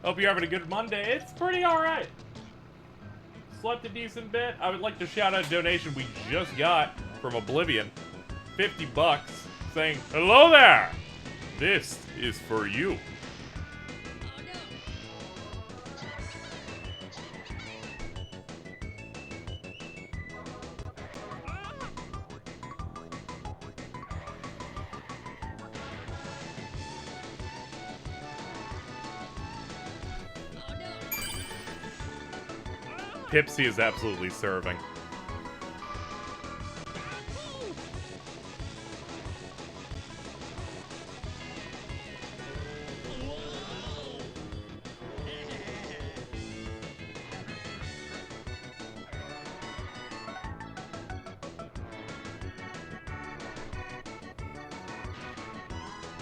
Hope you're having a good Monday. It's pretty alright. Slept a decent bit. I would like to shout out a donation we just got from Oblivion. 50 bucks saying, "Hello there! This is for you." Pipsy is absolutely serving.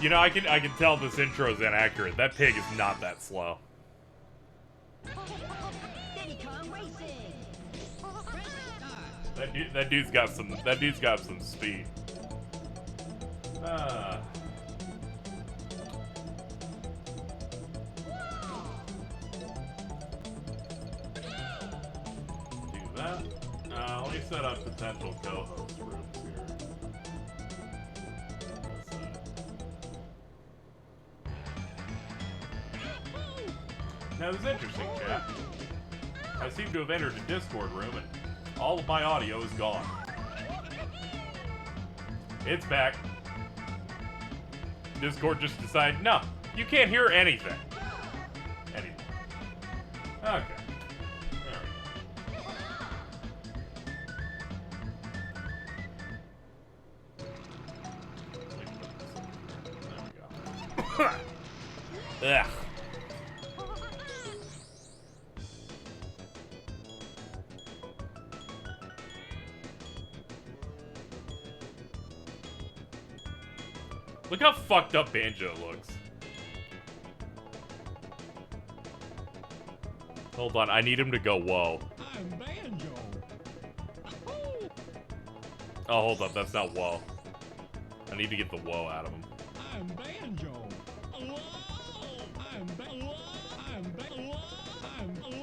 You know, I can tell this intro is inaccurate. That pig is not that slow. That dude's got some speed. Do that. Let me set up potential co-host rooms here. Now this is interesting, chat. I seem to have entered a Discord room and all of my audio is gone. It's back. Discord just decided, no, you can't hear anything. Anything. Okay. There we go. Ugh. Look how fucked up Banjo looks. Hold on, I need him to go whoa. I'm Banjo. Oh, hold up, that's not whoa. I need to get the whoa out of him. I'm Banjo. Whoa. I'm Banjo. I'm Banjo. I'm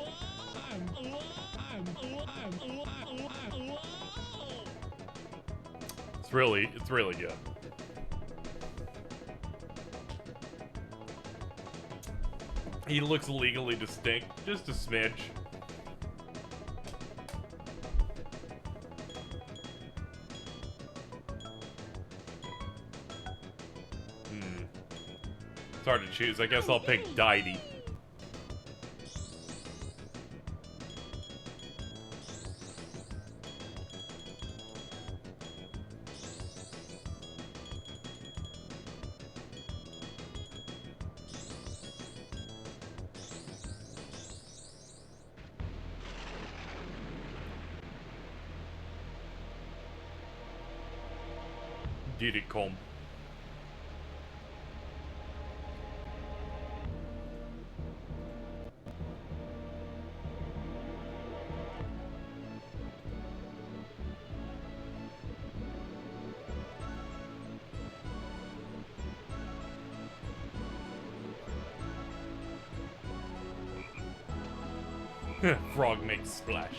It's really good. He looks legally distinct, just a smidge. It's hard to choose. I guess I'll pick Diddy. Diddy come. Frog makes splash.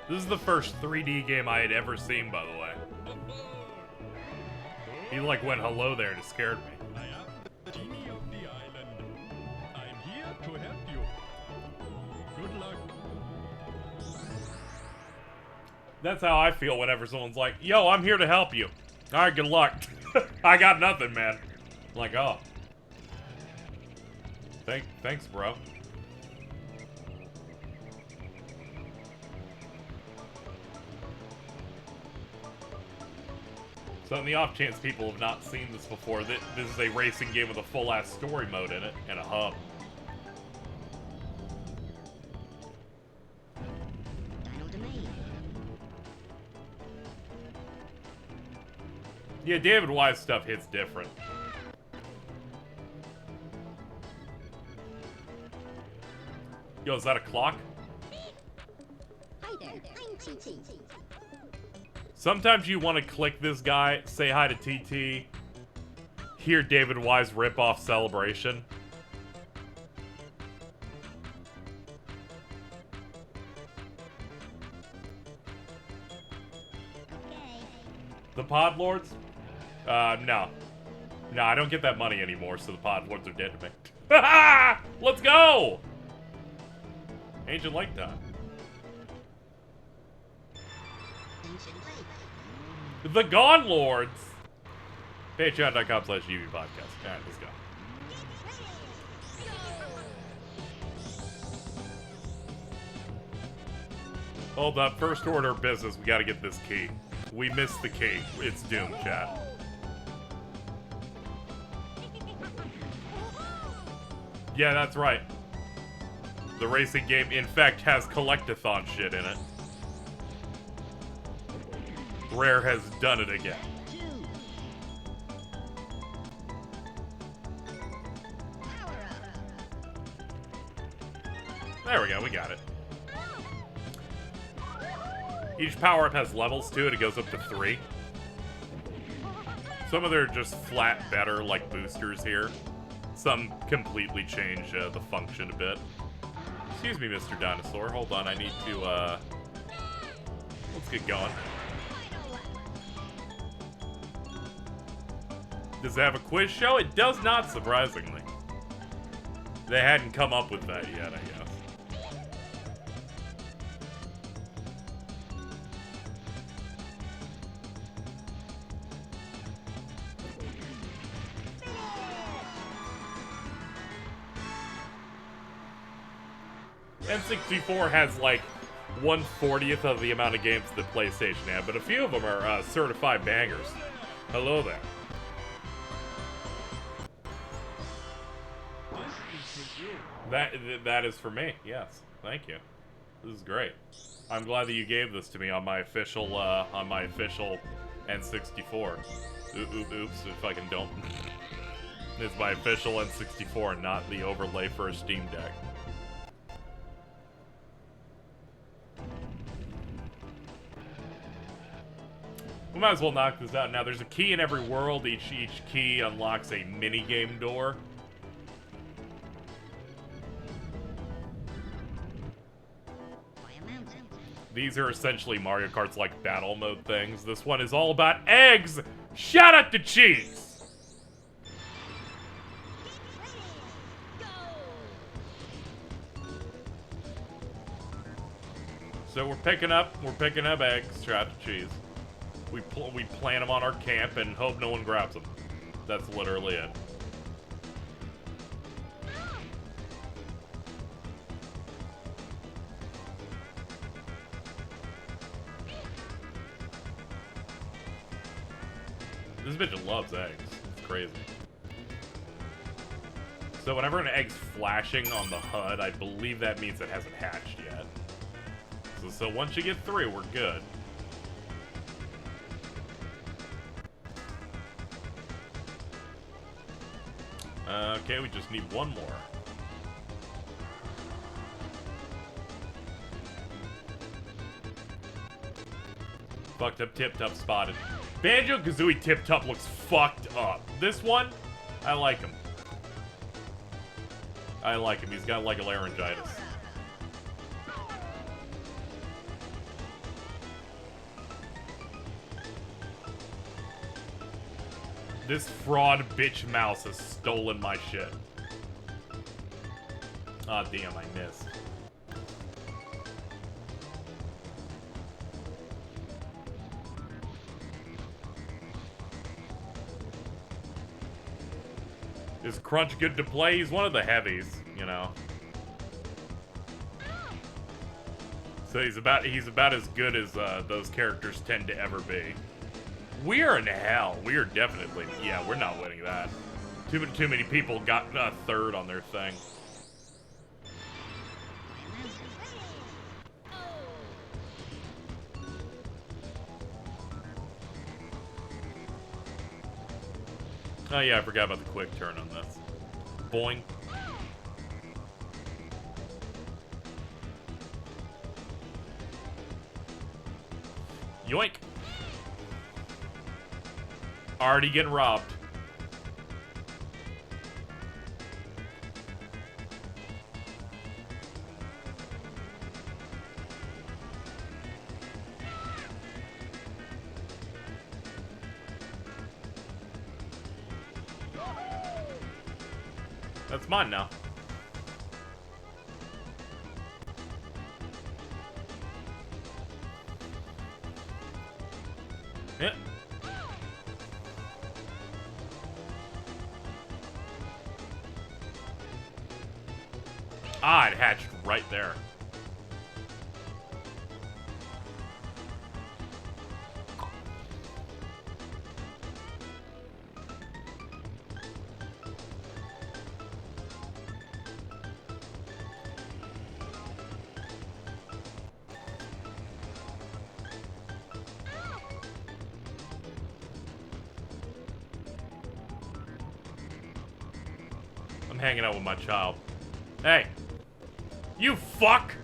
This is the first 3D game I had ever seen, by the way. He like went hello there and it scared me. I am the genie of the island. I'm here to help you. Good luck. That's how I feel whenever someone's like, yo, I'm here to help you. Alright, good luck. I got nothing, man. I'm like, oh. Thanks, bro. So in the off chance people have not seen this before, this is a racing game with a full-ass story mode in it, and a hub. Yeah, David Wise stuff hits different. Yo, is that a clock? Sometimes you want to click this guy, say hi to TT, hear David Wise rip off Celebration. The Pod Lords? No. No, I don't get that money anymore, so the Pod Lords are dead to me. Let's go! Ancient Lake time. The Gone Lords! Patreon.com/UV podcast. Alright, let's go. Hold up, first order of business, we gotta get this key. We missed the key. It's doomed, chat. Yeah, that's right. The racing game, in fact, has collectathon shit in it. Rare has done it again. There we go, we got it. Each power-up has levels to it, it goes up to 3. Some of them are just flat better, like boosters here. Some completely change the function a bit. Excuse me, Mr. Dinosaur. Hold on, I need to, let's get going. Does it have a quiz show? It does not, surprisingly. They hadn't come up with that yet, I guess. N64 has like 1/40th of the amount of games that PlayStation had, but a few of them are certified bangers. Hello there. That is for me. Yes, thank you. This is great. I'm glad that you gave this to me on my official N64. Oops, if I can don't. It's my official N64, not the overlay for a Steam Deck. We might as well knock this out now. There's a key in every world. Each key unlocks a mini-game door. These are essentially Mario Kart's like battle mode things. This one is all about eggs! Shout out to cheese! So we're picking up eggs, shout out to cheese. We plant them on our camp and hope no one grabs them. That's literally it. This bitch loves eggs. It's crazy. So whenever an egg's flashing on the HUD, I believe that means it hasn't hatched yet. So once you get 3, we're good. Okay, we just need 1 more. Fucked up Tip-Top spotted. Banjo-Kazooie Tip-Top looks fucked up. This one, I like him. I like him. He's got like a laryngitis. This fraud bitch mouse has stolen my shit. Aw, oh, damn, I missed. Is Crunch good to play? He's one of the heavies, you know. So he's about as good as those characters tend to ever be. We are in hell. We are definitely... Yeah, we're not winning that. Too many people got a 3rd on their thing. Oh yeah, I forgot about the quick turn on this. Boing. Yoink. Already getting robbed. That's mine now. Yeah. Ah, it hatched right there. I'm hanging out with my child. Hey! You fuck!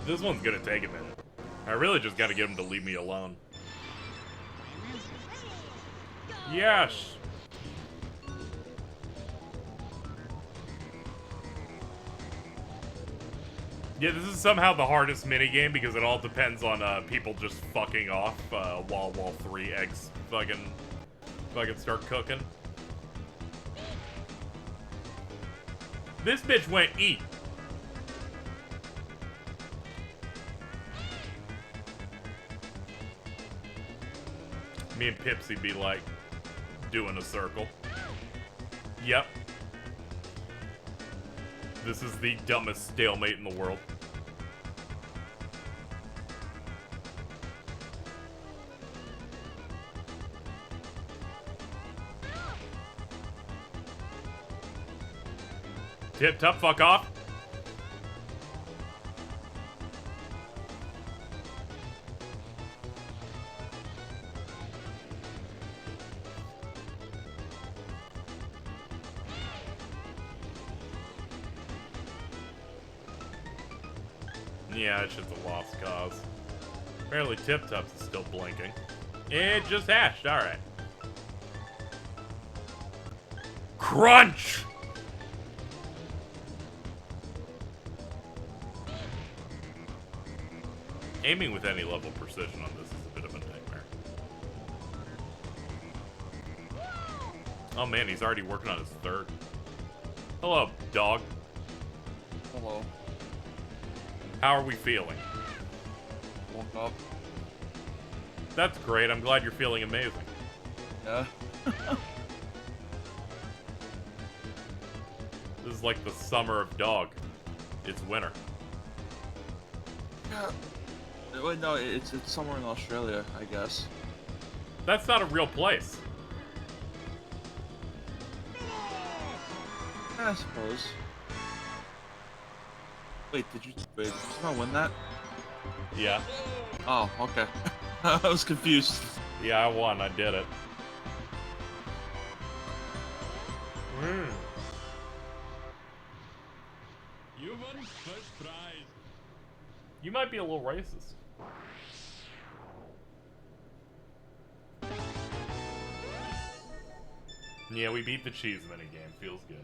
This one's gonna take a minute. I really just gotta get him to leave me alone. Yes! Yeah, this is somehow the hardest minigame because it all depends on people just fucking off while 3 eggs fucking start cooking. This bitch went eat. Me and Pipsy be like doing a circle. Yep. This is the dumbest stalemate in the world. Tip top, fuck off. Yeah, it's just a lost cause. Apparently Tip Tops is still blinking. It just hatched, alright. Crunch! Aiming with any level of precision on this is a bit of a nightmare. Oh man, he's already working on his third. Hello, dog. Hello. How are we feeling? Woke up. That's great. I'm glad you're feeling amazing. Yeah. This is like the summer of dog. It's winter. Yeah. Wait, no, it's somewhere in Australia, I guess. That's not a real place. I suppose. Wait, did you not win that? Yeah. Oh, okay. I was confused. Yeah, I won. I did it. You won first prize. You might be a little racist. Yeah, we beat the cheese minigame. Feels good.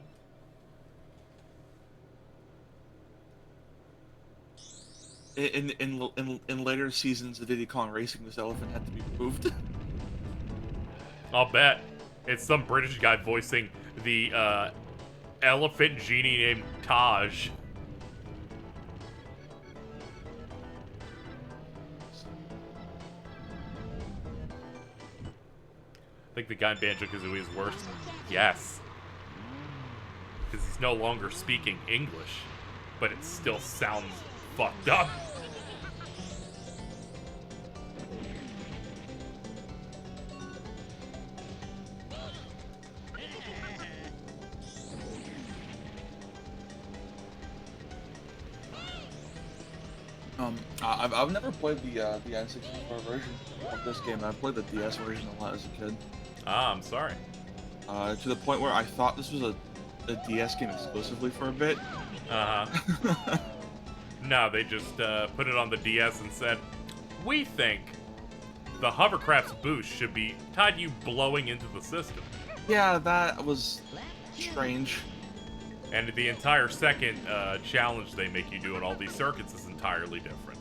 In later seasons of Diddy Kong Racing, this elephant had to be removed. I'll bet. It's some British guy voicing the elephant genie named Taj. I think the guy in Banjo-Kazooie is worse. Yes. Because he's no longer speaking English, but it still sounds fucked up. I've never played the N64 version of this game. I played the DS version a lot as a kid. Ah, I'm sorry. To the point where I thought this was a DS game exclusively for a bit. Uh-huh. No, they just put it on the DS and said, we think the hovercraft's boost should be tied to you blowing into the system. Yeah, that was strange. And the entire second challenge they make you do in all these circuits is entirely different.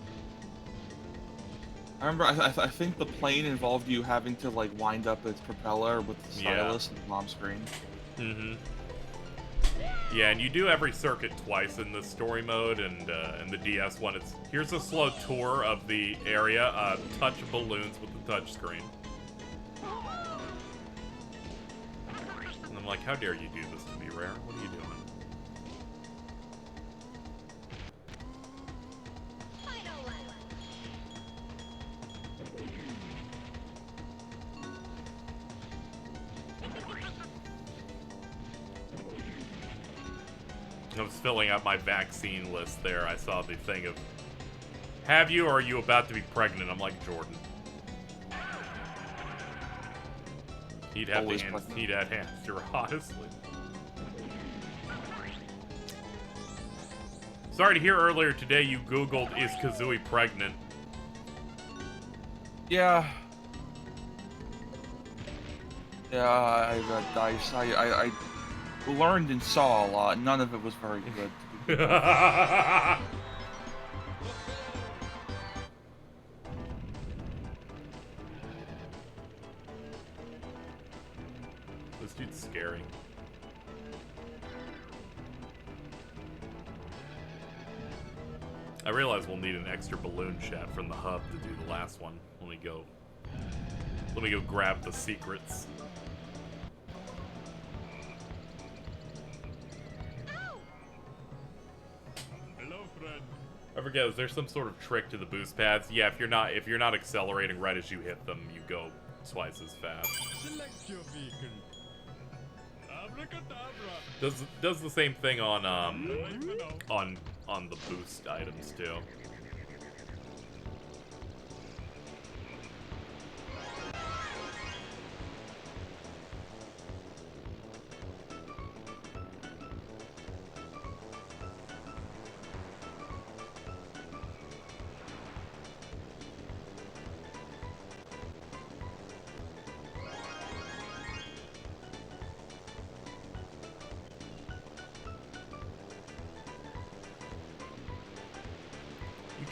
I remember, I think the plane involved you having to, like, wind up its propeller with the stylus and the mom screen. Mm-hmm. Yeah, and you do every circuit twice in the story mode, and in the DS one, it's here's a slow tour of the area, touch balloons with the touch screen. And I'm like, how dare you do this to me, Rare? What are you doing? I was filling out my vaccine list there. I saw the thing of, have you or are you about to be pregnant? I'm like, Jordan. He'd have the answer, honestly. Sorry to hear earlier today you Googled, is Kazooie pregnant? Yeah. Yeah, I learned and saw a lot. None of it was very good. This dude's scary. I realize we'll need an extra balloon shot from the hub to do the last one. Let me go grab the secrets. I forget, is there some sort of trick to the boost pads? Yeah, if you're not accelerating right as you hit them, you go twice as fast. Select your vehicle. Abracadabra. Does the same thing on the boost items too.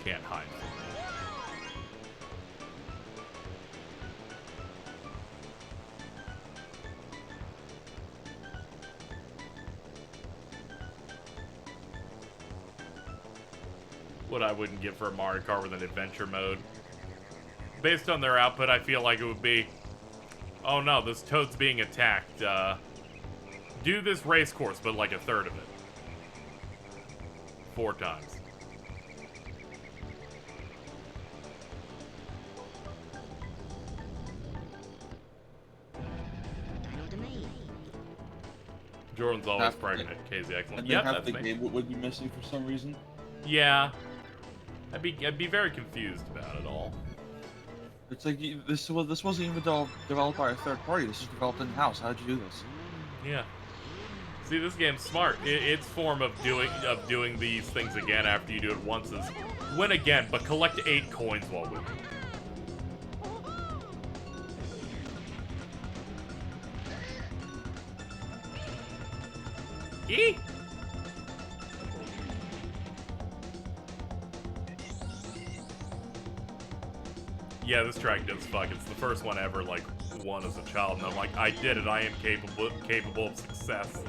Can't hide from me. What I wouldn't give for a Mario Kart with an adventure mode. Based on their output, I feel like it would be, oh no, this Toad's being attacked. Do this race course, but like a third of it. 4 times. Jordan's always pregnant at KZXcellent. And yep, half that's the me. game would be missing for some reason. Yeah. I'd be very confused about it all. It's like this wasn't even developed by a third party. This was developed in house. How did you do this? Yeah. See, this game's smart. Its form of doing these things again after you do it once is win again, but collect 8 coins while winning. Eee! Yeah, this track does fuck. It's the first one ever, like, won as a child, and I'm like, I did it. I am capable of success.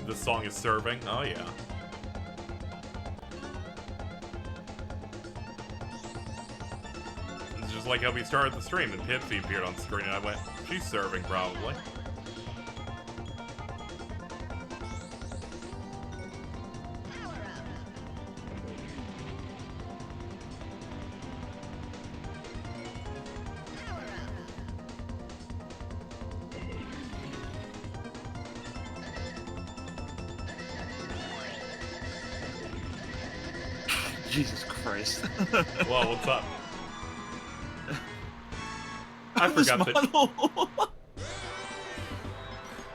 This song is serving. Oh, yeah. It's just like how we started the stream, and Pipsy appeared on screen, and I went, she's serving, probably. Jesus Christ. Well, what's up? I This forgot that. model.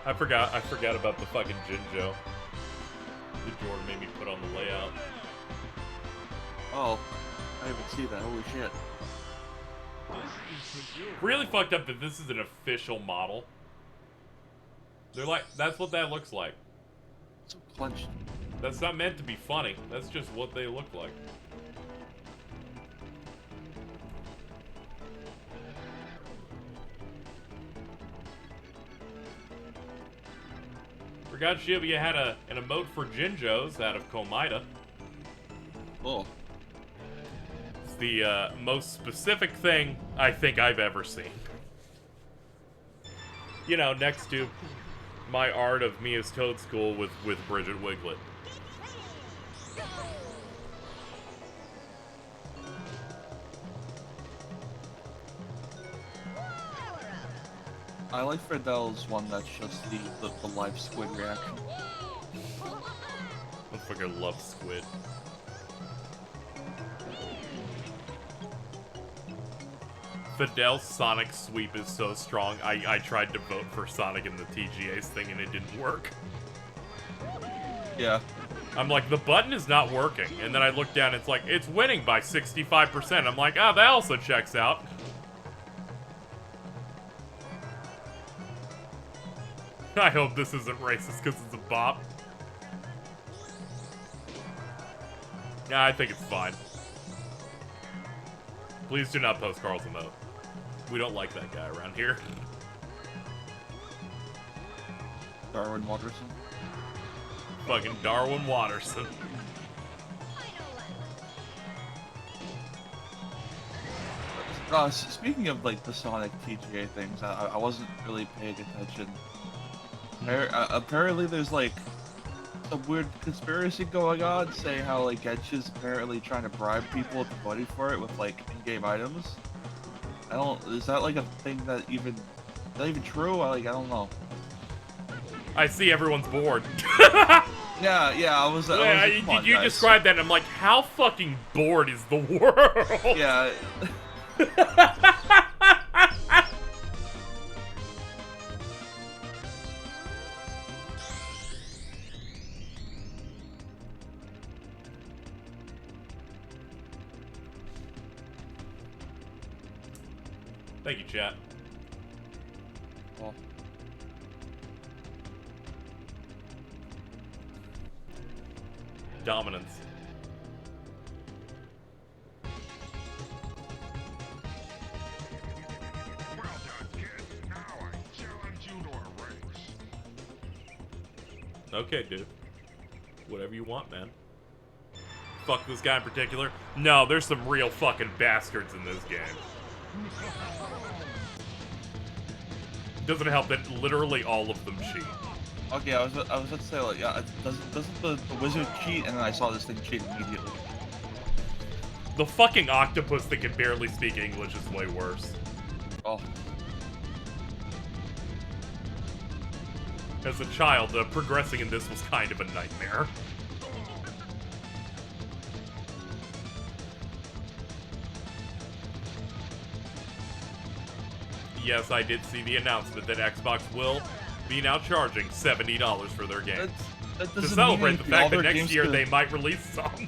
I forgot about the fucking Jinjo. The Jordan made me put on the layout. Oh, I didn't see that. Holy shit. Really fucked up that this is an official model. They're like, that's what that looks like. So clenched. That's not meant to be funny. That's just what they look like. Forgot Shibuya had an emote for Jinjos out of Komida. Oh. It's the most specific thing I think I've ever seen. You know, next to my art of Mia's Toadstool with Bridget Wiglet. I like Fidel's one that's just the live squid reaction. I fucking love squid. Fidel's Sonic sweep is so strong. I tried to vote for Sonic in the TGA's thing and it didn't work. Yeah. I'm like, the button is not working. And then I look down, it's like, it's winning by 65%. I'm like, ah, that also checks out. I hope this isn't racist because it's a bop. Yeah, I think it's fine. Please do not post Carl's emote. We don't like that guy around here. Darwin Watterson. Fucking Darwin Watterson. Speaking of like the Sonic TGA things, I wasn't really paying attention. Apparently there's like some weird conspiracy going on saying how like Getch is apparently trying to bribe people to vote for it with like in-game items. Is that like a thing is that even true? I don't know. I see everyone's bored. Yeah, I was you described that and I'm like, how fucking bored is the world? Yeah. Thank you, chat. Well. Dominance. Well done, kid. Now I challenge you to a race. Okay, dude. Whatever you want, man. Fuck this guy in particular. No, there's some real fucking bastards in this game. Doesn't help that literally all of them cheat. Okay, I was about to say like, yeah, doesn't the wizard cheat? And then I saw this thing cheat immediately. The fucking octopus that can barely speak English is way worse. Oh. As a child, progressing in this was kind of a nightmare. Yes, I did see the announcement that Xbox will be now charging $70 for their games. That To doesn't celebrate mean the anything. All fact that their next games year could- they might release some.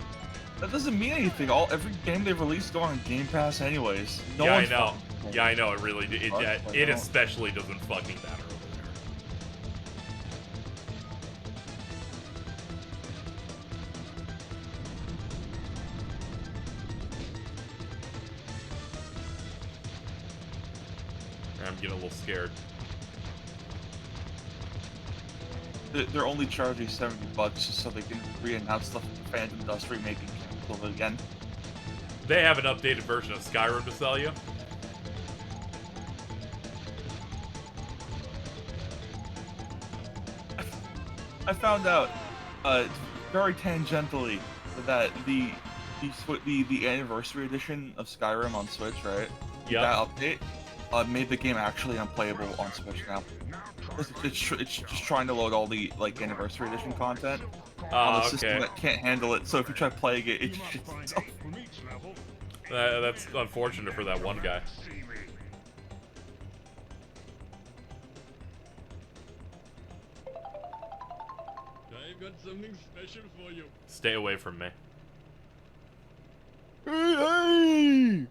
That doesn't mean anything. Every game they've released go on Game Pass anyways. No Yeah, I one's know. fucking- Yeah, I know. It really, it don't. especially doesn't fucking matter over there. I'm getting a little scared. They're only charging $70 just so they can re-announce the Phantom Dust remaking cancel again. They have an updated version of Skyrim to sell you. I found out, very tangentially, that the anniversary edition of Skyrim on Switch, right? Yeah. That update made the game actually unplayable on Switch now. It's just trying to load all the like anniversary edition content, on the Oh, system okay. that can't handle it. So if you try playing it, it You must shits find itself. eight from each level. That's unfortunate for that one guy. I've got something special for you. Stay away from me. Hey!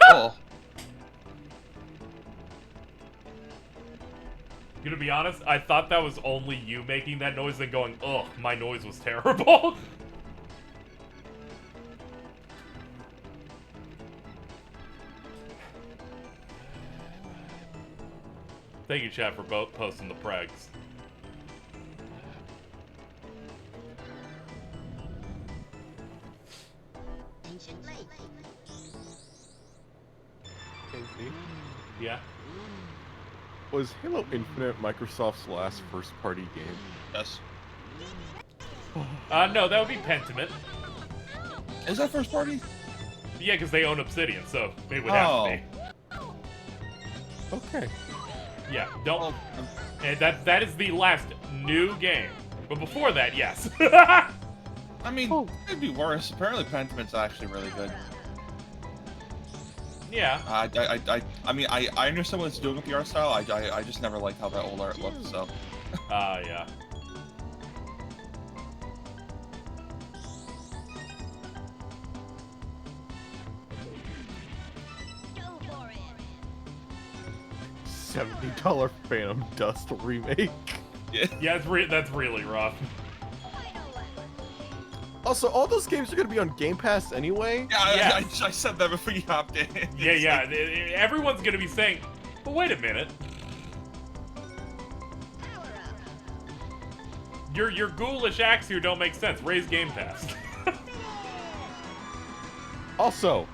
Oh, Gonna be honest, I thought that was only you making that noise and going, ugh, my noise was terrible. Thank you, chat, for both posting the pregs. Ancient Lake. Casey, Yeah? was Halo Infinite Microsoft's last first-party game? yes. No, that would be Pentiment. Is that first party? Yeah, because they own Obsidian, so it would have to be. Okay. Yeah, don't. Oh, And that is the last new game. But before that, yes. I mean, Oh. it'd be worse. Apparently, Pentiment's actually really good. Yeah. I mean, I understand what it's doing with the art style. I just never liked how that old art looked. So, Yeah. Go for it. $70 Phantom Dust remake. yeah. Yeah, that's really rough. Final one. Also, all those games are gonna be on Game Pass anyway. Yeah, Yes. I said that before you hopped in. Yeah, It's yeah. like, Everyone's gonna be saying, but wait a minute. Power up. Your ghoulish acts here don't make sense. Raise Game Pass. Also,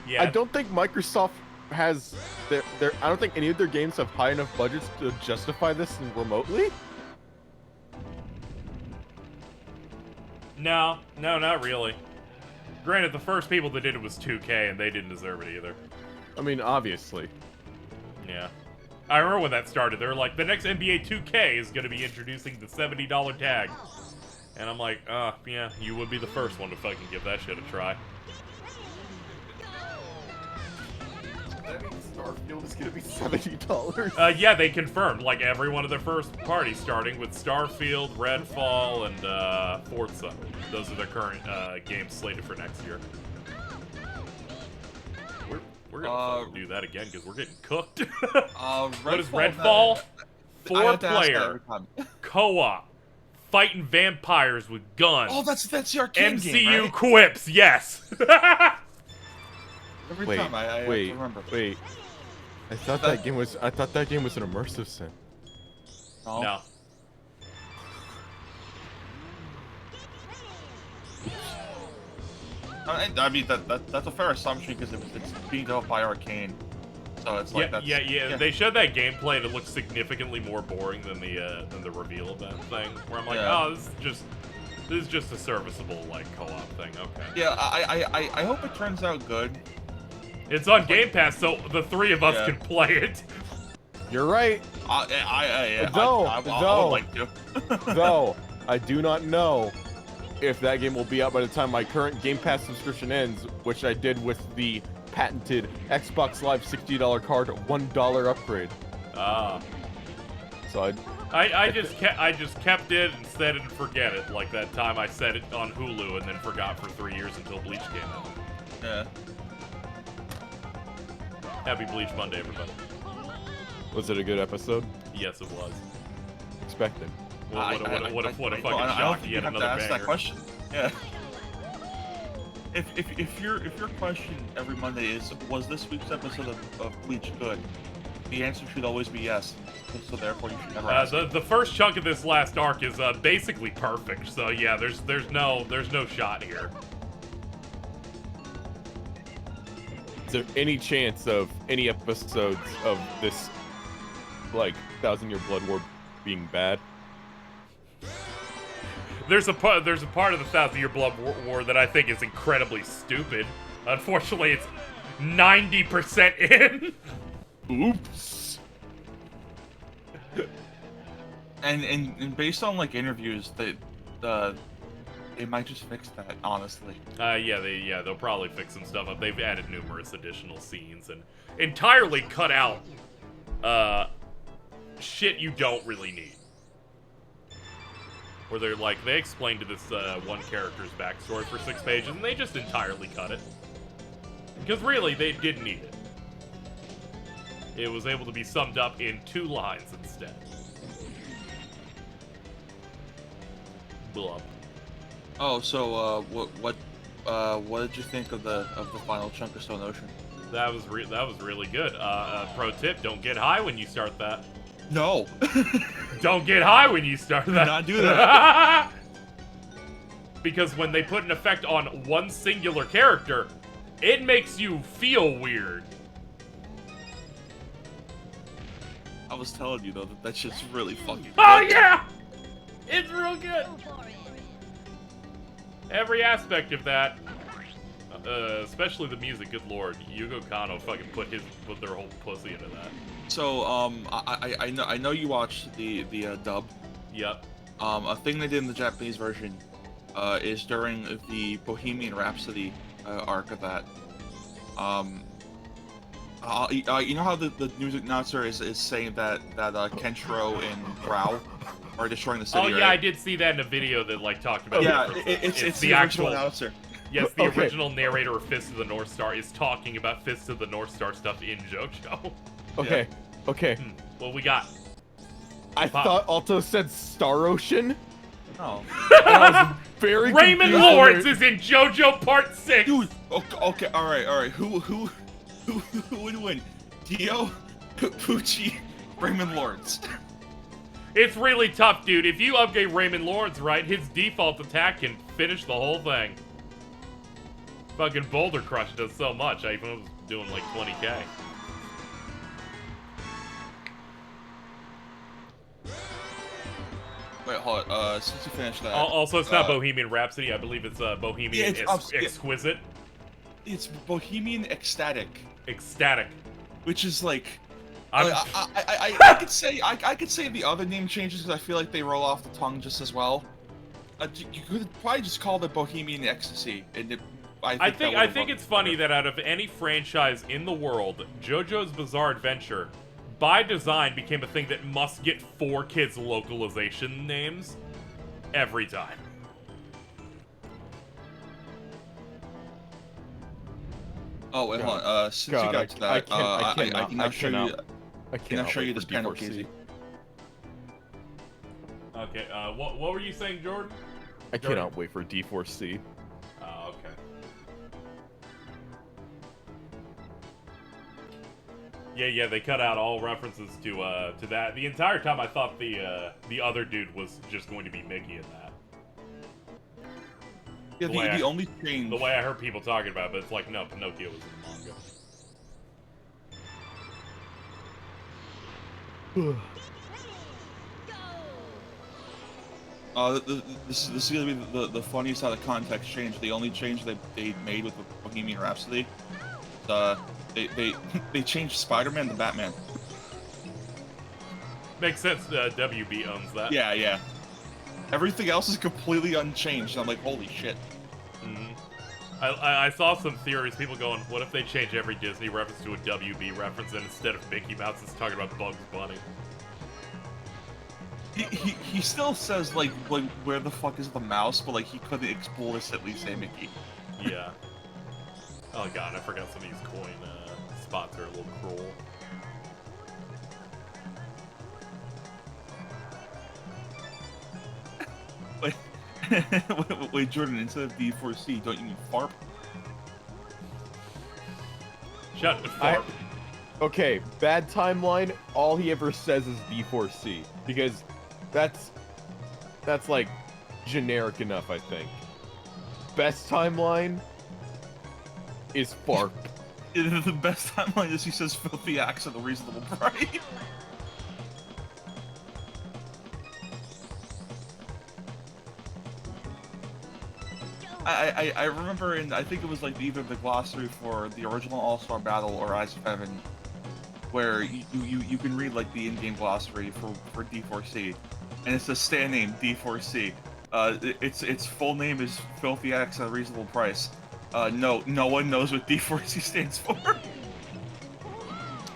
Yeah. I don't think Microsoft has their I don't think any of their games have high enough budgets to justify this remotely. No, not really. Granted, the first people that did it was 2K, and they didn't deserve it either. I mean, obviously. Yeah. I remember when that started. They were like, the next NBA 2K is going to be introducing the $70 tag. And I'm like, yeah, you would be the first one to fucking give that shit a try. That means Starfield is gonna be $70. Yeah, they confirmed, like, every one of their first parties, starting with Starfield, Redfall, and Forza. Those are their current games slated for next year. We're gonna fucking do that again, because we're getting cooked. What is Redfall? I have to ask that every 4-player, time. co-op, fighting vampires with guns. Oh, that's the arcade MCU game, right? quips, yes! Every Wait, time I have to wait, remember. wait. I thought that game was an immersive sim. No. I mean that's a fair assumption because it's being developed by Arcane, so it's like Yeah. They showed that gameplay and it looks significantly more boring than the reveal event thing. Where I'm like, Yeah. oh, this is just a serviceable like co-op thing. Okay. Yeah, I hope it turns out good. It's on Game Pass, so the three of us Yeah. can play it. You're right. I Though. would like to. Though I do not know if that game will be out by the time my current Game Pass subscription ends, which I did with the patented Xbox Live $60 card $1 upgrade. So I just kept it and set it and forget it, like that time I set it on Hulu and then forgot for 3 years until Bleach came out. Yeah. Happy Bleach Monday, everybody. was it a good episode? Yes, it was. Expected. What a fucking I don't shock! think Yet you have to another ask banger. that question. Yeah. If your question every Monday is, was this week's episode of Bleach good? The answer should always be yes. So therefore you should never ask. The first chunk of this last arc is basically perfect. So yeah, there's no shot here. Is there any chance of any episodes of this, like, 1,000-Year Blood War being bad? There's a part of the 1,000-Year Blood War that I think is incredibly stupid. Unfortunately, it's 90% in. Oops. And based on like interviews, that They might just fix that, honestly. They'll probably fix some stuff up. They've added numerous additional scenes and entirely cut out shit you don't really need. Where they're like, they explained to this one character's backstory for 6 pages, and they just entirely cut it. Because really, they didn't need it. It was able to be summed up in 2 lines instead. Blah. Oh, so what did you think of the final chunk of Stone Ocean? That was really good. Pro tip: don't get high when you start that. No. Don't get high when you start that. Do not do that. Because when they put an effect on one singular character, it makes you feel weird. I was telling you though that shit's really fucking good. Oh yeah, it's real good. Go for it. Every aspect of that, especially the music. Good lord, Yugo Kanno fucking put their whole pussy into that. So I know you watched the dub. Yep. A thing they did in the Japanese version is during the Bohemian Rhapsody arc of that. You know how the music announcer is saying that Kenshiro and Brow are destroying the city. Oh yeah, right? I did see that in a video that like talked about. Yeah, it. it's the actual announcer. Yes, the Okay. original narrator of Fist of the North Star is talking about Fist of the North Star stuff in JoJo. Okay, okay. What we got? I Pop. thought Alto said Star Ocean. Oh. And I was very Raymond confused Lawrence when is in JoJo Part 6! Dude, okay, all right. Who would win? Dio, Pucci, Raymond Lawrence. It's really tough, dude. If you upgrade Raymond Lawrence right, his default attack can finish the whole thing. Fucking Boulder Crush does so much. I even was doing like 20k. Wait, hold on. Since you finished that. Also, it's not Bohemian Rhapsody. I believe it's Bohemian Exquisite. It's Bohemian Ecstatic, Ecstatic. which is like. I'm- I could say the other name changes because I feel like they roll off the tongue just as well. You could probably just call it Bohemian Ecstasy, and I think it's funny that out of any franchise in the world, JoJo's Bizarre Adventure, by design, became a thing that must get 4 kids' localization names every time. Oh wait, hold on. Since God, you got to that, I can now show you. I Can I cannot show wait you for this panel, D4C. Casey? Okay, what were you saying, Jordan? I cannot wait for D4C. Oh, okay. Yeah, they cut out all references to that. The entire time I thought the other dude was just going to be Mickey in that. Yeah, the only change. The way I heard people talking about it, but it's like, no, Pinocchio was in the manga. This is gonna be the funniest out of context change. The only change they made with Bohemian Rhapsody, they changed Spider-Man to Batman. Makes sense. WB owns that. Yeah. Everything else is completely unchanged. And I'm like, holy shit. Mhm. I saw some theories. People going, what if they change every Disney reference to a WB reference, and instead of Mickey Mouse, it's talking about Bugs Bunny? He still says like where the fuck is the mouse, but like he couldn't explicitly say Mickey. Yeah. Oh god, I forgot some of these coin spots are a little cruel. Wait, Jordan, instead of D4C, don't you mean FARP? Shut the fuck. Okay, bad timeline. All he ever says is D4C because that's like generic enough, I think. Best timeline is FARP. The best timeline is he says filthy acts at a reasonable price. I remember I think it was like either the glossary for the original All-Star Battle or Eyes of Heaven, where you can read like the in-game glossary for D4C, and it's a stand name D4C. Its full name is Filthy X at a reasonable price. No one knows what D4C stands for.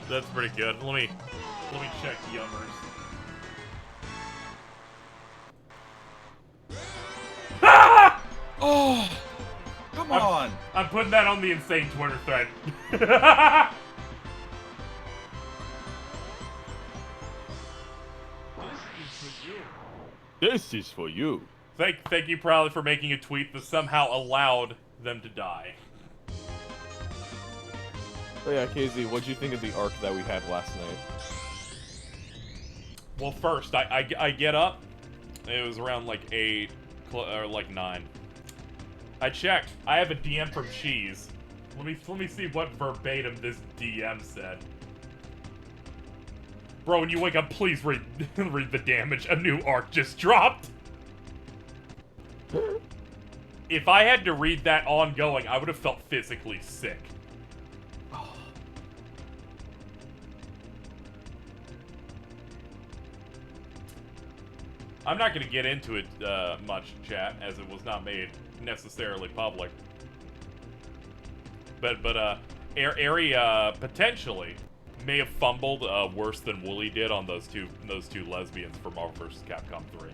That's pretty good. Let me check Yummers. Ah! Oh, come on. I'm putting that on the insane Twitter thread. This is for you. Thank you, Prowley, for making a tweet that somehow allowed them to die. Oh yeah, KZ, what'd you think of the arc that we had last night? Well, first, I get up. It was around like 8 or like 9. I checked. I have a DM from Cheese. Let me see what verbatim this DM said. Bro, when you wake up, please read read the damage. A new arc just dropped. If I had to read that ongoing, I would have felt physically sick. I'm not going to get into it much, chat, as it was not made necessarily public. But Ari potentially may have fumbled worse than Wooly did on those two lesbians for Marvel vs. Capcom 3.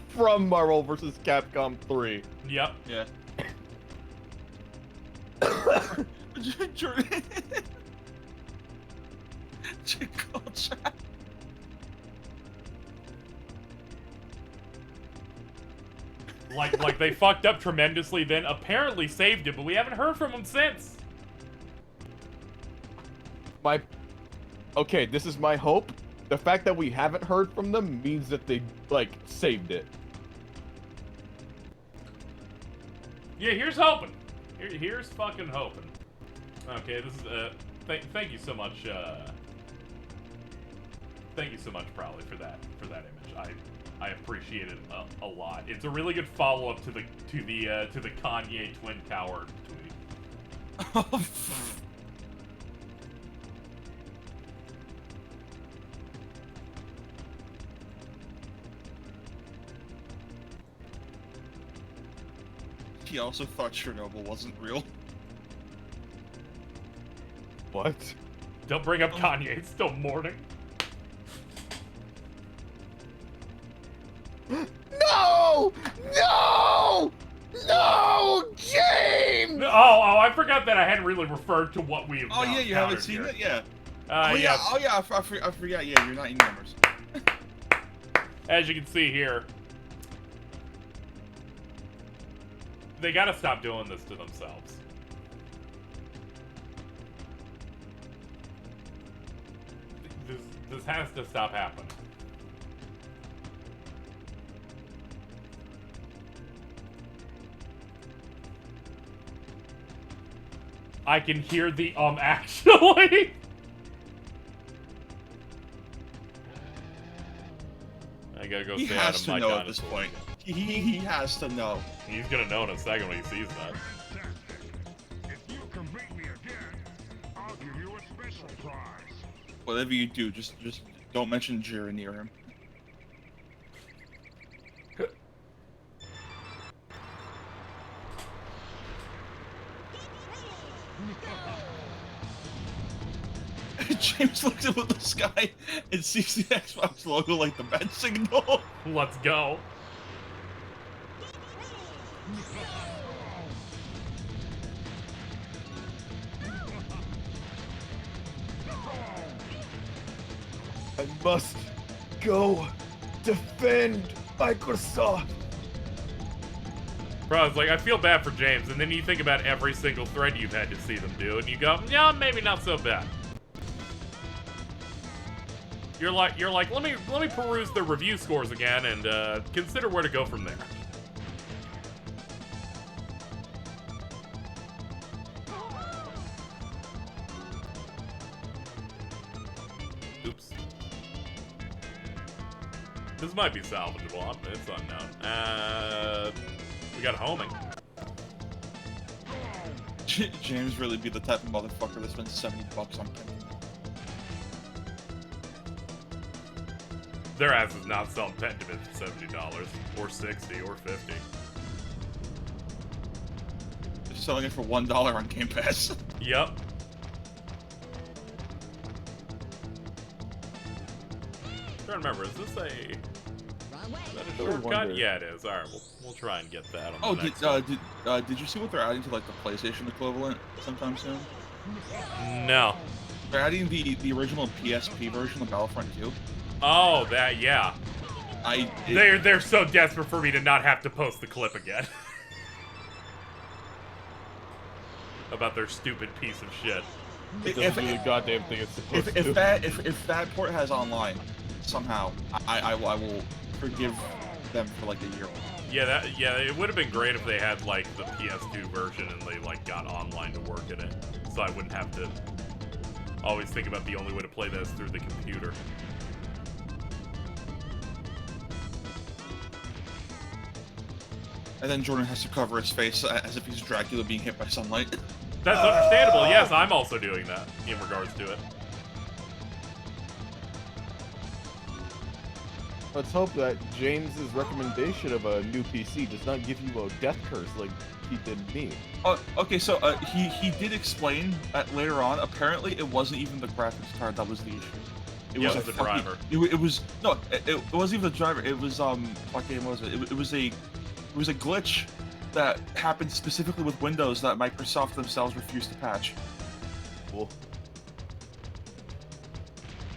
From Marvel vs. Capcom 3. Yep. Yeah. Jordan. Chickle chat. Like they fucked up tremendously, then apparently saved it, but we haven't heard from them since. Okay, this is my hope. The fact that we haven't heard from them means that they, like, saved it. Yeah, here's hoping. Here's fucking hoping. Okay, this is thank you so much. Thank you so much, Prowley, for that image. I appreciate it a lot. It's a really good follow-up to the Kanye Twin Tower tweet. He also thought Chernobyl wasn't real. What? Don't bring up Kanye. It's still morning. No! No! No! James! Oh, I forgot that I hadn't really referred to what we have. Oh yeah, you haven't seen it? Yeah. Yeah. Oh yeah, I forgot. Yeah, you're not in numbers. As you can see here, they gotta stop doing this to themselves. This has to stop happening. I can hear the actually. I gotta go He say has to to my know at this dinosaur. point. He has to know. He's gonna know in a second when he sees that. If you can beat me again, I'll give you a special prize. Whatever you do, just don't mention Jira near him. James looks up at the sky and sees the Xbox logo like the bat signal. Let's go. I must go defend Microsoft. Bro, it's like, I feel bad for James, and then you think about every single thread you've had to see them do, and you go, yeah, maybe not so bad. You're like, let me peruse the review scores again and consider where to go from there. Oops. This might be salvageable. It's unknown. We got homing. James really be the type of motherfucker that spends $70 on Pimp. Their ass is not selling Pentiment for $70 or $60 or $50. They're selling it for $1 on Game Pass. Yep. Trying to remember, is this a shortcut? wonder. Yeah, it is. All right, we'll try and get that on Oh, the next one. did you see what they're adding to like the PlayStation equivalent sometime soon? No. They're adding the original PSP version of Battlefront 2. Oh, that, yeah. It- They're so desperate for me to not have to post the clip again. About their stupid piece of shit. It doesn't do the goddamn thing it's supposed to. if that port has online somehow, I will forgive them for like a year. Yeah, it would have been great if they had like the PS2 version and they like got online to work in it, so I wouldn't have to always think about the only way to play this through the computer. And then Jordan has to cover his face as if he's Dracula being hit by sunlight. That's understandable. Yes, I'm also doing that in regards to it. Let's hope that James's recommendation of a new PC does not give you a death curse like he did me. Oh, okay, so he did explain that later on. Apparently, it wasn't even the graphics card that was the issue. It Yeah, was it was a the fucking- driver. It was no, it wasn't even the driver. It was what game was it? It was a glitch that happened specifically with Windows that Microsoft themselves refused to patch. Cool.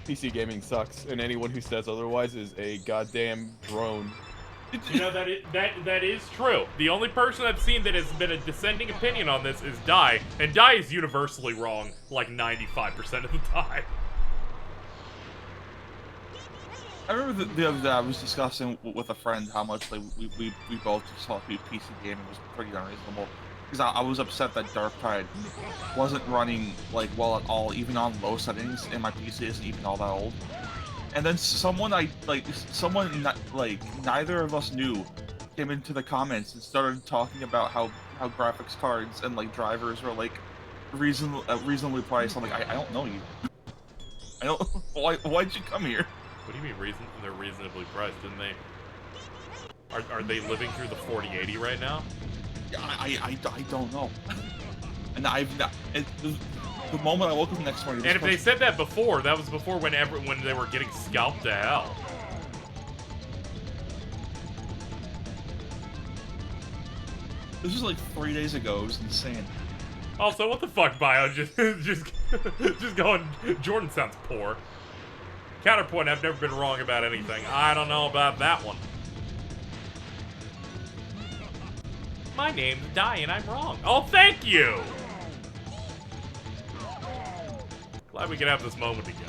PC gaming sucks, and anyone who says otherwise is a goddamn drone. You know, that is true. The only person I've seen that has been a dissenting opinion on this is Dai, and Dai is universally wrong like 95% of the time. I remember the other day I was discussing with a friend how much like we both just thought PC gaming was pretty unreasonable. Because I was upset that Darktide wasn't running like well at all, even on low settings, and my PC isn't even all that old. And then someone neither of us knew came into the comments and started talking about how graphics cards and like drivers were like reasonably priced. I'm like, I don't know you. I don't. Why'd you come here? What do you mean they're reasonably priced? Didn't they? Are they living through the 4080 right now? I don't know. And the moment I woke up the next morning. And if they said that before, that was before when they were getting scalped to hell. This was like 3 days ago. It was insane. Also, what the fuck, Bio? Just going. Jordan sounds poor. Counterpoint, I've never been wrong about anything. I don't know about that one. My name's Dai and I'm wrong. Oh, thank you! Glad we can have this moment together.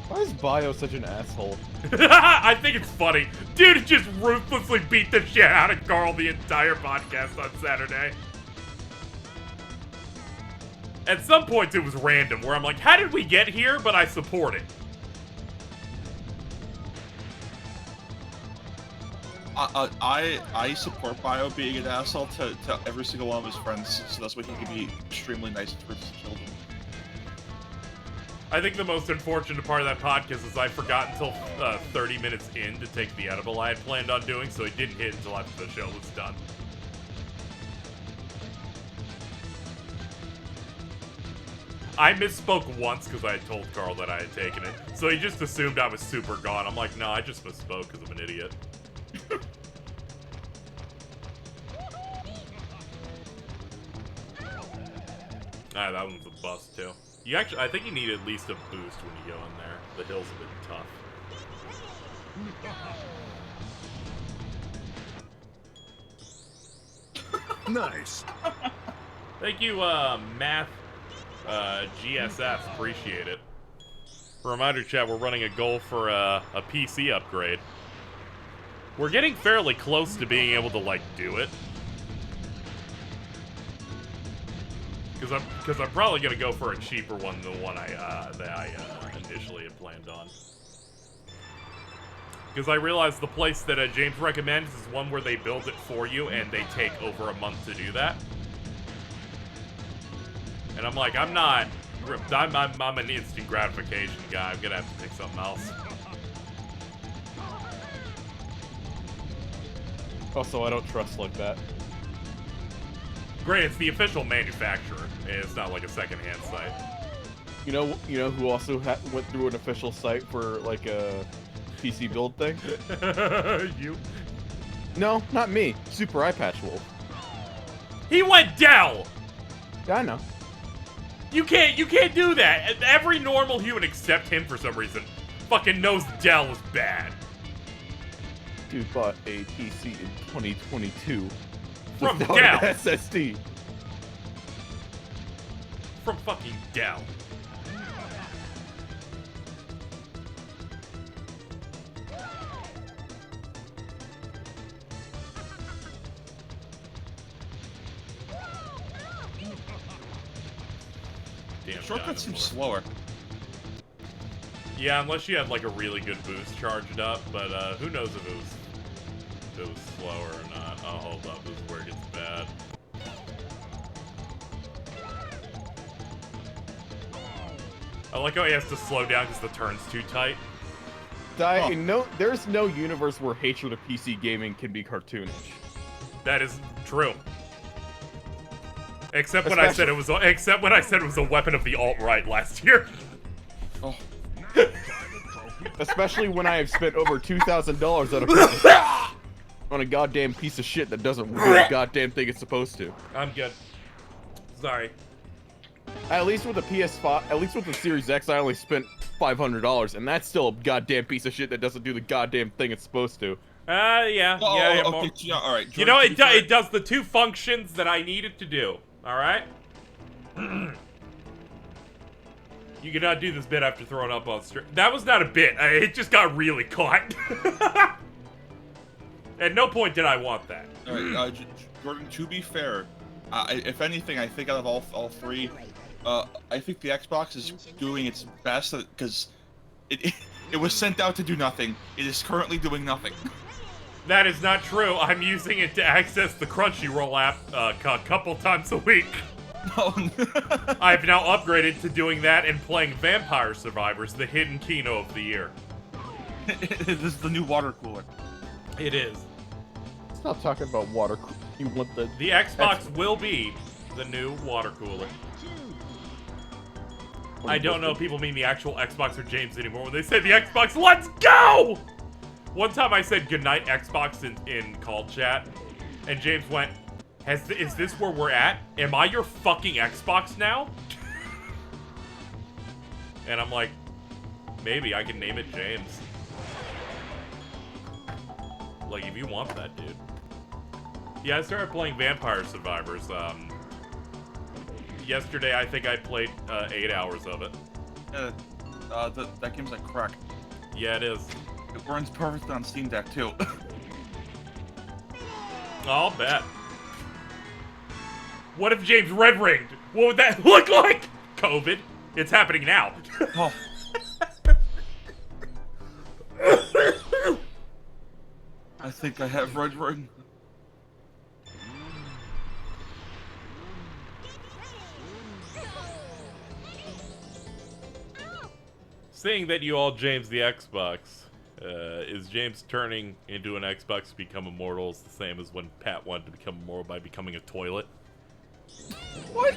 Why is Bio such an asshole? I think it's funny. Dude just ruthlessly beat the shit out of Carl the entire podcast on Saturday. At some points it was random, where I'm like, how did we get here? But I support it. I support Bio being an asshole to every single one of his friends, so that's why he can be extremely nice towards his children. I think the most unfortunate part of that podcast is I forgot until 30 minutes in to take the edible I had planned on doing, so it didn't hit until after the show was done. I misspoke once because I had told Carl that I had taken it, so he just assumed I was super gone. I'm like, no, I just misspoke because I'm an idiot. Ah, that one's a bust too. You actually, I think you need at least a boost when you go in there. The hill's a bit tough. Nice. Thank you, Math GSF. Appreciate it. Reminder, chat, we're running a goal for a PC upgrade. We're getting fairly close to being able to, like, do it. Because I'm probably going to go for a cheaper one than the one that I initially had planned on. Because I realized the place that James recommends is one where they build it for you and they take over a month to do that. And I'm like, I'm an instant gratification guy. I'm gonna have to pick something else. Also, I don't trust like that. Great, it's the official manufacturer. It's not like a secondhand site. You know who also went through an official site for like a PC build thing? You? No, not me. Super Eye Patch Wolf. He went Dell! Yeah, I know. You can't do that. Every normal human except him for some reason fucking knows Dell is bad. Dude bought a PC in 2022 From without Dell. an SSD. From fucking Dell. Damn Shortcuts seem dinosaur. slower. Yeah, unless you had like a really good boost charged up, but who knows if it was slower or not. Oh, hold up, this is where it gets bad. I like how he has to slow down because the turn's too tight. There's no universe where hatred of PC gaming can be cartoonish. That is true. Except when I said it was a weapon of the alt-right last year. Oh. Especially when I have spent over $2,000 on a goddamn piece of shit that doesn't do the goddamn thing it's supposed to. I'm good. Sorry. At least with the PS5, at least with the Series X, I only spent $500, and that's still a goddamn piece of shit that doesn't do the goddamn thing it's supposed to. Yeah. Okay, more- yeah, all right. You know, Jordan, it does the two functions that I need it to do. All right. You cannot do this bit after throwing up on stream. That was not a bit. It just got really caught. At no point did I want that. All right, Jordan. To be fair, if anything, I think out of all three, I think the Xbox is doing its best because it was sent out to do nothing. It is currently doing nothing. That is not true. I'm using it to access the Crunchyroll app a couple times a week. No. I've now upgraded to doing that and playing Vampire Survivors, the hidden Kino of the year. This is the new water cooler. It is. Stop talking about water. You want the The Xbox will be the new water cooler. I don't know if people mean the actual Xbox or James anymore when they say the Xbox. Let's go! One time I said goodnight Xbox in call chat, and James went, is this where we're at? Am I your fucking Xbox now? And I'm like, maybe I can name it James. Like, if you want that, dude. Yeah, I started playing Vampire Survivors. Yesterday, I think I played 8 hours of it. That game's like crack. Yeah, it is. It runs perfect on Steam Deck too. I'll bet. What if James red ringed? What would that look like? COVID. It's happening now. Oh. I think I have red ring. Seeing that you all James the Xbox, is James turning into an Xbox to become immortal is the same as when Pat wanted to become immortal by becoming a toilet? What?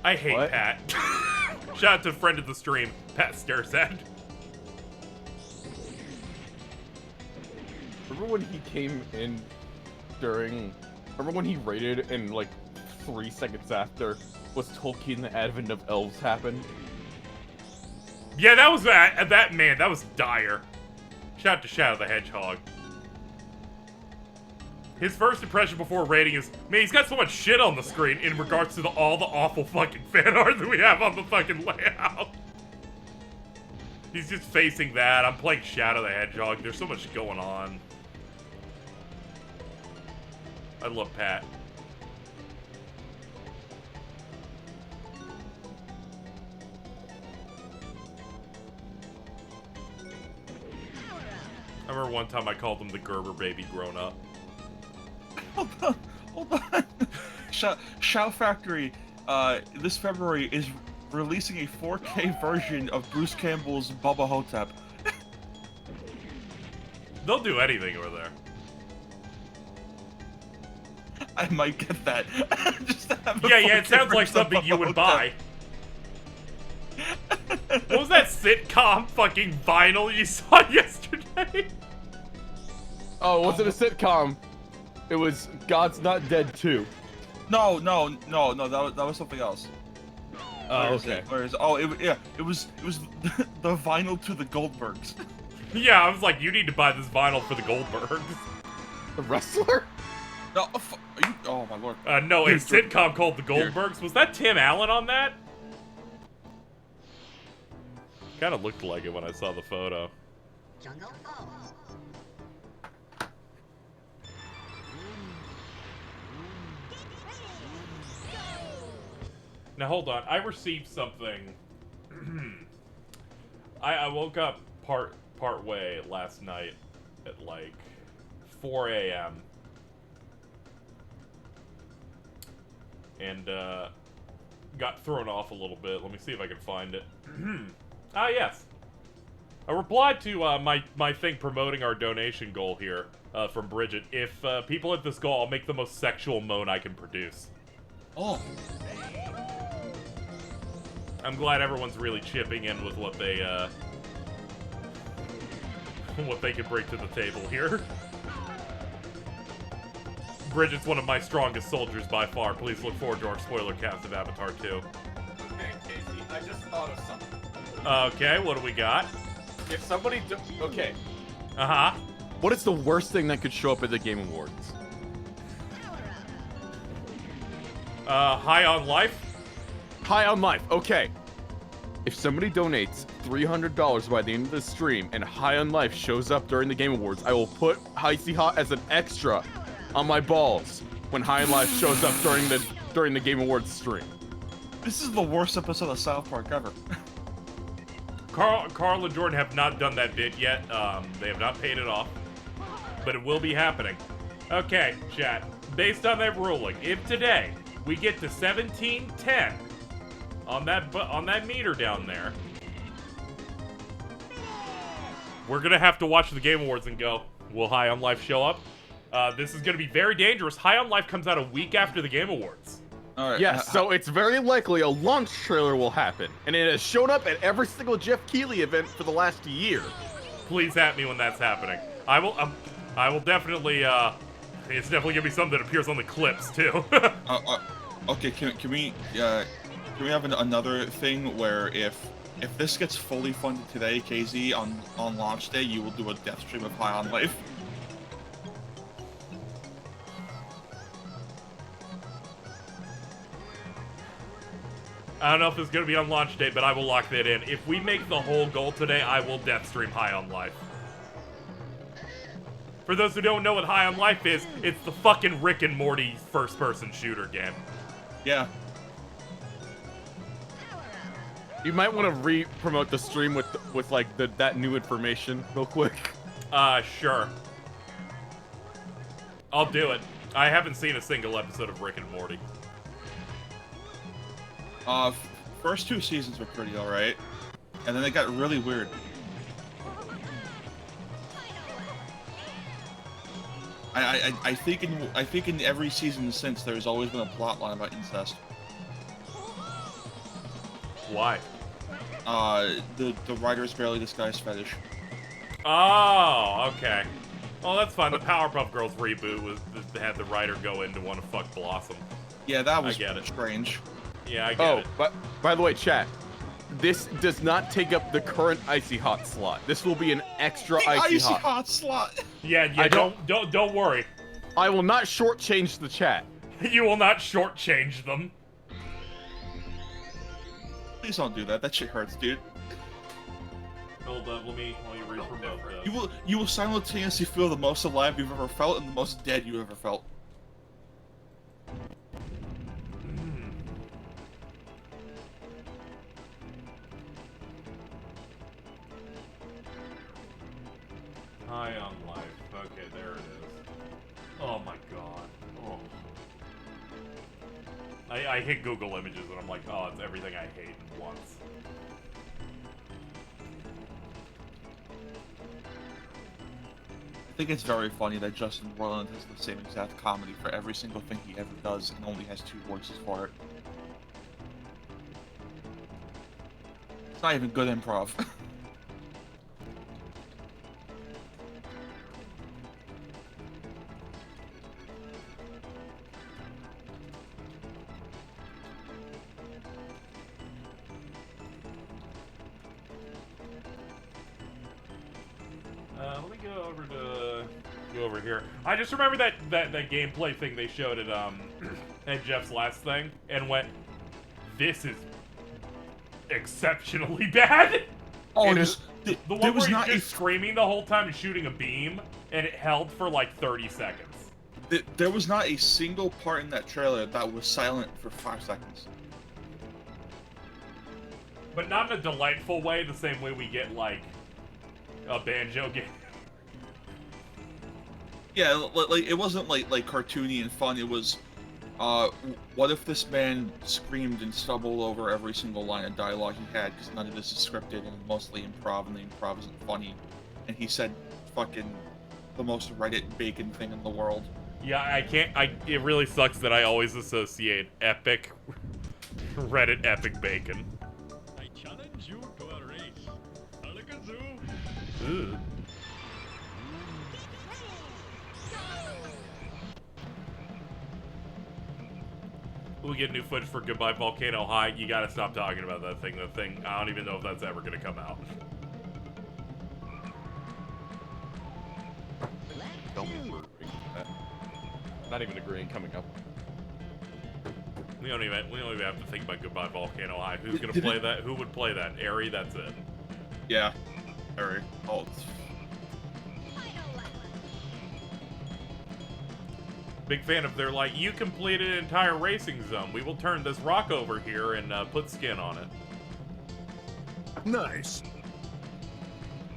I hate What? Pat. Shout out to friend of the stream, Pat Starsad. Remember when he came in remember when he raided and like 3 seconds after was Tolkien the Advent of Elves happened? Yeah, that was that man, that was dire. Shout out to Shadow the Hedgehog. His first impression before raiding is, man, he's got so much shit on the screen in regards to all the awful fucking fan art that we have on the fucking layout. He's just facing that. I'm playing Shadow the Hedgehog. There's so much going on. I love Pat. I remember one time I called him the Gerber baby grown up. Hold on. Shout Factory, this February is releasing a 4K version of Bruce Campbell's Bubba Hotep. They'll do anything over there. I might get that. Just to have a Yeah, it 4K sounds like version something you would of buy. What was that sitcom fucking vinyl you saw yesterday? Oh, was it a sitcom? It was God's Not Dead 2. No, that was something else. Oh, okay. It was the vinyl to the Goldbergs. Yeah, I was like, you need to buy this vinyl for the Goldbergs. The wrestler? No, are you, oh my lord. No, a Here, sitcom called The Goldbergs. Was that Tim Allen on that? Kind of looked like it when I saw the photo. Jungle Falls. Now hold on, I received something. I woke up part way last night at like 4 a.m. and got thrown off a little bit. Let me see if I can find it. Ah, yes. I replied to my thing promoting our donation goal here from Bridget. If people hit this goal, I'll make the most sexual moan I can produce. Oh. I'm glad everyone's really chipping in with what they can bring to the table here. Bridget's one of my strongest soldiers by far. Please look forward to our spoiler cast of Avatar 2. Okay, Casey, I just thought of something. Okay, what do we got? If somebody okay. Uh-huh. What is the worst thing that could show up at the Game Awards? High on life? High on life. Okay. If somebody donates $300 by the end of the stream and High on Life shows up during the Game Awards, I will put Icy Hot as an extra on my balls when High on Life shows up during the Game Awards stream. This is the worst episode of South Park ever. Carl and Jordan have not done that bit yet. They have not paid it off. But it will be happening. Okay, chat. Based on that ruling, if today we get to 1710 on that meter down there, we're gonna have to watch the Game Awards and go, will High on Life show up? This is gonna be very dangerous. High on Life comes out a week after the Game Awards. Alright. Yes, so it's very likely a launch trailer will happen, and it has shown up at every single Jeff Keighley event for the last year. Please at me when that's happening. I will definitely, it's definitely gonna be something that appears on the clips, too. Okay, can we have another thing where if this gets fully funded today, KZ, on launch day, you will do a death stream of High on Life? I don't know if it's gonna be on launch day, but I will lock that in. If we make the whole goal today, I will death stream High on Life. For those who don't know what High on Life is, it's the fucking Rick and Morty first-person shooter game. Yeah. You might want to re-promote the stream with like that new information real quick. Sure. I'll do it. I haven't seen a single episode of Rick and Morty. First two seasons were pretty alright, and then they got really weird. I think in every season since, there's always been a plot line about incest. Why? The writer's barely disguised fetish. Oh, okay. Well, that's fine. The Powerpuff Girls reboot had the writer go in to want to fuck Blossom. Yeah, that was I get it. strange. Yeah, I get it. But by the way, chat, this does not take up the current Icy Hot slot. This will be an extra Icy Hot slot. Yeah, don't worry. I will not shortchange the chat. You will not shortchange them. Please don't do that. That shit hurts, dude. Hold up, let me re-promote this. You will simultaneously feel the most alive you've ever felt and the most dead you've ever felt. High on Life. Okay, there it is. Oh my god. Oh. I hit Google Images and I'm like, oh, it's everything I hate at once. I think it's very funny that Justin Roiland has the same exact comedy for every single thing he ever does and only has 2 voices for it. It's not even good improv. Let me go over here. I just remember that gameplay thing they showed at Jeff's last thing, and went, "This is exceptionally bad." Oh, And there's, the there one was where not he's a just screaming the whole time and shooting a beam, and it held for like 30 seconds. there was not a single part in that trailer that was silent for 5 seconds. But not in a delightful way, the same way we get like a Banjo game. Yeah, like it wasn't like cartoony and fun. It was, what if this man screamed and stumbled over every single line of dialogue he had because none of this is scripted and mostly improv, and the improv isn't funny, and he said fucking the most Reddit bacon thing in the world. Yeah, I can't. It really sucks that I always associate epic Reddit epic bacon. I challenge you to a race. Alakazoo. Ugh. We get new footage for Goodbye Volcano High. You gotta stop talking about that thing. That thing, I don't even know if that's ever gonna come out. Tell me we're agreeing with that. Not even agreeing coming up. We don't even have to think about Goodbye Volcano High. Who's gonna play that? Who would play that? Airy, that's it. Yeah. Alright. Oh. Big fan of their like, you completed an entire racing zone. We will turn this rock over here and put skin on it. Nice.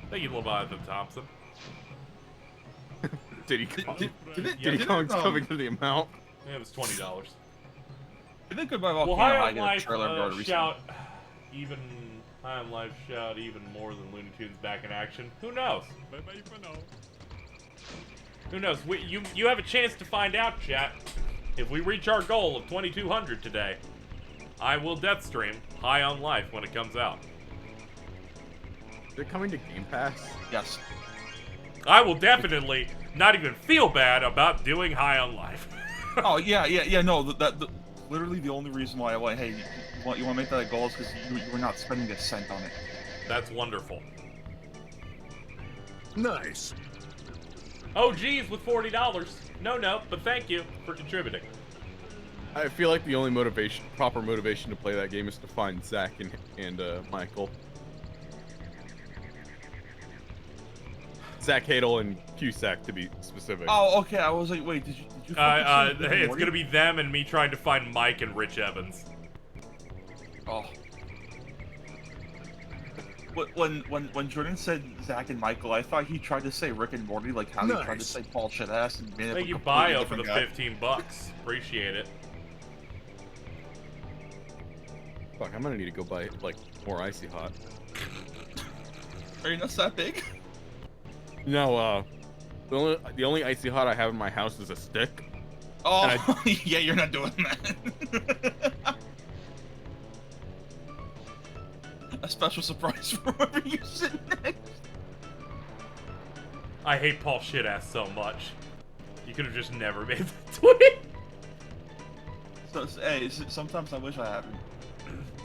Thank you, Leviathan Thompson. Diddy Diddy Kong's coming to the amount. Yeah, it was $20. I think Goodbye Volcano Well, High High on got a Life trailer very recently. shout even High on Life shout even more than Looney Tunes back in action. Who knows? Bye bye for now. Who knows? You have a chance to find out, chat. If we reach our goal of 2,200 today, I will death stream High on Life when it comes out. Is it coming to Game Pass? Yes. I will definitely not even feel bad about doing High on Life. Oh yeah. No, literally the only reason why I went, hey, you want to make that a goal is because you were not spending a cent on it. That's wonderful. Nice. Oh, geez, with $40. No, but thank you for contributing. I feel like the only proper motivation to play that game is to find Zach and Michael. Zach Hadel and Cusack, to be specific. Oh, okay. I was like, wait, did you? Hey, it's gonna be them and me trying to find Mike and Rich Evans. Oh. When Jordan said Zach and Michael, I thought he tried to say Rick and Morty, like how he tried to Nice. say Paul Shitass and made it Thank a you, completely Bio, for the different guy. $15. Appreciate it. Fuck, I'm gonna need to go buy, like, more Icy Hot. Are your nuts that big? No, the only Icy Hot I have in my house is a stick. Oh, And yeah, you're not doing that. A special surprise for whoever you sit next. I hate Paul Shitass so much. You could have just never made that tweet. So, hey, sometimes I wish I hadn't.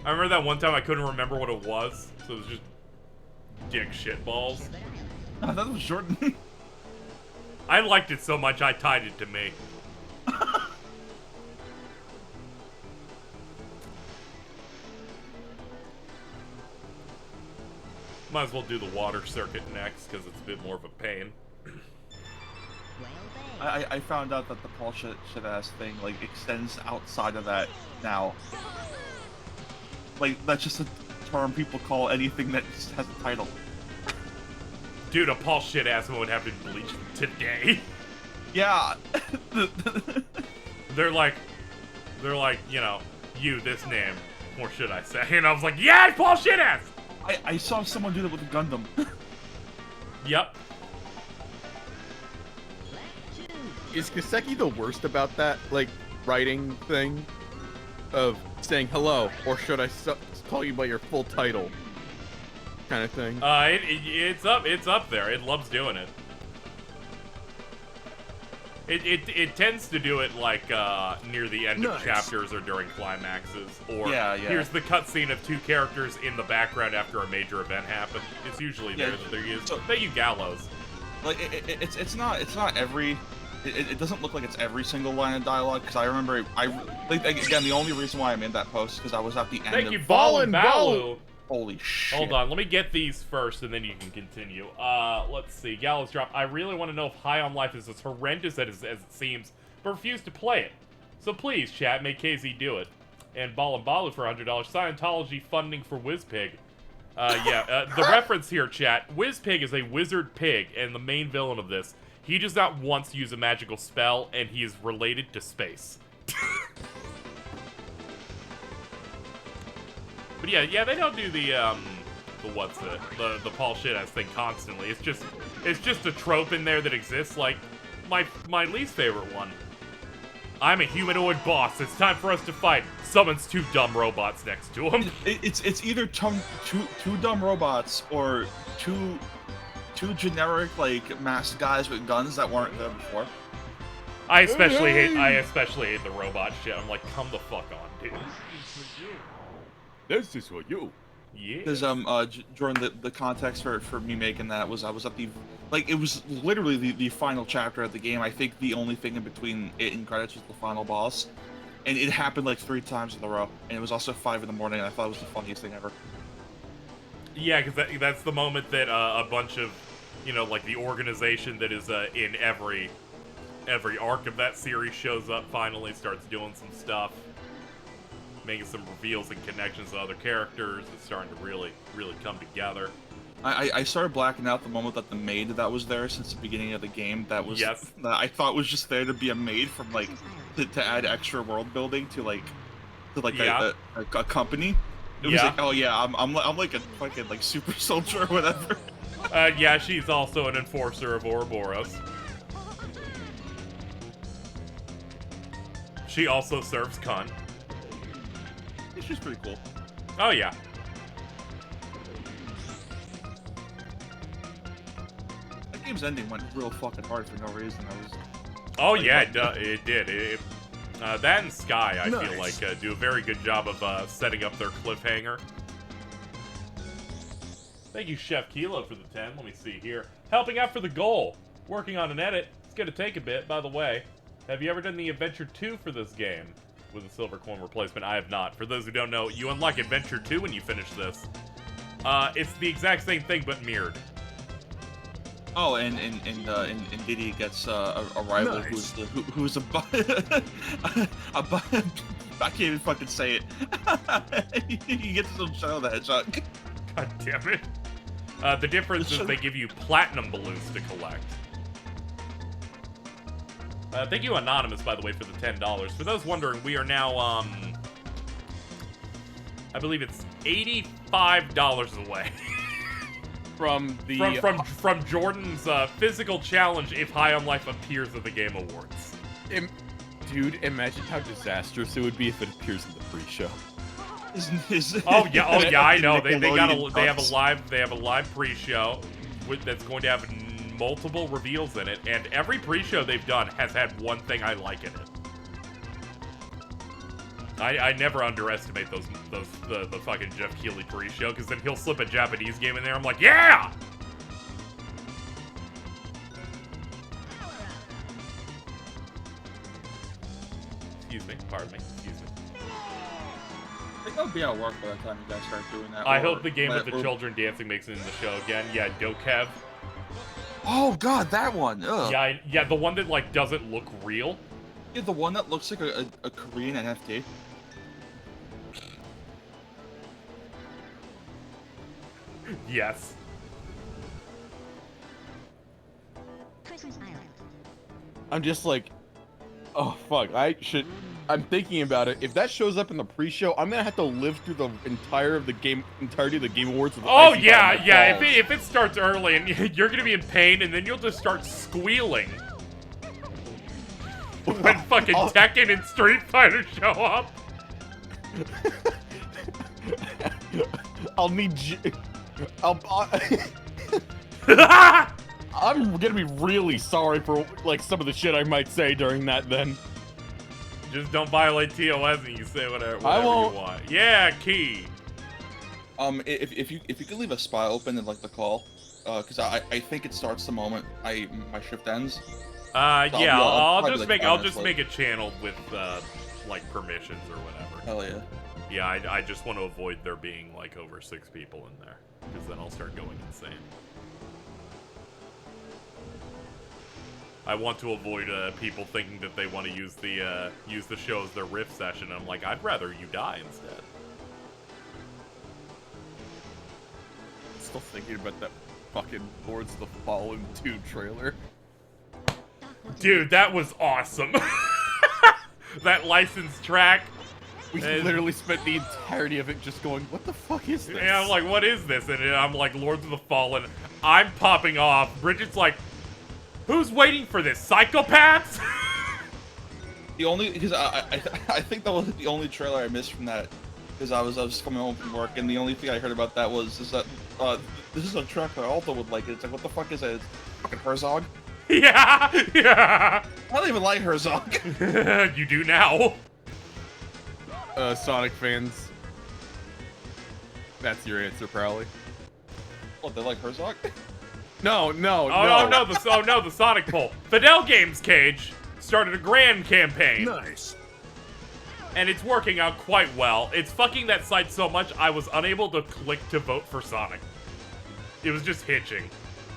I remember that one time I couldn't remember what it was, so it was just dick shitballs. I thought it was Jordan. I liked it so much I tied it to me. Might as well do the water circuit next, because it's a bit more of a pain. I found out that the Paul Shitass thing, like, extends outside of that now. Like, that's just a term people call anything that just has a title. Dude, a Paul Shitass would have been bleached today. Yeah. They're like, you know, you, this name, or should I say? And I was like, yeah, Paul Shitass! I saw someone do that with a Gundam. Yep. is Kaseki the worst about that, like, writing thing of saying hello, or should I call you by your full title, kind of thing? It's up there. It loves doing it. It tends to do it like near the end of chapters or during climaxes, or here's the cutscene of 2 characters in the background after a major event happened. It's usually there that they're used. Thank you, Gallows. Like it's not every. It doesn't look like it's every single line of dialogue, because I remember again, the only reason why I'm in that post is because I was at the end. Thank of you, Ballin' Balu. Holy shit. Hold on, let me get these first, and then you can continue. Let's see. Gallows drop. I really want to know if High on Life is as horrendous as it seems, but refuse to play it. So please, chat, make KZ do it. And Ballin' Balu for $100. Scientology funding for WizPig. The reference here, chat. WizPig is a wizard pig, and the main villain of this. He does not once use a magical spell, and he is related to space. But yeah, they don't do the Paul Shit-ass thing constantly. It's just a trope in there that exists, like my least favorite one. I'm a humanoid boss. It's time for us to fight. Summons 2 dumb robots next to him. It's either two dumb robots or two generic like masked guys with guns that weren't there before. I especially hate the robot shit. I'm like, come the fuck on, dude. This is for you. Yeah. Because Jordan, the context for me making that was I was at the it was literally the final chapter of the game. I think the only thing in between it and credits was the final boss, and it happened like 3 times in a row. And it was also 5 in the morning, and I thought it was the funniest thing ever. Yeah, because that's the moment that a bunch of, like the organization that is in every arc of that series shows up, finally starts doing some stuff, making some reveals and connections to other characters. It's starting to really, really come together. I started blacking out the moment that the maid that was there since the beginning of the game that I thought was just there to be a maid from to add extra world building to a company. It was like, oh yeah, I'm like a fucking super soldier or whatever. Yeah, she's also an enforcer of Ouroboros. She also serves Kun. She's pretty cool. Oh yeah. That game's ending went real fucking hard for no reason. Oh yeah, it did. That and Sky, I feel like, do a very good job of setting up their cliffhanger. Thank you, Chef Kilo, for the 10. Let me see here. Helping out for the goal. Working on an edit. It's going to take a bit, by the way. Have you ever done the Adventure 2 for this game? With a silver coin replacement? I have not. For those who don't know, you unlock Adventure 2 when you finish this. It's the exact same thing, but mirrored. Oh, and Diddy gets a rival who's a I can't even fucking say it. He gets some Shadow the Hedgehog. God damn it. The difference is they give you platinum balloons to collect. Thank you, Anonymous, by the way, for the $10. For those wondering, we are now, I believe it's $85 away. From Jordan's physical challenge if High on Life appears at the Game Awards. Dude, imagine how disastrous it would be if it appears in the pre-show. Oh yeah, I know. They have a live pre-show that's going to have multiple reveals in it, and every pre-show they've done has had one thing I like in it. I never underestimate the fucking Jeff Keighley pre-show, because then he'll slip a Japanese game in there. I'm like, yeah! Excuse me, pardon me, excuse me. I think I'll be at work by the time you guys start doing that. I hope the game with the children dancing makes it in the show again. Yeah, Dokev. Oh god, that one! Ugh. Yeah, the one that doesn't look real. Yeah, the one that looks like a Korean NFT. Yes. Christmas Island. I'm just like, oh fuck, I'm thinking about it. If that shows up in the pre-show, I'm gonna have to live through the entirety of the Game Awards with oh yeah. If it starts early and you're gonna be in pain, and then you'll just start squealing. when fucking Tekken and Street Fighter show up. I'll need I'm gonna be really sorry for like some of the shit I might say during that then. Just don't violate TOS and you say whatever you won't. want. Yeah, key. If you could leave a spot open in like the call, because I think it starts the moment my shift ends. Yeah, I'll just like make a channel with like permissions or whatever. Hell yeah. Yeah, I just want to avoid there being like over 6 people in there, because then I'll start going insane. I want to avoid people thinking that they want to use the show as their riff session. I'm like, I'd rather you die instead. Still thinking about that fucking Lords of the Fallen 2 trailer. Dude, that was awesome. That licensed track. We literally spent the entirety of it just going, what the fuck is this? And I'm like, what is this? And I'm like, Lords of the Fallen. I'm popping off. Bridget's like, who's waiting for this? Psychopaths? Because I think that was the only trailer I missed from that, because I was just coming home from work, and the only thing I heard about that was that this is a track that Alta would like. It's like, what the fuck is it? It's fucking Herzog. Yeah. I don't even like Herzog. You do now. Sonic fans. That's your answer, probably. What, they like Herzog? No. Oh no, the Sonic poll. Fidel Games Cage started a grand campaign. Nice. And it's working out quite well. It's fucking that site so much I was unable to click to vote for Sonic. It was just hitching.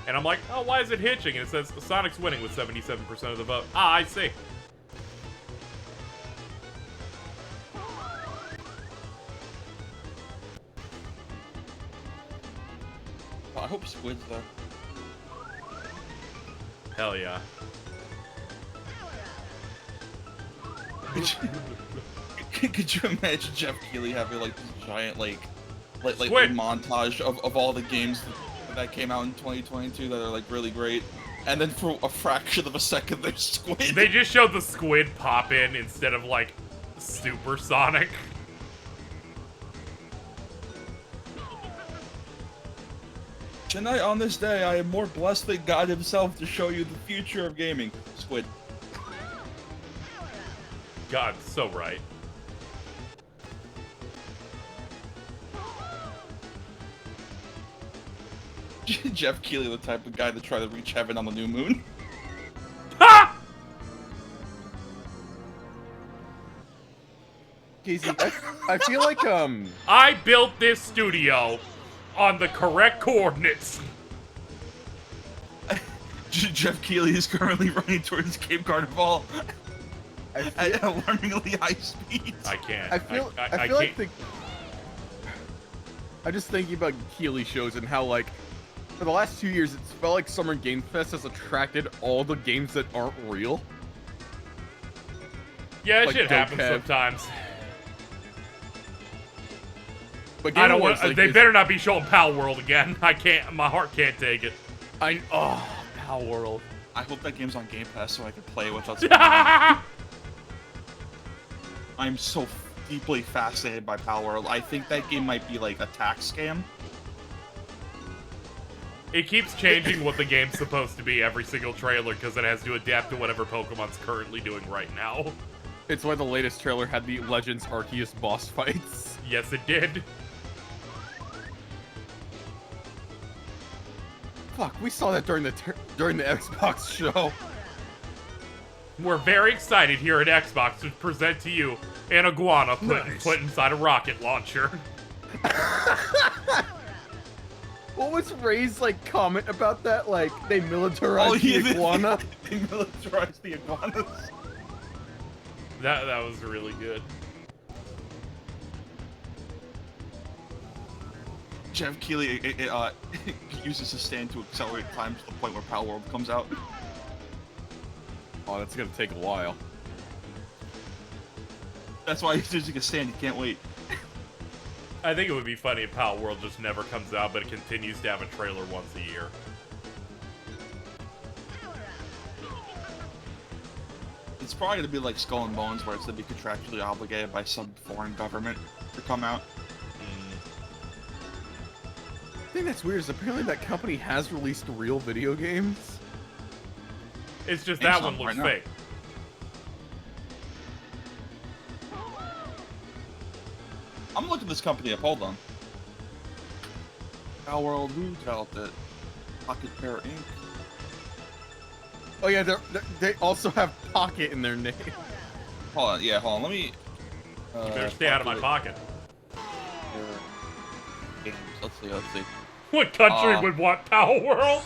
And I'm like, oh, why is it hitching? And it says Sonic's winning with 77% of the vote. Ah, I see. Oh, I hope Squid's there. Hell yeah. Could you imagine Jeff Keighley having like this giant like Squid. montage of all the games that came out in 2022 that are like really great, and then for a fraction of a second there's Squid. They just showed the Squid pop in instead of like Super Sonic. Tonight on this day, I am more blessed than God himself to show you the future of gaming. Squid. God, so right. Jeff Keighley, the type of guy to try to reach heaven on the new moon. Ha! Casey, I feel like, I built this studio on the correct coordinates. Jeff Keighley is currently running towards Cape Carnival at alarmingly high speeds. I can't. I feel like I'm just thinking about Keighley shows and how, like, for the last 2 years, it's felt like Summer Game Fest has attracted all the games that aren't real. Yeah, that Like shit happens Kev. sometimes. But I Game don't Awards, want. like, They is- better not be showing Pal World again. I can't. My heart can't take it. Pal World. I hope that game's on Game Pass so I can play it without. Yeah, I'm so deeply fascinated by Pal World. I think that game might be like a tax scam. it keeps changing what the game's supposed to be every single trailer because it has to adapt to whatever Pokemon's currently doing right now. It's why the latest trailer had the Legends Arceus boss fights. Yes, it did. Fuck, we saw that during the Xbox show. We're very excited here at Xbox to present to you an iguana put inside a rocket launcher. What was Ray's, like, comment about that? Like, they militarized the iguana? They militarized the iguanas. That was really good. Jeff Keighley uses his stand to accelerate time to the point where Pal World comes out. Oh, that's gonna take a while. That's why he's using a stand. He can't wait. I think it would be funny if Pal World just never comes out, but it continues to have a trailer once a year. It's probably gonna be like Skull and Bones, where it's gonna be contractually obligated by some foreign government to come out. The thing that's weird is apparently that company has released real video games. It's just And that some one looks right now. fake. I'm looking this company up. Hold on. Our World, who developed it? Pocket Pair Inc. Oh yeah, they also have Pocket in their name. Hold on, yeah, hold on. Let me. You better stay out of my pocket. Games. Let's see. What country would want Power World?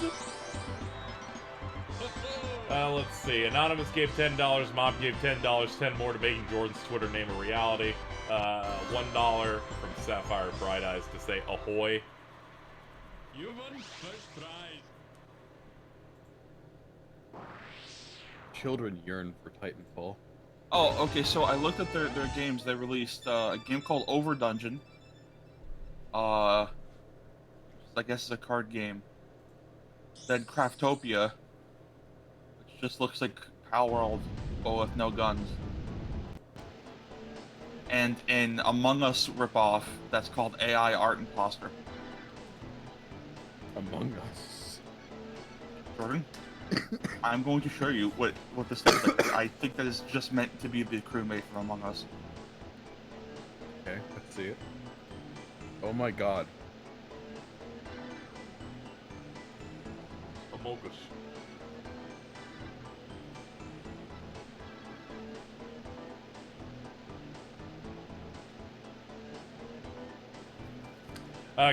Let's see. Anonymous gave $10. Mob gave $10. 10 more to making Jordan's Twitter name a reality. $1 from Sapphire Bright Eyes to say ahoy. You won first prize. Children yearn for Titanfall. Oh, okay. So I looked at their games. They released a game called Over Dungeon. I guess it's a card game. Then Craftopia, which just looks like Power World, but with no guns. And an Among Us ripoff that's called AI Art Imposter. Among Us. Jordan, I'm going to show you what this looks like. I think that is just meant to be the crewmate from Among Us. Okay, let's see it. Oh my god. Among Us.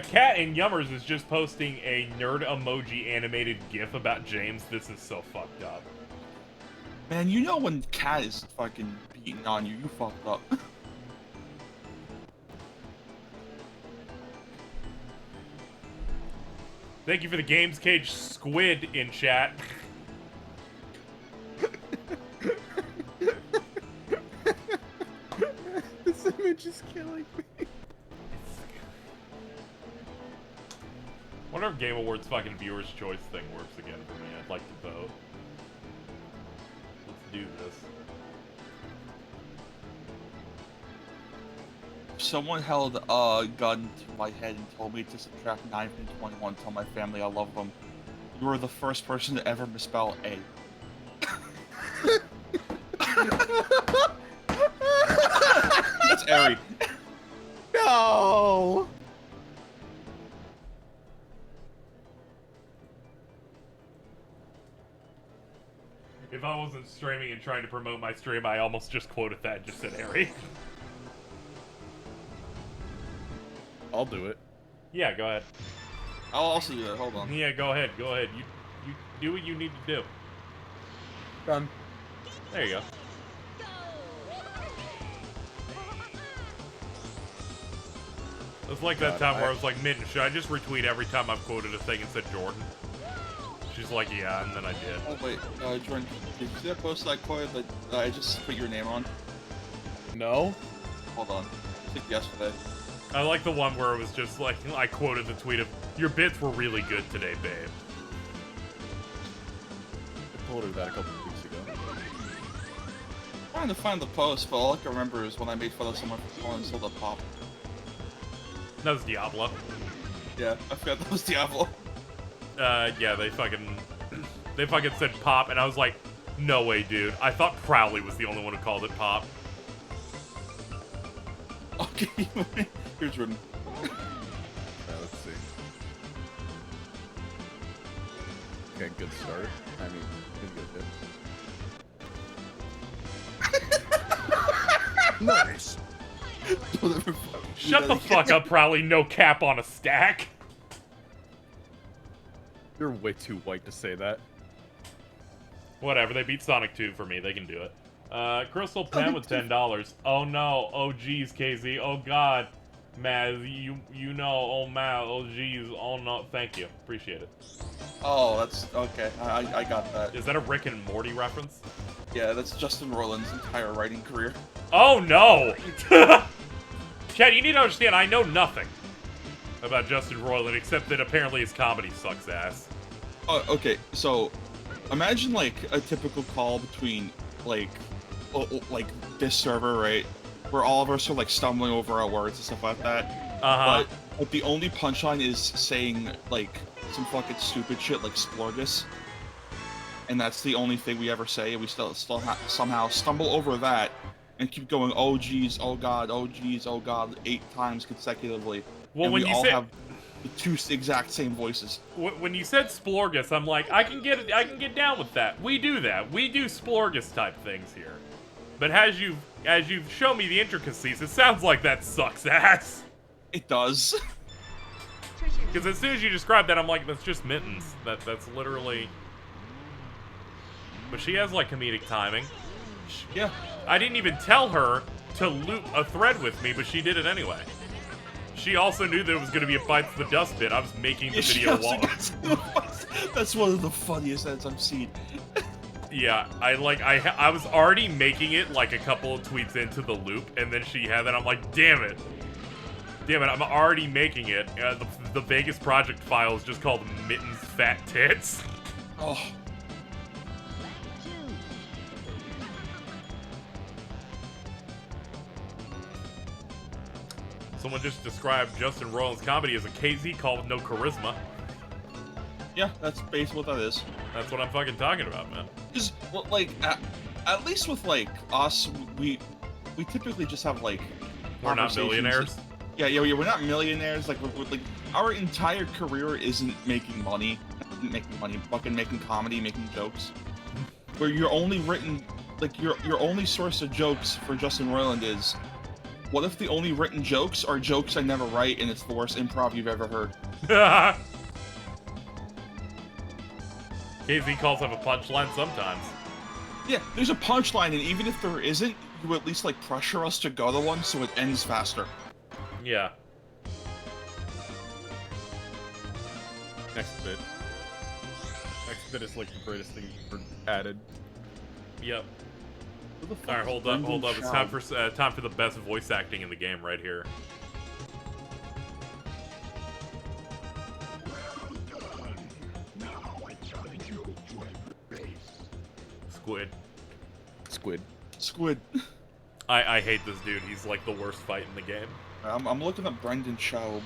Cat and Yummers is just posting a nerd emoji animated GIF about James. This is so fucked up. Man, you know when Cat is fucking beating on you, you fucked up. Thank you for the Games Cage squid in chat. This image is killing me. Wonder if Game Awards fucking viewers' choice thing works again for me. I'd like to vote. Let's do this. If someone held a gun to my head and told me to subtract 9 from 21, tell my family I love them, you were the first person to ever misspell A. That's Ari. No. If I wasn't streaming and trying to promote my stream, I almost just quoted that and just said Harry. I'll do it. Yeah, go ahead. I'll also do that. Hold on. Yeah, go ahead. Go ahead. You do what you need to do. Done. There you go. It's like that time where I was like, Mitten, should I just retweet every time I've quoted a thing and said Jordan? She's like, yeah, and then I did. Oh wait, Jordan, did you see that post I quoted that I just put your name on? No. Hold on. I think yesterday. I like the one where it was just like, I quoted the tweet of, your bits were really good today, babe. I told her that a couple of weeks ago. I'm trying to find the post, but all I can remember is when I made fun of someone for calling sold a pop. That was Diablo. Yeah, I forgot that was Diablo. Yeah, they fucking said pop, and I was like, no way, dude. I thought Crowley was the only one who called it pop. Okay, here's Jordan. Let's see. Okay, good start. I mean, good hit. Nice. Shut the fuck up, Crowley. No cap on a stack. You're way too white to say that. Whatever, they beat Sonic 2 for me. They can do it. Crystal Pen with $10. Oh no. Oh geez, KZ. Oh god. Maz, you know. Oh man. Oh geez. Oh no. Thank you. Appreciate it. Oh, that's okay. I got that. Is that a Rick and Morty reference? Yeah, that's Justin Roiland's entire writing career. Oh no! Chad, you need to understand, I know nothing about Justin Roiland except that apparently his comedy sucks ass. Oh, okay. So, imagine like a typical call between like like this server, right, where all of us are like stumbling over our words and stuff like that. Uh-huh. But the only punchline is saying like some fucking stupid shit like Splorgus, and that's the only thing we ever say, and we still somehow stumble over that and keep going. Oh geez, oh god, oh geez, oh god, 8 times consecutively. Well, and when we you all say have the 2 exact same voices. when you said Splorgus, I'm like, I can get down with that. We do that. We do Splorgus type things here. But as you've shown me the intricacies, it sounds like that sucks ass. It does. Because as soon as you describe that, I'm like, that's just Mittens. That's literally. But she has like comedic timing. Yeah. I didn't even tell her to loop a thread with me, but she did it anyway. She also knew that it was going to be a fight to the dust bit. I was making the video long. That's one of the funniest ads I've seen. Yeah, I was already making it like a couple of tweets into the loop, and then she had that. I'm like, damn it, I'm already making it. The Vegas project file is just called Mittens Fat Tits. Oh. Someone just described Justin Roiland's comedy as a KZ call with no charisma. Yeah, that's basically what that is. That's what I'm fucking talking about, man. Because, well, like, at least with, like, us, we typically just have, like, We're not millionaires. Yeah, we're not millionaires. Like, like, our entire career isn't making money, fucking making comedy, making jokes. Where you're only written, like, your only source of jokes for Justin Roiland is, what if the only written jokes are jokes I never write and it's the worst improv you've ever heard? KZ calls up a punchline sometimes. Yeah, there's a punchline, and even if there isn't, you at least, like, pressure us to go to one so it ends faster. Yeah. Next bit. Next bit is like the greatest thing you've ever added. Yep. Who the fuck Alright, is hold Brendan up. It's Schaub? time for the best voice acting in the game right here. Squid. I hate this dude. He's like the worst fight in the game. I'm looking at Brendan Schaub.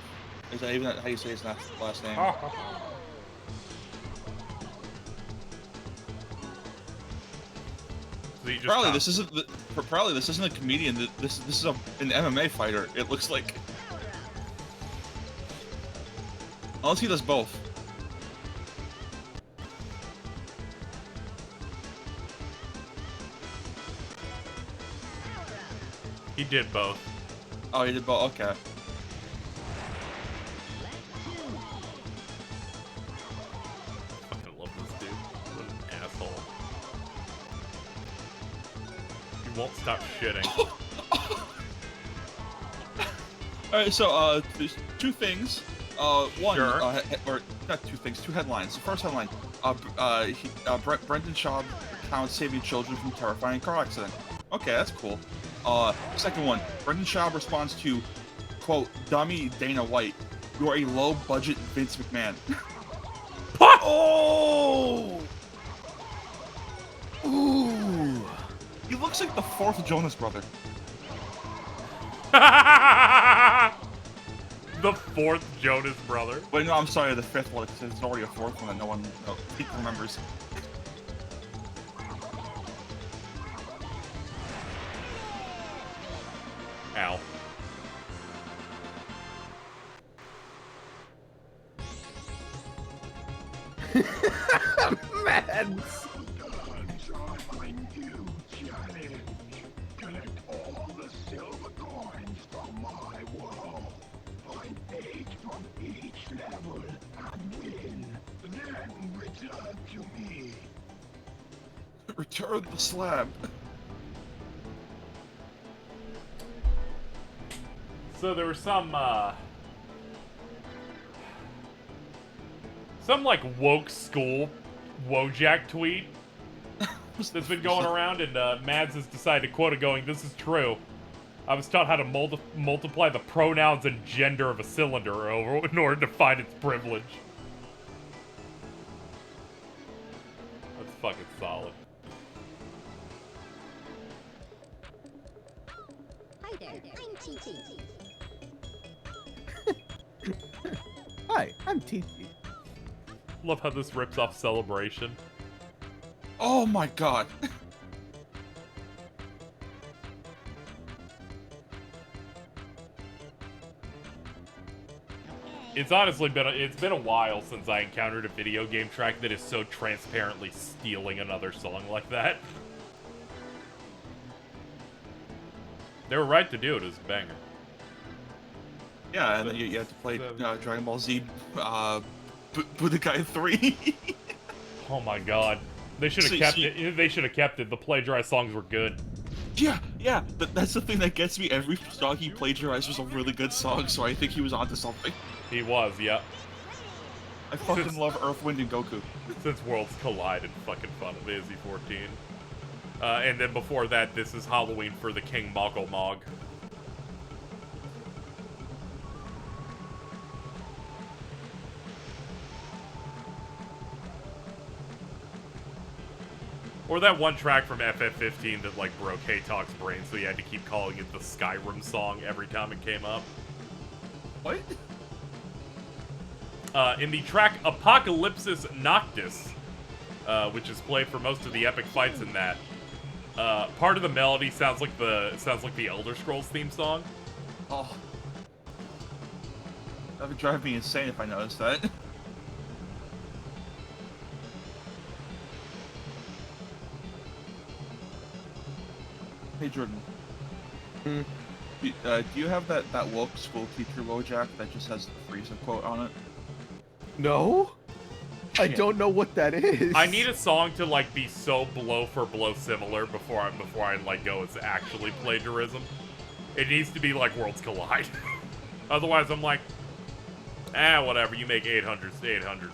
Is that even how you say his last name? So you just Probably this isn't a comedian. This is an MMA fighter. It looks like. Unless he does both. He did both. Oh, he did both. Okay. Fucking love this dude. What an asshole. He won't stop shitting. Alright, so, there's 2 things. One, Sure. Or not 2 things, 2 headlines. The first headline, Brendan Schaub found saving children from terrifying car accident. Okay, that's cool. Second one, Brendan Schaub responds to, quote, dummy Dana White. You are a low-budget Vince McMahon. Oh! Ooh. He looks like the 4th Jonas brother. The 4th Jonas brother. Wait, no, I'm sorry, the 5th one. There's already a 4th one that no one remembers. Ow. Mads! Return the slab. So there was some like woke school Wojak tweet that's been going around, and Mads has decided to quote it going, "This is true. I was taught how to multiply the pronouns and gender of a cylinder in order to find its privilege." That's fucking solid. Hi, I'm TT. Love how this rips off Celebration. Oh my god. It's honestly been a while since I encountered a video game track that is so transparently stealing another song like that. They were right to do it as a banger. Yeah, and then you have to play Dragon Ball Z Budokai 3. Oh my god. They should have kept it. They should have kept it. The plagiarized songs were good. Yeah, that's the thing that gets me. Every song he plagiarized was a really good song, so I think he was onto something. He was, yep. I fucking love Earth, Wind, and Goku. Since Worlds Collide and fucking Final Fantasy 14. And then before that, this is Halloween for the King Moggle Mog. Or that one track from FF15 that, like, broke Haytalk's brain, so he had to keep calling it the Skyrim song every time it came up. What? In the track Apocalypsis Noctis, which is played for most of the epic fights in that, part of the melody sounds like the Elder Scrolls theme song. Oh. That would drive me insane if I noticed that. Hey Jordan. Hmm. Do you have that woke school teacher LoJack that just has the Frieza quote on it? No? I Shit. don't know what that is. I need a song to, like, be so blow for blow similar before I like go it's actually plagiarism. It needs to be like Worlds Collide. Otherwise I'm like, whatever, you make 800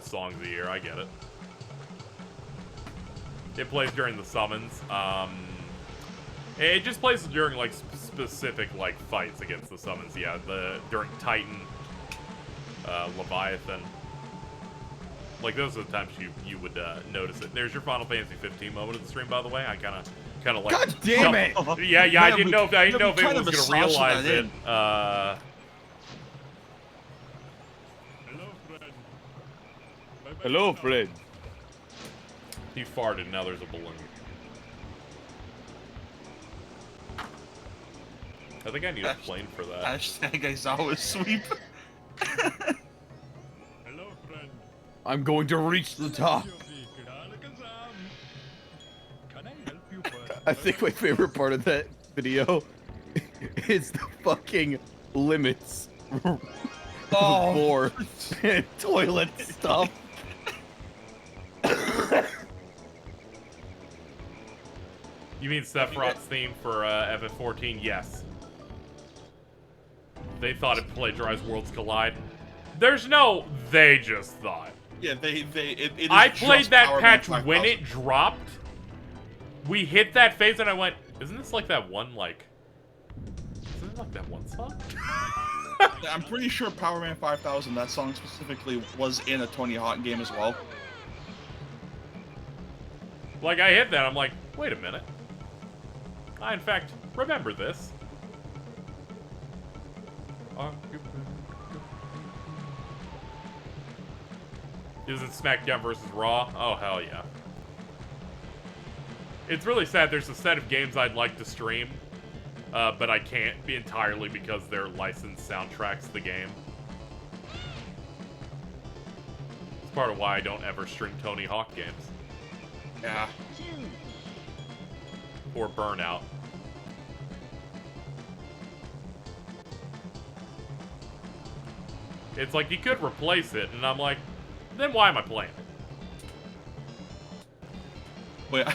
songs a year, I get it. It plays during the summons. It just plays during, like, specific, like, fights against the summons, yeah. During Titan, Leviathan. Like, those are the times you would notice it. There's your Final Fantasy 15 moment of the stream, by the way. I kind of like... God damn it! Yeah, I didn't know if anyone was kinda going to massaged realize that it. in. Hello, friend. Hello, friend. He farted, now there's a balloon. I think I need a plane for that. Hashtag Aizawa sweep. Hello, friend. I'm going to reach the top. Can I help you first? I think my favorite part of that video is the fucking limits for toilet stuff. You mean Sephiroth's theme for FF14? Yes. They thought it plagiarized Worlds Collide. There's no, they just thought. Yeah, it is I played just that Power patch Man when 5000. it dropped. We hit that phase and I went, isn't this like that one, like... Isn't it like that one song? I'm pretty sure Power Man 5000, that song specifically, was in a Tony Hawk game as well. Like, I hit that, I'm like, wait a minute. I, in fact, remember this. Isn't SmackDown versus Raw? Oh, hell yeah. It's really sad. There's a set of games I'd like to stream, but I can't be entirely because they're licensed soundtracks to the game. It's part of why I don't ever stream Tony Hawk games. Yeah. Or Burnout. It's like, you could replace it, and I'm like, then why am I playing it? Wait,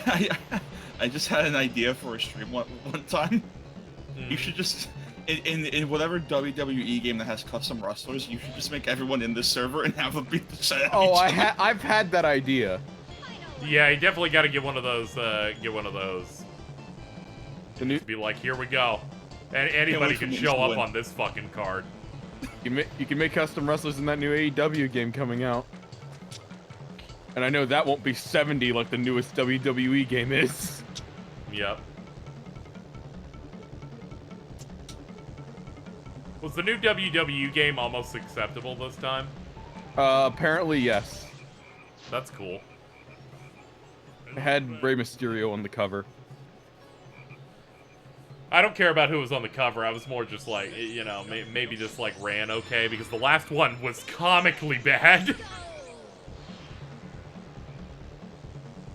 I just had an idea for a stream one time. You should just, in whatever WWE game that has custom wrestlers, you should just make everyone in this server and have them beat the shit out of Oh, each other. I've had that idea. Yeah, you definitely got to get one of those, The new, Be like, here we go. And anybody wait for can me show to up win. on this fucking card. you can make custom wrestlers in that new AEW game coming out. And I know that won't be 70 like the newest WWE game is. Yep. Was the new WWE game almost acceptable this time? Apparently, yes. That's cool. It had Rey Mysterio on the cover. I don't care about who was on the cover. I was more just like, you know, maybe this like ran okay because the last one was comically bad.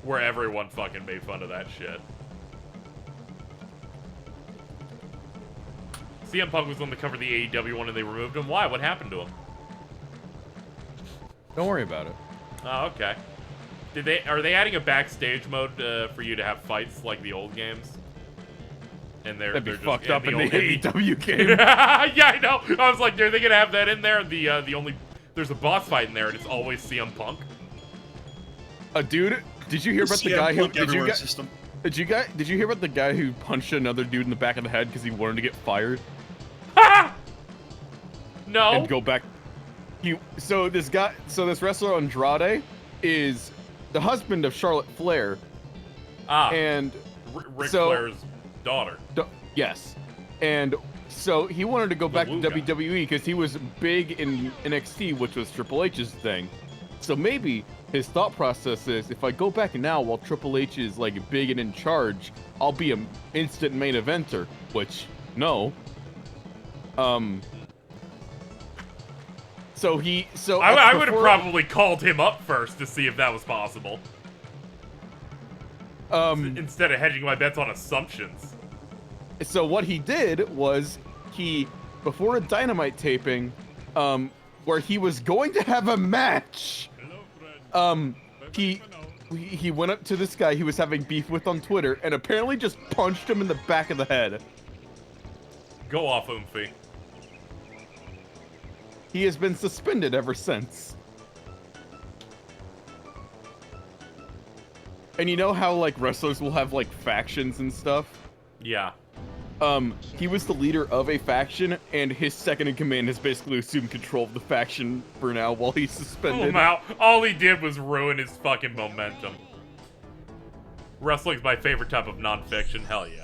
Where everyone fucking made fun of that shit. CM Punk was on the cover of the AEW one and they removed him. Why? What happened to him? Don't worry about it. Oh, okay. Are they adding a backstage mode for you to have fights like the old games? And they're That'd be just fucked up in the old AEW game. Yeah, I know. I was like, are they gonna have that in there? There's a boss fight in there, and it's always CM Punk. Dude, did you hear about the guy who did you hear about the guy who punched another dude in the back of the head because he wanted to get fired? No. And go back. This wrestler Andrade is the husband of Charlotte Flair. And Ric Flair's daughter. Yes. And so he wanted to go back to Luga. WWE because he was big in NXT, which was Triple H's thing. So maybe his thought process is, if I go back now while Triple H is like big and in charge, I'll be an instant main eventer. Which, no. I would have probably called him up first to see if that was possible. Instead of hedging my bets on assumptions. So what he did was before a Dynamite taping, where he was going to have a match, he went up to this guy he was having beef with on Twitter and apparently just punched him in the back of the head. Go off, Oomphy. He has been suspended ever since. And you know how like wrestlers will have like factions and stuff? Yeah. He was the leader of a faction, and his second in command has basically assumed control of the faction for now while he's suspended. All he did was ruin his fucking momentum. Wrestling's my favorite type of nonfiction, hell yeah.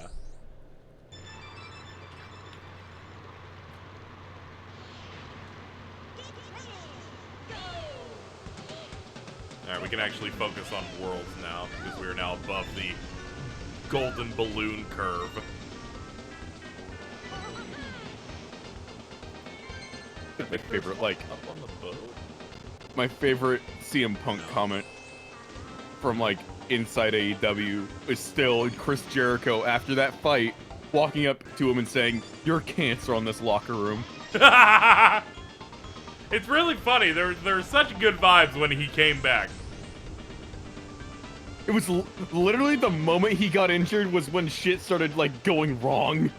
Alright, we can actually focus on Worlds now, because we are now above the golden balloon curve. My favorite, like, Up on the boat? my favorite CM Punk comment from, like, inside AEW is still Chris Jericho after that fight walking up to him and saying, "You're cancer on this locker room." It's really funny. There's such good vibes when he came back. It was literally the moment he got injured was when shit started, like, going wrong.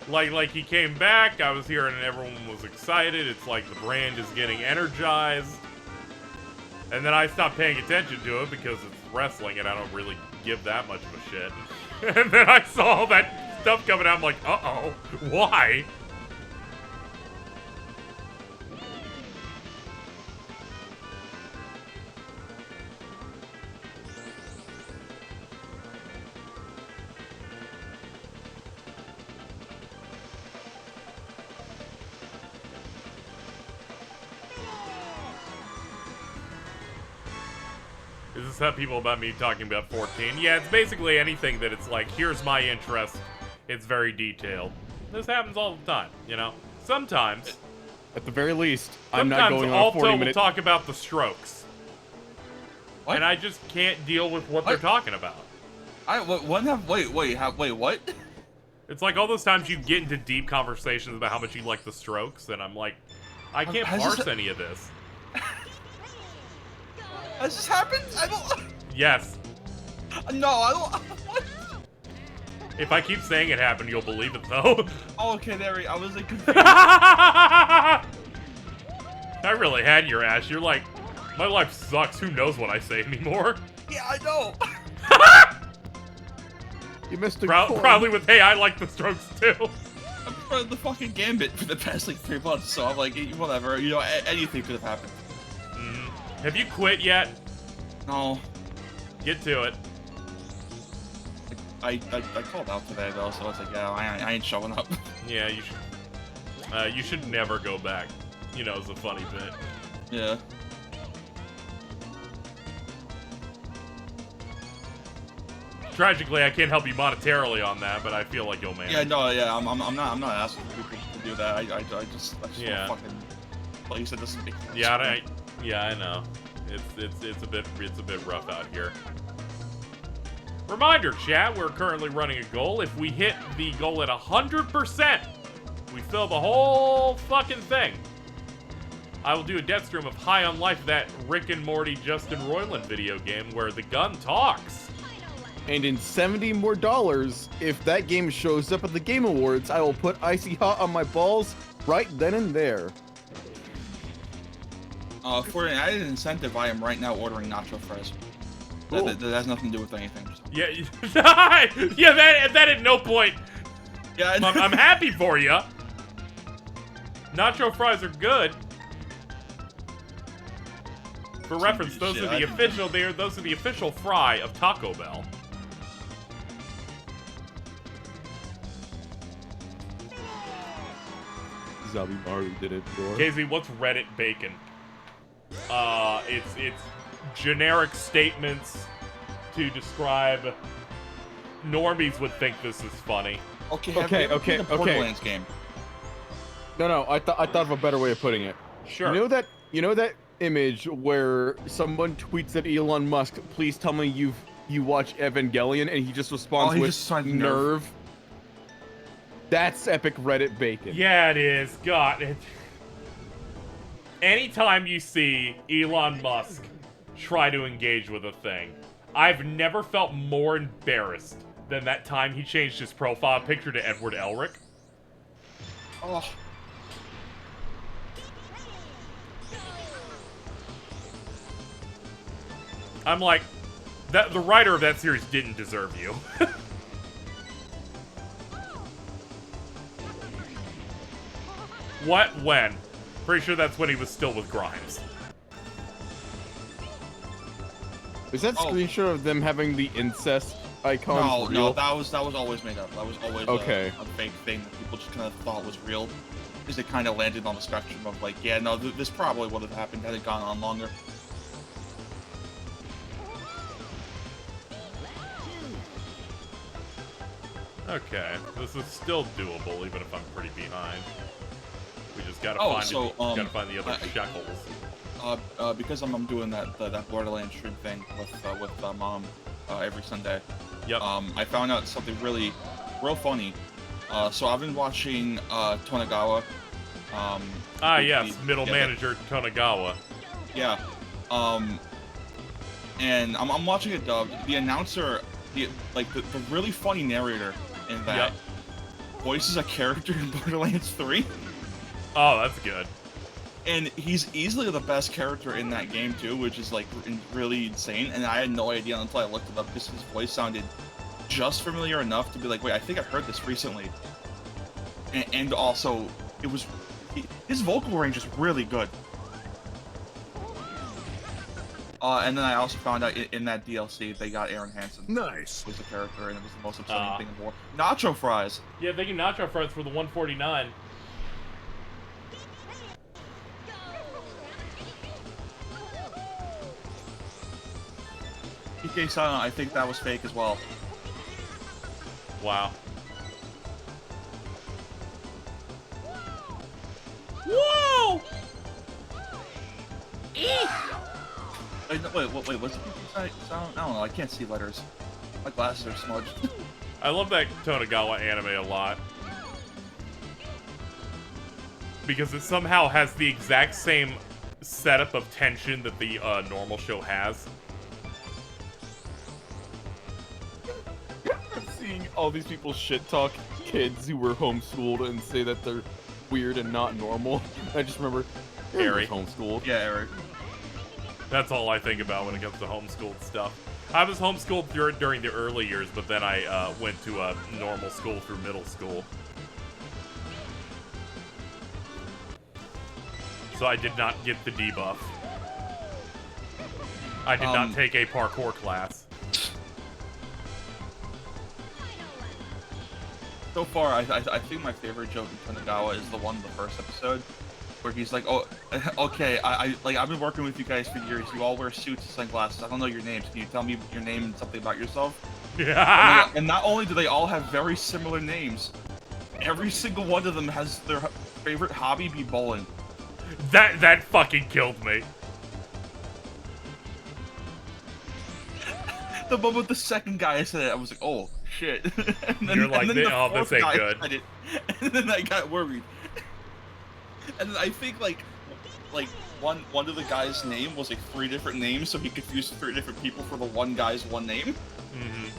Like he came back, I was hearing and everyone was excited. It's like the brand is getting energized. And then I stopped paying attention to it because it's wrestling and I don't really give that much of a shit. And then I saw all that stuff coming out, I'm like, uh-oh, why? Is this how people about me talking about 14? Yeah, it's basically anything that it's like, here's my interest. It's very detailed. This happens all the time, you know? Sometimes. At the very least, I'm not going on a Alto 40-minute... will talk about the Strokes. What? And I just can't deal with what they're talking about. Wait, what? It's like all those times you get into deep conversations about how much you like the Strokes, and I'm like, I can't parse any of this. Has this happened? I don't... Yes. No, I don't... What? If I keep saying it happened, you'll believe it, though. Oh, okay, there we... I was like... I really had your ass. You're like, my life sucks. Who knows what I say anymore? Yeah, I know. You missed a Probably with, hey, I like the Strokes, too. I've run the fucking gambit for the past, like, 3 months, so I'm like, whatever, you know, anything could have happened. Have you quit yet? No. Get to it. I called out today, though, so I was like, yeah, I ain't showing up. Yeah, you should. You should never go back. You know, it's a funny bit. Yeah. Tragically, I can't help you monetarily on that, but I feel like you'll manage. Yeah, no, yeah, I'm not asking people to do that. I just Yeah. want fucking place that doesn't make sense. Yeah, I know. It's a bit rough out here. Reminder, chat, we're currently running a goal. If we hit the goal at 100%, we fill the whole fucking thing. I will do a death stream of High on Life, that Rick and Morty Justin Roiland video game where the gun talks. And in $70 more, if that game shows up at the Game Awards, I will put Icy Hot on my balls right then and there. For an added incentive, I am right now ordering nacho fries. Cool. That has nothing to do with anything. Yeah, yeah, that at no point. Yeah, I'm happy for you. Nacho fries are good. For reference, those are the official fry of Taco Bell. Zabi Maru did it, bro. KZ, what's Reddit bacon? It's generic statements to describe. Normies would think this is funny. Okay, Okay. the Borderlands game. No, I thought of a better way of putting it. Sure. You know that image where someone tweets at Elon Musk, please tell me you watch Evangelion, and he just responds he with just signs nerve. That's epic Reddit bacon. Yeah, it is. God. Anytime you see Elon Musk try to engage with a thing, I've never felt more embarrassed than that time he changed his profile picture to Edward Elric. Oh. I'm like, the writer of that series didn't deserve you. What? When? Pretty sure that's when he was still with Grimes. Is that screenshot of them having the incest icons No, real? that was always made up. That was always Okay. a fake thing that people just kind of thought was real. Because it kind of landed on the spectrum of like, yeah, no, this probably would have happened had it gone on longer. Okay, this is still doable, even if I'm pretty behind. We just gotta gotta find the other shekels. Because I'm doing that Borderlands stream thing with mom every Sunday. Yep. I found out something real funny. So I've been watching Tonagawa. Yes, middle manager Tonagawa. Yeah. And I'm watching it dubbed. The announcer, the really funny narrator in that voices a character in Borderlands 3. Oh, that's good. And he's easily the best character in that game too, which is like really insane. And I had no idea until I looked it up because his voice sounded just familiar enough to be like, wait, I think I heard this recently. And also, his vocal range is really good. And then I also found out in that DLC they got Aaron Hansen. Nice. Was the character, and it was the most upsetting thing in the world. Nacho fries. Yeah, thank you, Nacho Fries, for the 149. KZXcellent, I think that was fake as well. Wow. Whoa! Wait, what's the sound? I don't know, I can't see letters. My glasses are smudged. I love that Tonagawa anime a lot. Because it somehow has the exact same setup of tension that the normal show has. Seeing all these people shit talk kids who were homeschooled and say that they're weird and not normal. I just remember Harry. Homeschooled. Yeah, Eric. That's all I think about when it comes to homeschooled stuff. I was homeschooled during the early years, but then I went to a normal school through middle school. So I did not get the debuff. I did not take a parkour class. So far, I think my favorite joke in Tonegawa is the one in the first episode, where he's like, "Oh, okay, I've been working with you guys for years. You all wear suits and sunglasses. I don't know your names. Can you tell me your name and something about yourself?" Yeah. And not only do they all have very similar names, every single one of them has their favorite hobby be bowling. That fucking killed me. The moment the second guy said it, I was like, "Oh shit!" And You're like, the "Oh, this fourth ain't guy good." said it, and then I got worried. And then I think like one of the guys' name was like 3 different names, so he confused 3 different people for the one guy's one name. Mm-hmm.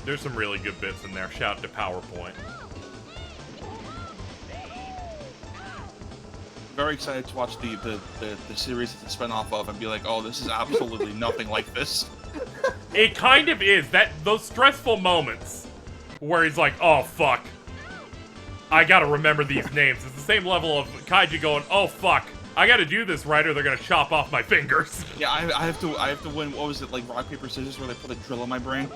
There's some really good bits in there. Shout out to PowerPoint. Very excited to watch the series it's a spin-off of and be like, "Oh, this is absolutely nothing like this." It kind of is. Those stressful moments where he's like, "Oh fuck, I gotta remember these names." It's the same level of Kaiji going, "Oh fuck, I gotta do this right or they're gonna chop off my fingers." Yeah, I have to win. What was it, like rock paper scissors, where they put a drill in my brain?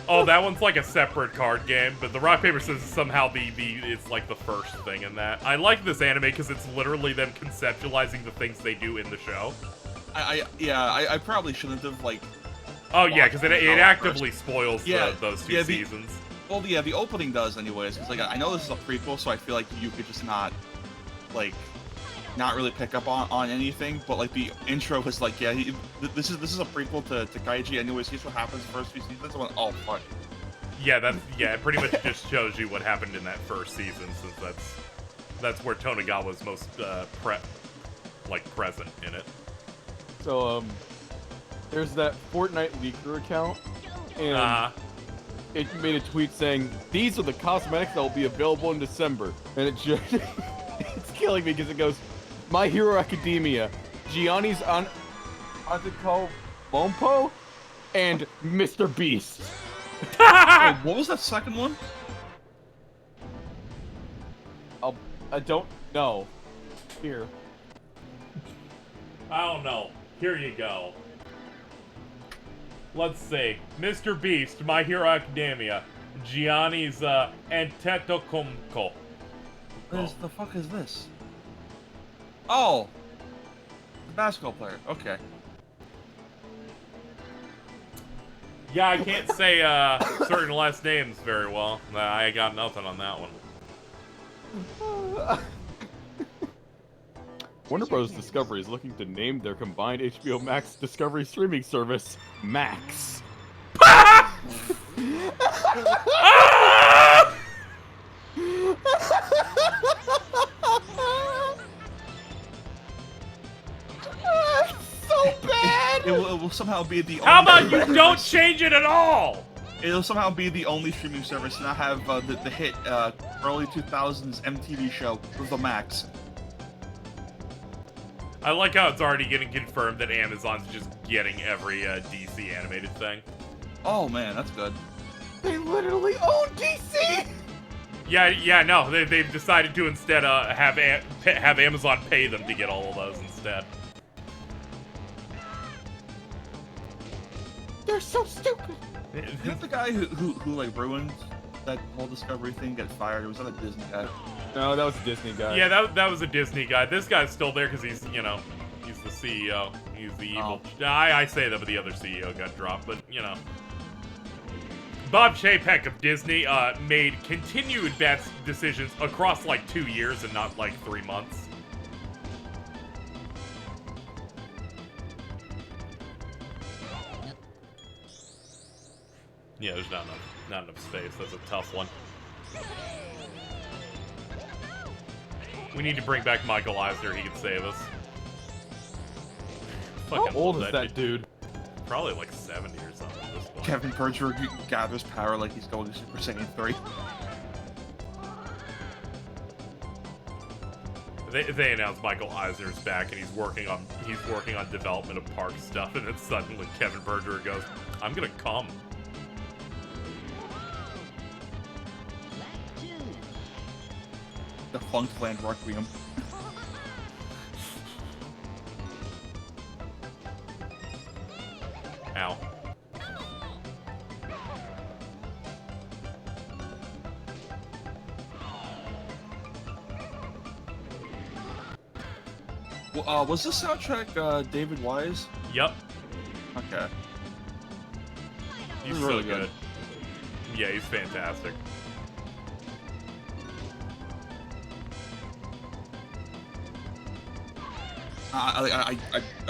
Oh, that one's like a separate card game, but the rock paper scissors is somehow it's like the first thing in that. I like this anime because it's literally them conceptualizing the things they do in the show. I probably shouldn't have like. Oh yeah, because it actively spoils those two seasons. Well, yeah, the opening does anyways. Because like I know this is a prequel, so I feel like you could just not really pick up on anything. But like the intro was like, yeah, this is a prequel to Kaiji. Anyways, here's what happens the first few seasons. I went, oh fuck. Yeah, it pretty much just shows you what happened in that first season, since that's where Tonegawa's most present in it. So there's that Fortnite leaker account, and it made a tweet saying, "These are the cosmetics that will be available in December," and it just it's killing me because it goes, My Hero Academia, Gianni's Atsuko Mompo, and Mr. Beast. Wait, what was that second one? I don't know. Here. I don't know. Here you go. Let's see. Mr. Beast, My Hero Academia, Gianni's Antetokounmpo. What the fuck is this? Oh! The basketball player. Okay. Yeah, I can't say certain last names very well. I got nothing on that one. Warner Bros. Discovery is looking to name their combined HBO Max Discovery streaming service Max. So bad! It will somehow be the. How only about you don't change it at all? It'll somehow be the only streaming service to not have the hit early 2000s MTV show The Max. I like how it's already getting confirmed that Amazon's just getting every DC animated thing. Oh man, that's good. They literally own DC! Yeah, no, they've decided to instead have Amazon pay them to get all of those instead. They're so stupid! Didn't the guy who like ruined that whole Discovery thing get fired? Or was that a Disney guy? No, that was a Disney guy. Yeah, that was a Disney guy. This guy's still there because he's, he's the CEO. He's the evil. Oh. I say that, but the other CEO got dropped. But, Bob Chapek of Disney made continued bad decisions across, 2 years and not, 3 months. Yeah, there's not enough space. That's a tough one. We need to bring back Michael Eisner. He can save us. How Fucking old love is that dude? Probably 70 or something at this point. Kevin Perjurer gathers power like he's going to Super Saiyan 3. They announced Michael Eisner's back and he's working on development of park stuff, and then suddenly Kevin Perjurer goes, "I'm gonna come." The Funkland Requiem. Ow. Well, was this soundtrack David Wise? Yep. Okay. He's Really so good. good. Yeah, he's fantastic. I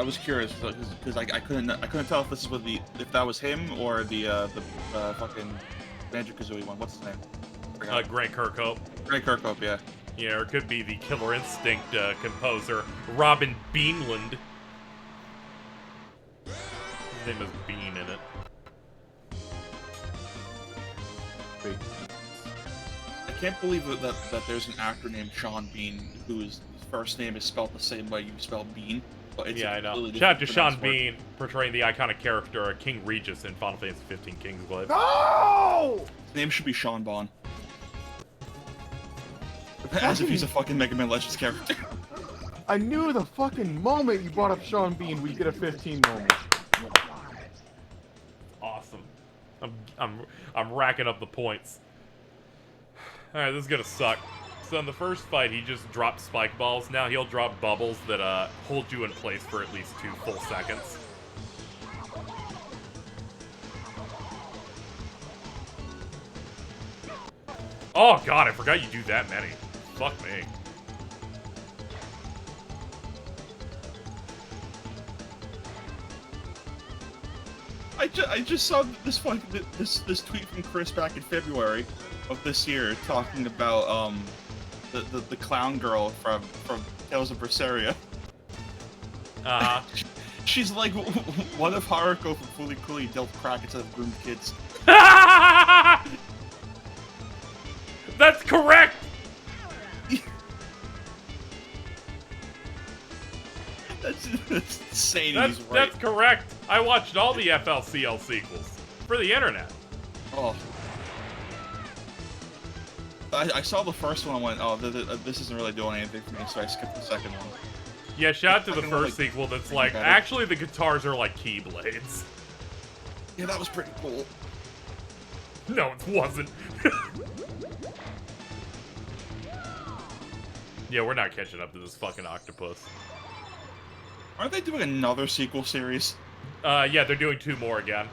was curious because I couldn't tell if this was if that was him or the fucking Banjo-Kazooie one. What's his name? Grant Kirkhope. Grant Kirkhope, yeah. Yeah, or it could be the Killer Instinct composer, Robin Beanland. His name is Bean in it. Wait. I can't believe that there's an actor named Sean Bean whose first name is spelled the same way you spell Bean. But it's Yeah, I know. completely Shout out to different Sean pronounced Bean portraying the iconic character King Regis in Final Fantasy 15 Kingsglaive. No! word. His name should be Sean Bond. As if he's a fucking Mega Man Legends character. I knew the fucking moment you brought up Sean Bean, we'd get a 15 moment. Awesome. I'm racking up the points. Alright, this is gonna suck. So in the first fight, he just dropped spike balls. Now he'll drop bubbles that hold you in place for at least 2 full seconds. Oh god, I forgot you do that many. Fuck me. I just saw this tweet from Chris back in February of this year talking about the clown girl from Tales of Berseria. Uh-huh. She's like one of Haruko from Fully Cooley dealt crack instead of groomed kids. That's correct! That's insane. He's right. That's correct. I watched all the FLCL sequels for the internet. Oh. I saw the first one and went, oh, this isn't really doing anything for me, so I skipped the second one. Yeah, shout out to the Fucking, first like, sequel that's like, better. actually the guitars are like keyblades. Yeah, that was pretty cool. No, it wasn't. Yeah, we're not catching up to this fucking octopus. Aren't they doing another sequel series? Yeah, they're doing 2 more again.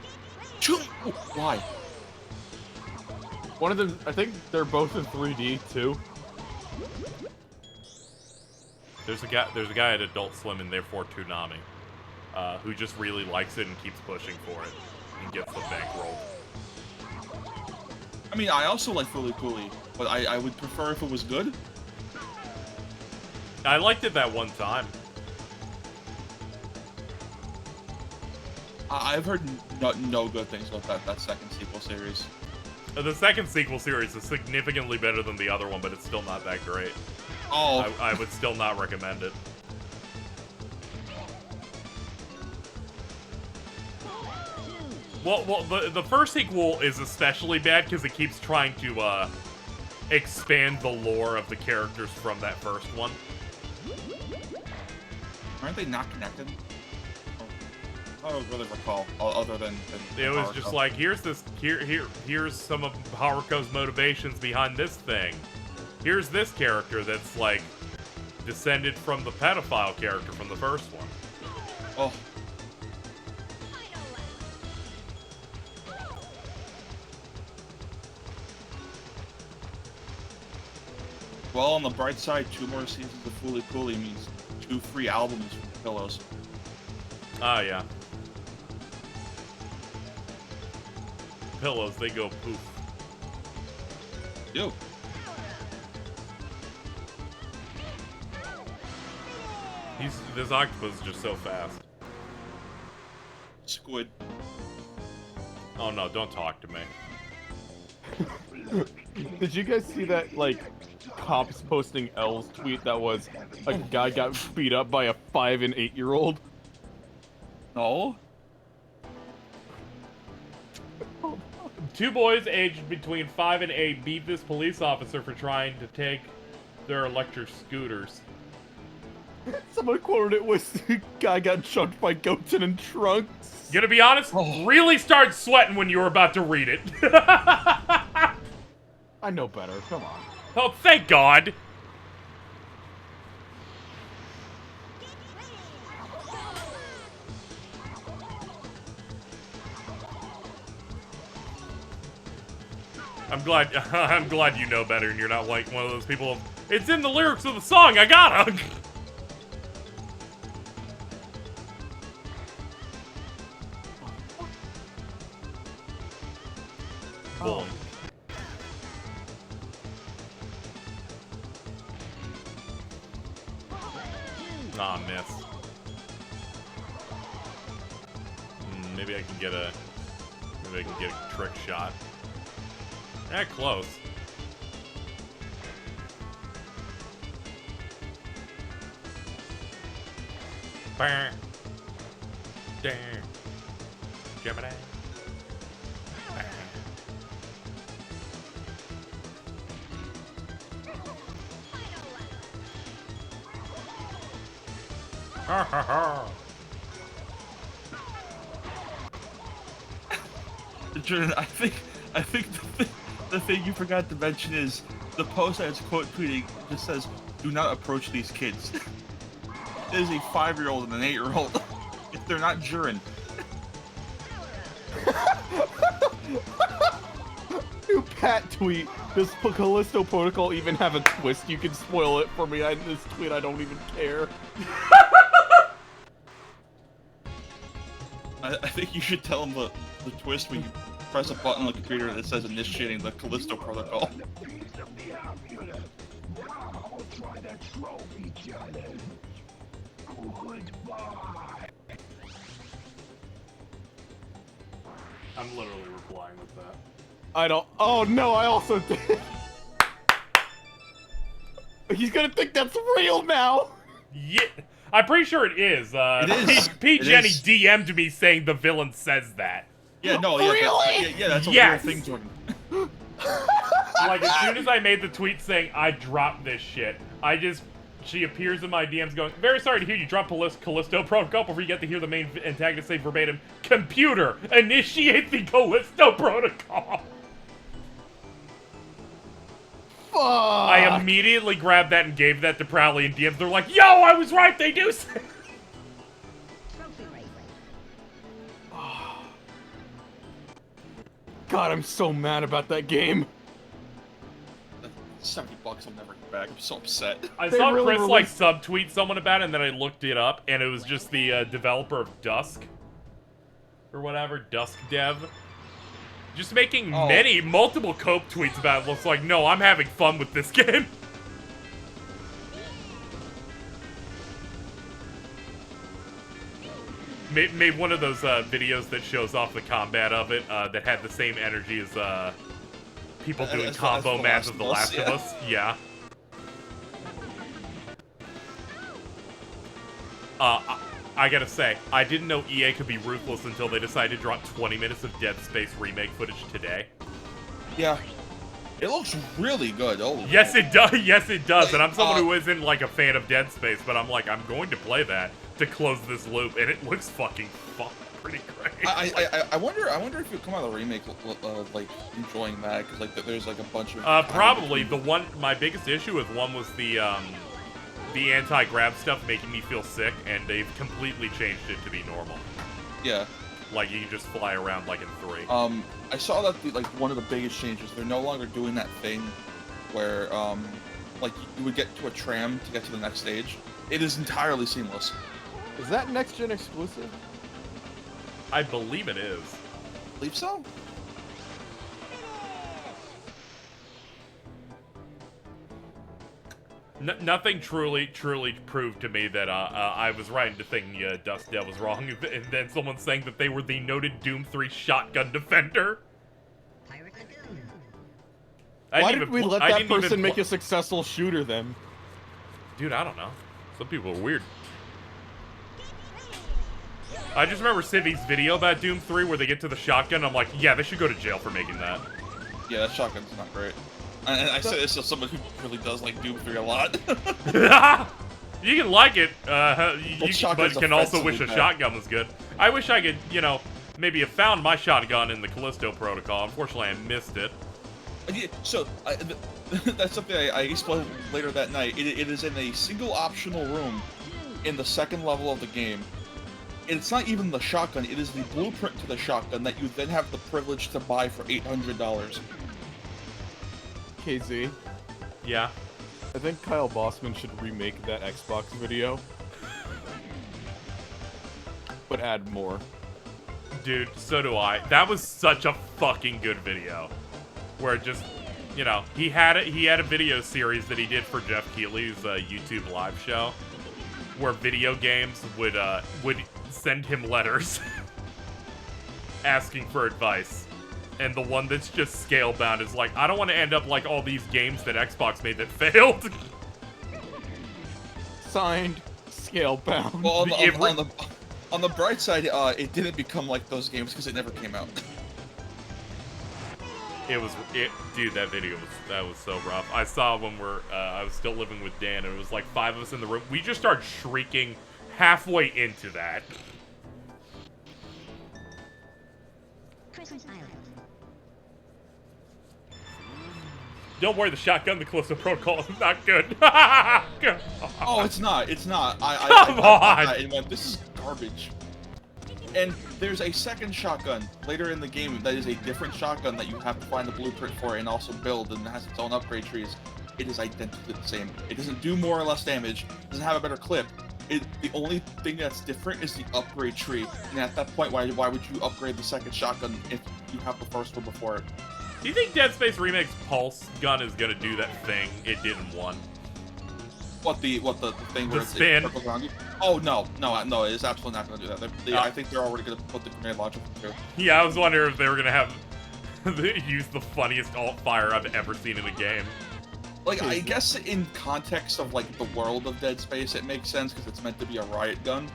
Why? One of them, I think they're both in 3D too. There's a guy at Adult Swim and therefore Toonami, who just really likes it and keeps pushing for it and gets the bankroll. I mean, I also like Fully Cooley, but I would prefer if it was good. I liked it that one time. I've heard no good things about that second sequel series. The second sequel series is significantly better than the other one, but it's still not that great. Oh, I would still not recommend it. Well, the first sequel is especially bad because it keeps trying to expand the lore of the characters from that first one. aren't they not connected? I don't really recall, other than It was Haruko. just like, here's some of Haruko's motivations behind this thing. Here's this character that's like descended from the pedophile character from the first one. Oh. Well, on the bright side, 2 more seasons of Fully Cooley means 2 free albums from the Pillows. Ah, yeah. Pillows, they go poof. Yo. This octopus is just so fast. Squid. Oh no, don't talk to me. Did you guys see that, like, cops posting L's tweet that was a guy got beat up by a 5 and 8-year-old? No? 2 boys aged between 5 and 8 beat this police officer for trying to take their electric scooters. Someone quoted it with, guy got chunked by goats in trunks. Gonna be honest, really started sweating when you were about to read it. I know better, come on. Oh, thank God. I'm glad I'm glad you know better and you're not like one of those people. It's in the lyrics of the song. I gotta. Boom. Ah, miss. Maybe I can get a trick shot. Eh, close. Bang. Dang. Gemini. Bang. Ha ha ha. Jordan, I think the thing you forgot to mention is the post I was quote tweeting just says, "Do not approach these kids." It is a 5-year-old and an 8-year-old. If they're not Jurin. New Pat tweet. Does Callisto Protocol even have a twist? You can spoil it for me. This tweet, I don't even care. I think you should tell them the twist when you press a button on the computer that says initiating the Callisto Protocol. I'm literally replying with that. I don't. Oh no! I also did. He's gonna think that's real now. Yeah, I'm pretty sure it is. It is. P. It Jenny is. DM'd me saying the villain says that. Yeah, no, yeah, Really? that's a Yes. real thing, Jordan. Like, as soon as I made the tweet saying, I dropped this shit, she appears in my DMs going, very sorry to hear you drop Callisto Protocol before you get to hear the main antagonist say verbatim, computer, initiate the Callisto Protocol. Fuck. I immediately grabbed that and gave that to Prowley and DMs. They're like, yo, I was right, they do say. Trophy race. God, I'm so mad about that game. $70 I'll never get back. I'm so upset. I They saw really Chris like released- subtweet someone about it, and then I looked it up, and it was just the developer of Dusk or whatever, Dusk Dev, just making multiple cope tweets about it. Looks like, no, I'm having fun with this game. Made one of those videos that shows off the combat of it that had the same energy as people doing As combo The maps Last of The of Us, Last of yeah. Us. Yeah. I gotta say, I didn't know EA could be ruthless until they decided to drop 20 minutes of Dead Space remake footage today. Yeah. It looks really good. Oh. Yes, it does. Yes, it does. And I'm someone who isn't like a fan of Dead Space, but I'm like, I'm going to play that to close this loop, and it looks fucking pretty great. I wonder if you come out of the remake like enjoying that, because like there's like a bunch of Probably my biggest issue with one was the anti-grab stuff making me feel sick, and they've completely changed it to be normal. Yeah. Like, you can just fly around like in 3. I saw that like one of the biggest changes, they're no longer doing that thing where like you would get to a tram to get to the next stage. It is entirely seamless. Is that next gen exclusive? I believe it is. Believe so? Nothing truly proved to me that I was right into thinking Dust Dev was wrong, and then someone saying that they were the noted Doom 3 shotgun defender. Pirate Lagoon. Why did we let that person make a successful shooter then? Dude, I don't know. Some people are weird. I just remember Civi's video about Doom 3 where they get to the shotgun. I'm like, yeah, they should go to jail for making that. Yeah, that shotgun's not great. And I say this as someone who really does like Doom 3 a lot. You can like it, but can also wish a bad. shotgun was good. I wish I could, maybe have found my shotgun in the Callisto Protocol. Unfortunately, I missed it. Yeah, so, that's something I explained later that night. It is in a single optional room in the second level of the game. It's not even the shotgun, it is the blueprint to the shotgun that you then have the privilege to buy for $800. KZ, Yeah. I think Kyle Bossman should remake that Xbox video, but add more. Dude, so do I. That was such a fucking good video. Where it just, you know, he had a video series that he did for Jeff Keighley's YouTube live show, where video games would send him letters asking for advice. And the one that's just scale-bound is like, I don't want to end up like all these games that Xbox made that failed. Signed, Scalebound. Well, on the bright side, it didn't become like those games because it never came out. Dude, that video was so rough. I saw when I was still living with Dan, and it was like 5 of us in the room. We just started shrieking halfway into that. Christmas Island. Don't worry, the shotgun, the Callisto Protocol is not good. Oh, it's not. It's not. Come on! And went, this is garbage. And there's a second shotgun later in the game that is a different shotgun that you have to find the blueprint for and also build, and it has its own upgrade trees. It is identically the same. It doesn't do more or less damage. It doesn't have a better clip. The only thing that's different is the upgrade tree. And at that point, why would you upgrade the second shotgun if you have the first one before it? Do you think Dead Space Remake's pulse gun is gonna do that thing it did in 1? What the thing The where spin. it circles around you? Oh no, it's absolutely not gonna do that. I think they're already gonna put the grenade launcher through. Yeah, I was wondering if they were gonna have use the funniest alt fire I've ever seen in a game. Like, I guess in context of like the world of Dead Space, it makes sense because it's meant to be a riot gun.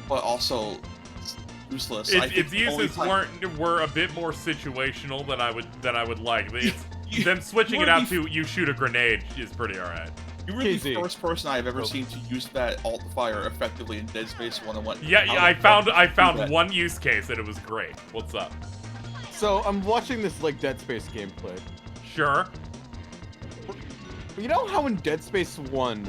But also, it's useless. Its uses were a bit more situational than I would like. Them switching it out to you shoot a grenade is pretty alright. You were the first person I've ever seen to use that alt fire effectively in Dead Space 101. Yeah, I found one use case and it was great. What's up? So I'm watching this like Dead Space gameplay. Sure. You know how in Dead Space 1,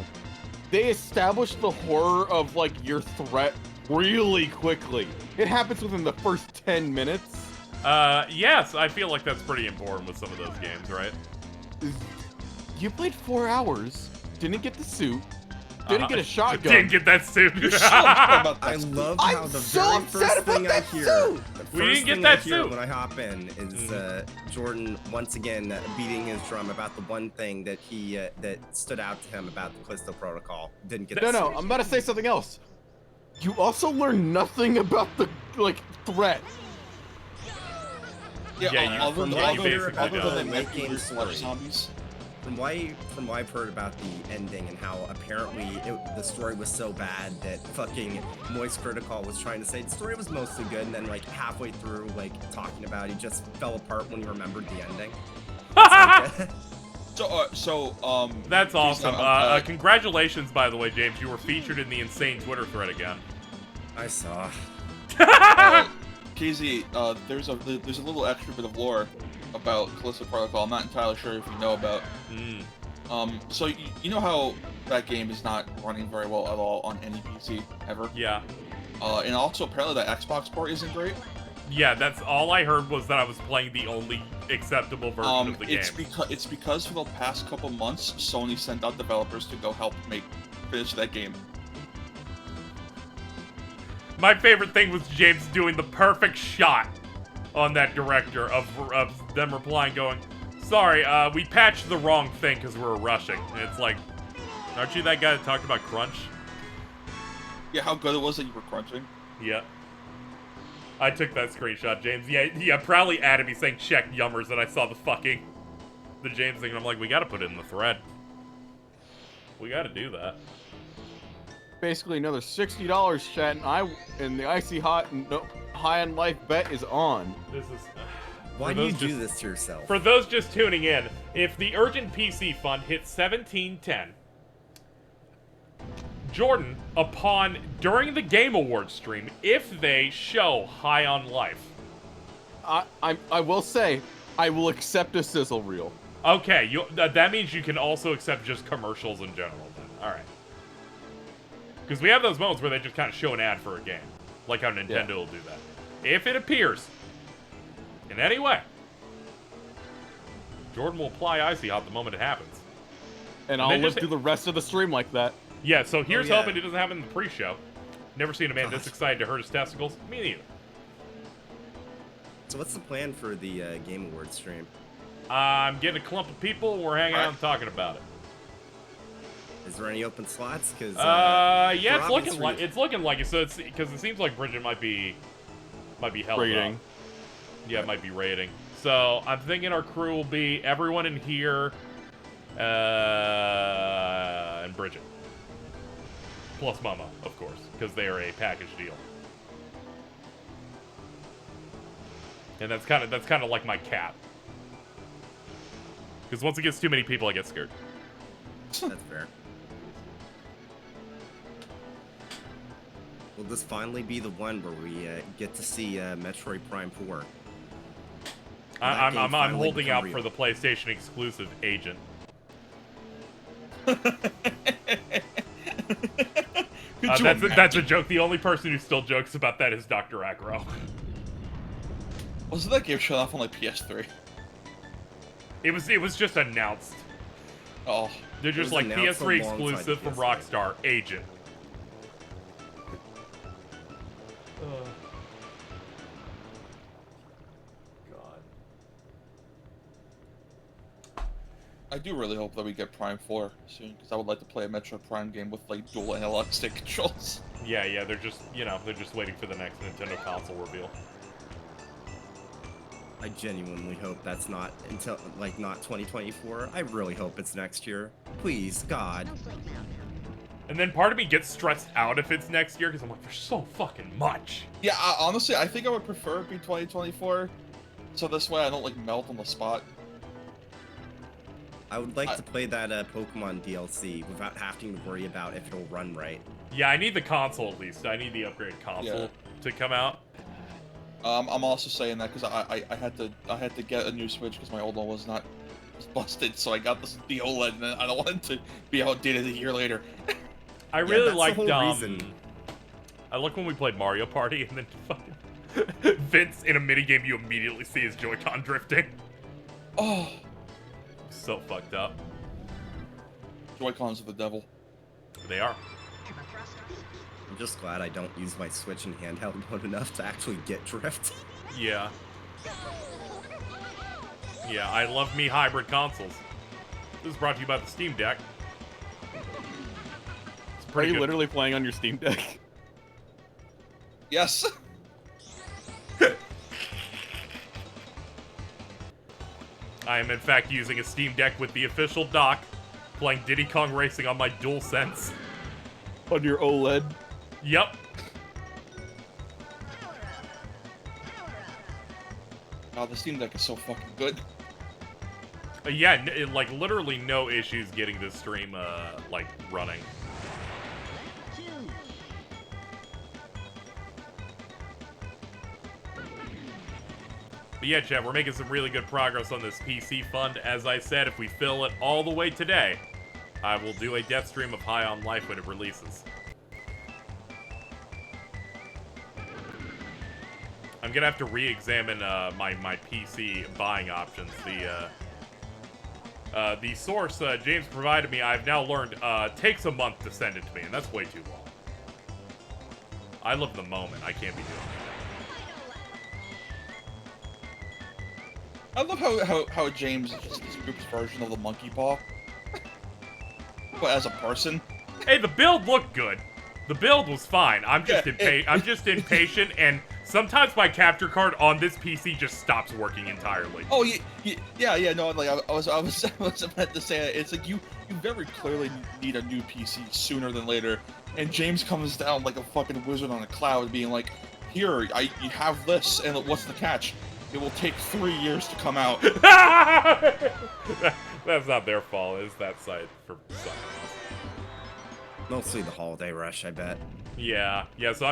they established the horror of like your threat really quickly. It happens within the first 10 minutes. Yes, I feel like that's pretty important with some of those games, right? You played 4 hours, didn't get the suit, didn't get a shotgun. Didn't get that suit. I love how I'm the so very upset first about thing I that hear, suit! We didn't get thing that I hear suit. when I hop in is Jordan once again beating his drum about the one thing that he that stood out to him about the Callisto Protocol. Didn't get. No, that no, suit. I'm about to say something else. You also learn nothing about the like threat. Yeah, other you than basically other than don't. making Game flesh story. zombies. From what I've heard about the ending and how apparently the story was so bad that fucking Moist Critical was trying to say the story was mostly good, and then like halfway through like talking about it, he just fell apart when he remembered the ending. That's awesome. Congratulations, by the way, James. You were featured in the insane Twitter thread again. I saw. KZ, there's a little extra bit of lore about Callisto Protocol. I'm not entirely sure if you know about. So you know how that game is not running very well at all on any PC ever. Yeah. And also apparently that Xbox port isn't great. Yeah, that's all I heard was that I was playing the only acceptable version of the game. It's because for the past couple months, Sony sent out developers to go help finish that game. My favorite thing was James doing the perfect shot on that director of them replying going, sorry, we patched the wrong thing because we were rushing. And it's like, aren't you that guy that talked about crunch? Yeah, how good it was that you were crunching. Yeah. I took that screenshot, James. Yeah, proudly added me saying check yummers, and I saw the James thing, and I'm like, we gotta put it in the thread. We gotta do that. Basically another $60, chat, and the icy hot high on life bet is on. This is. Why do you do this to yourself? For those just tuning in, if the Urgent PC Fund hits 1710, Jordan, during the Game Awards stream, if they show High on Life. I will say, I will accept a sizzle reel. Okay, that means you can also accept just commercials in general then. Alright. Because we have those moments where they just kind of show an ad for a game. Like how Nintendo will do that. If it appears in any way, Jordan will apply Icy Hot the moment it happens. And I'll then live just- through the rest of the stream like that. Yeah, so here's yeah. hoping it doesn't happen in the pre-show. Never seen a man this excited to hurt his testicles. Me neither. So what's the plan for the Game Awards stream? I'm getting a clump of people. We're hanging out and talking about it. Is there any open slots? Because yeah, it's looking like it. So it's because it seems like Bridget might be held Rating. up. Yeah, it might be rating. So I'm thinking our crew will be everyone in here, and Bridget, plus Mama, of course, because they are a package deal. And that's kind of like my cap. Because once it gets too many people, I get scared. That's fair. Will this finally be the one where we get to see Metroid Prime 4? I'm holding out for the PlayStation exclusive Agent. That's a joke. The only person who still jokes about that is Dr. Agro. Wasn't that game shut off on like PS3? It was just announced. Oh. They're just like announced PS3 alongside exclusive from PS3. Rockstar Agent. God. I do really hope that we get Prime 4 soon, because I would like to play a Metro Prime game with like dual analog stick controls. Yeah, they're just waiting for the next Nintendo console reveal. I genuinely hope that's not until not 2024. I really hope it's next year. Please, God. Snowflake Mountain. And then part of me gets stressed out if it's next year because I'm like, there's so fucking much. Yeah, honestly, I think I would prefer it be 2024, so this way I don't like melt on the spot. I would like to play that Pokemon DLC without having to worry about if it'll run right. Yeah, I need the console at least. I need the upgraded console to come out. I'm also saying that because I had to get a new Switch because my old one was busted, so I got the OLED, and I don't want it to be outdated a year later. I really that's the liked whole reason. I like when we played Mario Party and then fucking Vince in a minigame you immediately see his Joy-Con drifting. Oh, So fucked up. Joy-Cons are the devil. They are. I'm just glad I don't use my Switch in handheld mode enough to actually get drift. Yeah. Yeah, I love me hybrid consoles. This is brought to you by the Steam Deck. It's Are pretty you good. literally playing on your Steam Deck? Yes. I am in fact using a Steam Deck with the official dock, playing Diddy Kong Racing on my DualSense. On your OLED? Yep. Oh, the Steam Deck is so fucking good. Yeah, like literally no issues getting this stream like running. But yeah, chat, we're making some really good progress on this PC fund. As I said, if we fill it all the way today, I will do a death stream of High on Life when it releases. I'm gonna have to re-examine my PC buying options. The source James provided me, I've now learned, takes a month to send it to me, and that's way too long. I live the moment. I can't be doing that. I love how James is just this group's version of the monkey paw. But as a person. Hey, the build looked good. The build was fine. I'm just I'm just impatient, and sometimes my capture card on this PC just stops working entirely. Oh yeah. No, like I was about to say it's like you very clearly need a new PC sooner than later, and James comes down like a fucking wizard on a cloud, being like, "Here, you have this, and what's the catch? It will take 3 years to come out." That's not their fault. It's that site for something else. Mostly the holiday rush, I bet. Yeah. So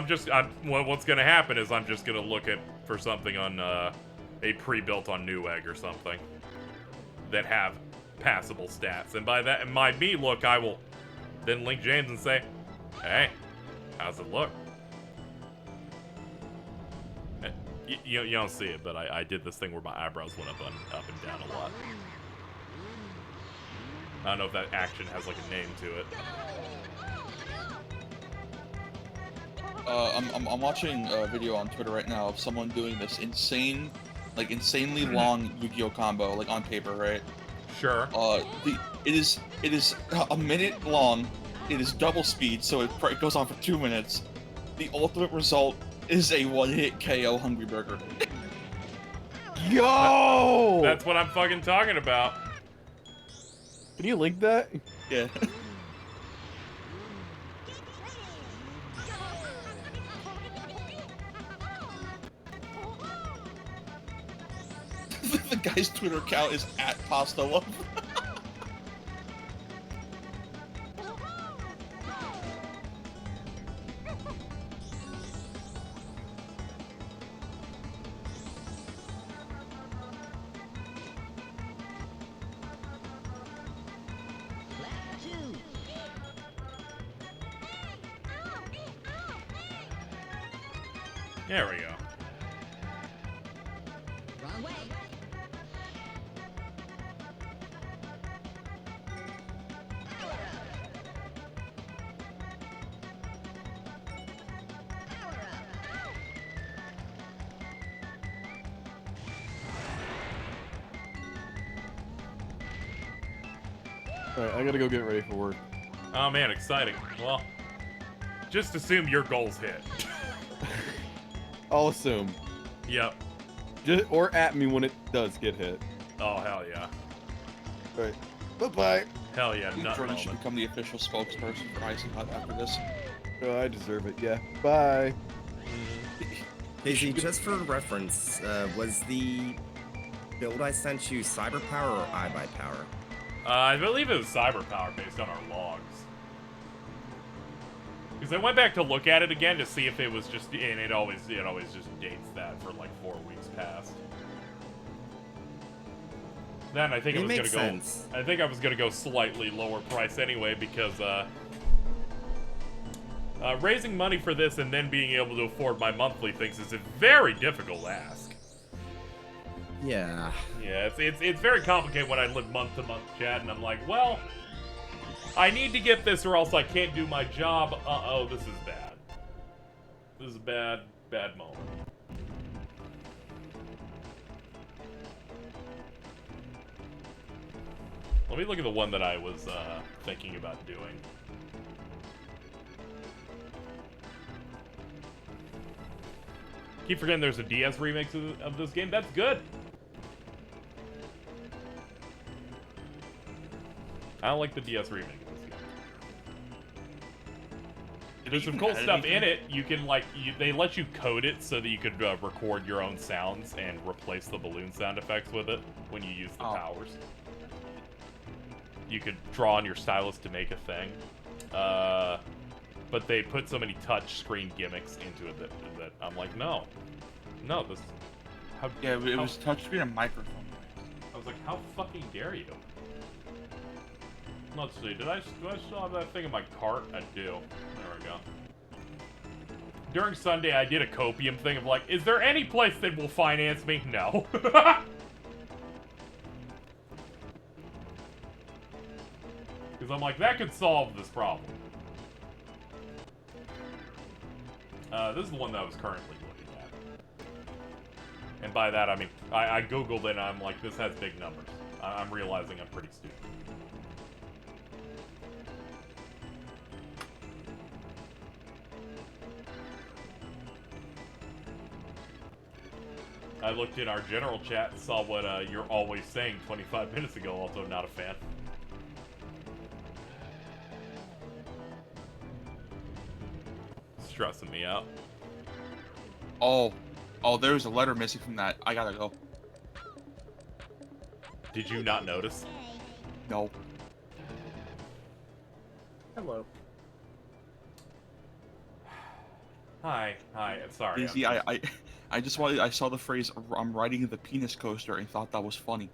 what's gonna happen is I'm just gonna look for something on a pre-built on Newegg or something that have passable stats, and by me look, I will then link James and say, "Hey, how's it look?" You don't see it, but I did this thing where my eyebrows went up and down a lot. I don't know if that action has like a name to it. I'm watching a video on Twitter right now of someone doing this insanely long Yu-Gi-Oh combo, like on paper, right? Sure. It is a minute long. It is double speed, so it goes on for 2 minutes. The ultimate result is a one-hit KO Hungry Burger. Yo! That's what I'm fucking talking about. Can you link that? Yeah. The guy's Twitter account is @PastaLove. There we go. Wrong way. Alright, I gotta go get ready for work. Oh man, exciting. Well, just assume your goal's hit. I'll assume. Yep. Or at me when it does get hit. Oh, hell yeah. Alright. Bye-bye. Hell yeah, nothing Jordan should moment. become the official spokesperson for Icy Hot after this. Oh, I deserve it, yeah. Bye. Daisy, just for reference, was the build I sent you Cyber Power or iBuyPower? I believe it was Cyber Power based on our logs. Because I went back to look at it again to see if it was just, and it always just dates that for like 4 weeks past. Then I think It I was makes gonna sense. go. I think I was gonna go slightly lower price anyway because raising money for this and then being able to afford my monthly things is a very difficult ask. Yeah. Yeah, it's very complicated when I live month to month, chat, and I'm like, well, I need to get this or else I can't do my job. Uh-oh, this is bad. This is a bad moment. Let me look at the one that I was thinking about doing. Keep forgetting there's a DS remix of this game. That's good. I don't like the DS remake of this game. There's some cool stuff in it. You can they let you code it so that you could record your own sounds and replace the balloon sound effects with it when you use the powers. You could draw on your stylus to make a thing. But they put so many touch screen gimmicks into it that I'm like, no, this. It was touchscreen and microphone. I was like, how fucking dare you? Let's see, do I still have that thing in my cart? I do. There we go. During Sunday, I did a copium thing of like, is there any place that will finance me? No. Because I'm like, that could solve this problem. This is the one that I was currently looking at. And by that, I mean, I Googled it and I'm like, this has big numbers. I'm realizing I'm pretty stupid. I looked in our general chat and saw what you're always saying 25 minutes ago, also not a fan. Stressing me out. Oh, there's a letter missing from that. I gotta go. Did you not notice? No. Hello. Hi. Sorry. Daisy, I just I saw the phrase "I'm riding the penis coaster" and thought that was funny.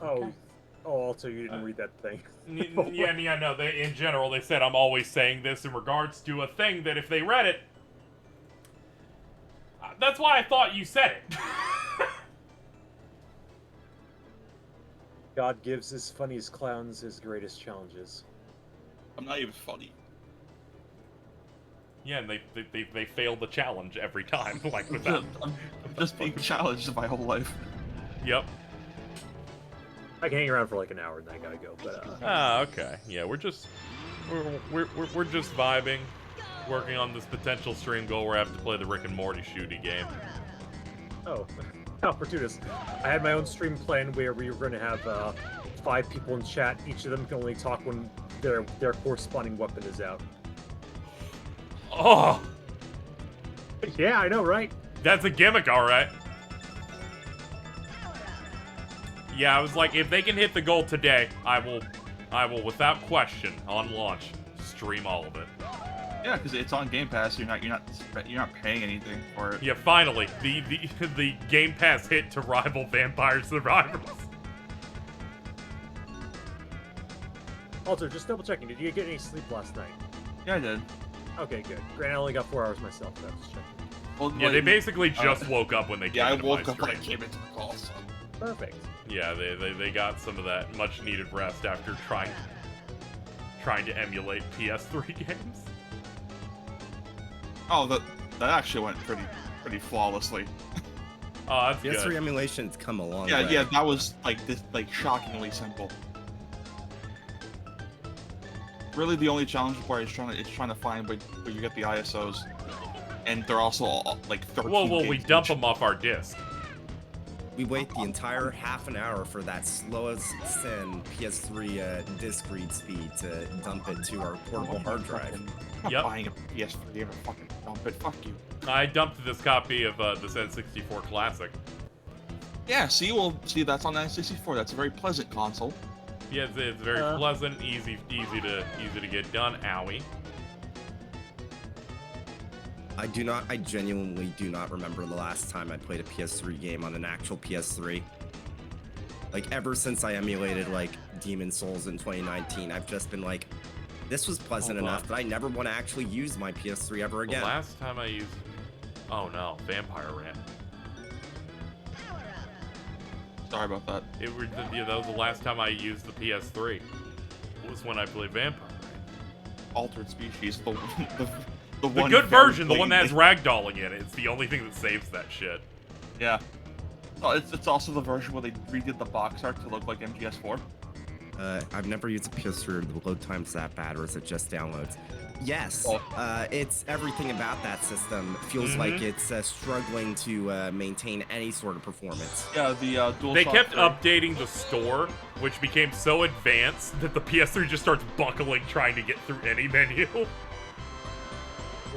Oh, also you didn't read that thing. Yeah, no. In general, they said I'm always saying this in regards to a thing that if they read it, that's why I thought you said it. God gives his funniest clowns his greatest challenges. I'm not even funny. Yeah, and they fail the challenge every time. Like I'm without. just being challenged my whole life. Yep. I can hang around for like an hour and then I gotta go. But Ah, okay. Yeah, we're just vibing, working on this potential stream goal where I have to play the Rick and Morty shooty game. oh, opportunist. I had my own stream plan where we were going to have 5 people in chat. Each of them can only talk when their corresponding weapon is out. Oh, Yeah, I know, right? that's a gimmick, all right. Yeah, I was like, if they can hit the goal today, I will, without question, on launch, stream all of it. Yeah, because it's on Game Pass. You're not paying anything for it. Yeah, finally, the Game Pass hit to rival Vampire Survivors. Also, just double checking. Did you get any sleep last night? Yeah, I did. Okay, good. Grant, I only got 4 hours myself. But I was just checking. Well, Yeah, they basically just woke up when they came Yeah, I into woke my up when I stream. came into the call. So. Perfect. Yeah, they got some of that much needed rest after trying to emulate PS3 games. Oh, that actually went pretty flawlessly. Oh, that's PS3 good. emulation's come a long Yeah, way. yeah, that was like shockingly simple. Really, the only challenge part is trying to find where you get the ISOs, and they're also all, like 13 Well, we games dump each. them off our disc. We wait the entire half an hour for that slowest sin PS3 disk read speed to dump it to our portable hard drive. I'm not Yep. buying a PS3 ever fucking dump it. Fuck you. I dumped this copy of this N64 Classic. Yeah, see, that's on N64. That's a very pleasant console. Yeah, it's very pleasant, easy to get done. Owie. I genuinely do not remember the last time I played a PS3 game on an actual PS3. Like, ever since I emulated, like, Demon Souls in 2019, I've just been like, this was pleasant Hold on. enough that I never want to actually use my PS3 ever again. The last time I used... Oh no, Vampire Rant. Sorry about that. Yeah, that was the last time I used the PS3. Was when I played Vampire Rant. Altered Species, the The one good very version, the one that has blatantly- ragdolling in it. It's the only thing that saves that shit. Yeah. Oh, it's also the version where they redid the box art to look like MGS4. I've never used a PS3. Are the load times that bad, or is it just downloads? Yes, Oh. it's everything about that system feels like it's struggling to maintain any sort of performance. Yeah, the DualShock They kept 3. updating the store, which became so advanced that the PS3 just starts buckling trying to get through any menu.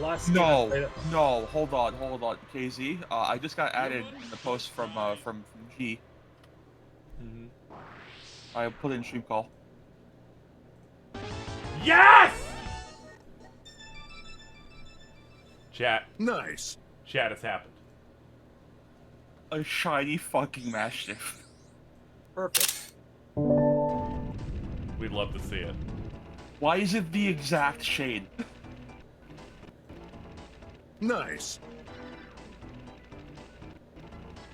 Last game I played- No, hold on, KZ. I just got added in the post from G. I put in stream call. Yes! Chat. Nice. Chat has happened. A shiny fucking Mastiff. Perfect. We'd love to see it. Why is it the exact shade? Nice.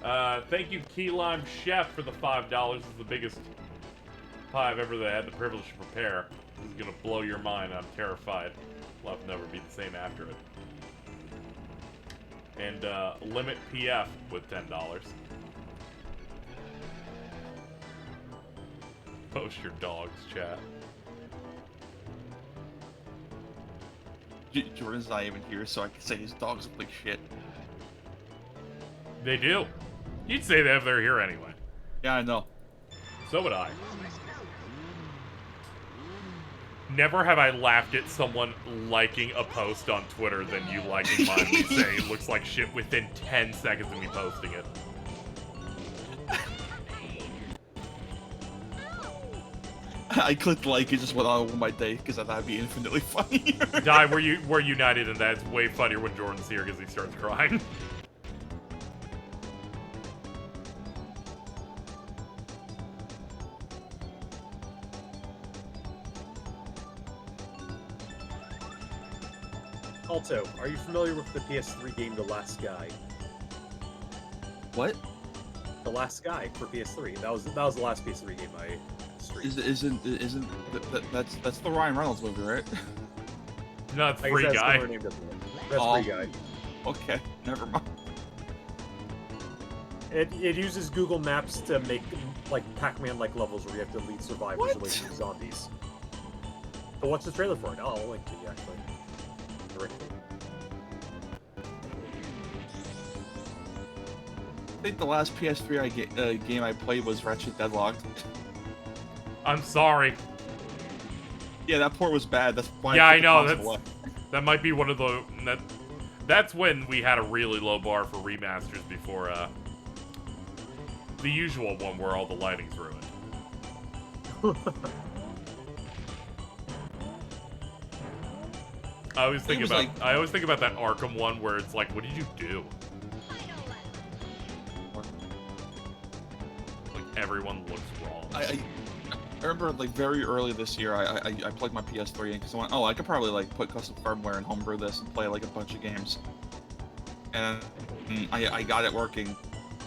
Thank you, Key Lime Chef, for the $5. This is the biggest pie I've ever had the privilege to prepare. This is gonna blow your mind. I'm terrified. Love will never be the same after it. And Limit PF with $10. Post your dogs, chat. Jordan's not even here, so I can say his dogs look like shit. They do. You'd say that if they're here anyway. Yeah, I know. So would I. Never have I laughed at someone liking a post on Twitter than you liking mine. Me saying it looks like shit within 10 seconds of me posting it. I clicked like and just went on with my day because I thought it'd be infinitely funny. Die, we're united in that. It's way funnier when Jordan's here because he starts crying. Also, are you familiar with the PS3 game The Last Guy? What? The Last Guy for PS3. That was the last PS3 game I streamed. That's the Ryan Reynolds movie, right? No, it's I guess Free that's Guy. the name of it. That's Oh. Free Guy. Okay, never mind. It uses Google Maps to make like Pac-Man-like levels where you have to lead survivors What? away from zombies. But what's the trailer for it? I'll link to you actually. Directly. I think the last PS3 game I played was Ratchet Deadlocked. I'm sorry. Yeah, that port was bad. That's why. Yeah, I I put the know. console up. That might be one of the... That's when we had a really low bar for remasters before, the usual one where all the lighting's ruined. I always think about that Arkham one where it's like, what did you do? Like everyone looks wrong. I remember like very early this year, I plugged my PS3 in because I went, oh, I could probably like put custom firmware and homebrew this and play like a bunch of games. And I got it working,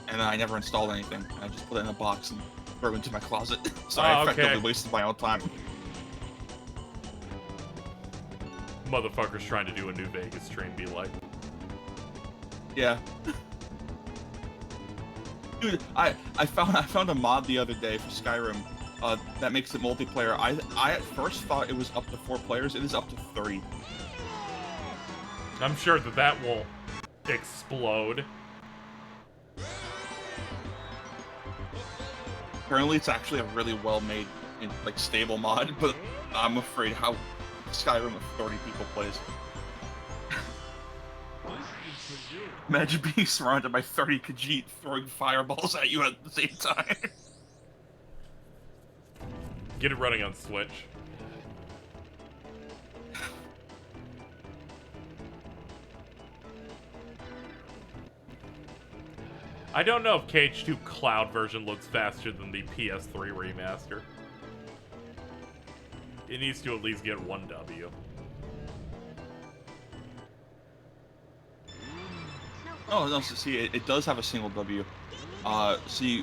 and then I never installed anything. I just put it in a box and threw it into my closet. So I effectively wasted my own time. Motherfuckers trying to do a New Vegas stream be like. Yeah. Dude, I found a mod the other day for Skyrim that makes it multiplayer. I at first thought it was up to 4 players. It is up to 3. I'm sure that will explode. Apparently, it's actually a really well-made and like stable mod, but I'm afraid how Skyrim with 30 people plays. Imagine being surrounded by 30 Khajiit throwing fireballs at you at the same time. Get it running on Switch. I don't know if KH2 Cloud version looks faster than the PS3 remaster. It needs to at least get 1 W. Oh, no, so see, it does have a single W. See,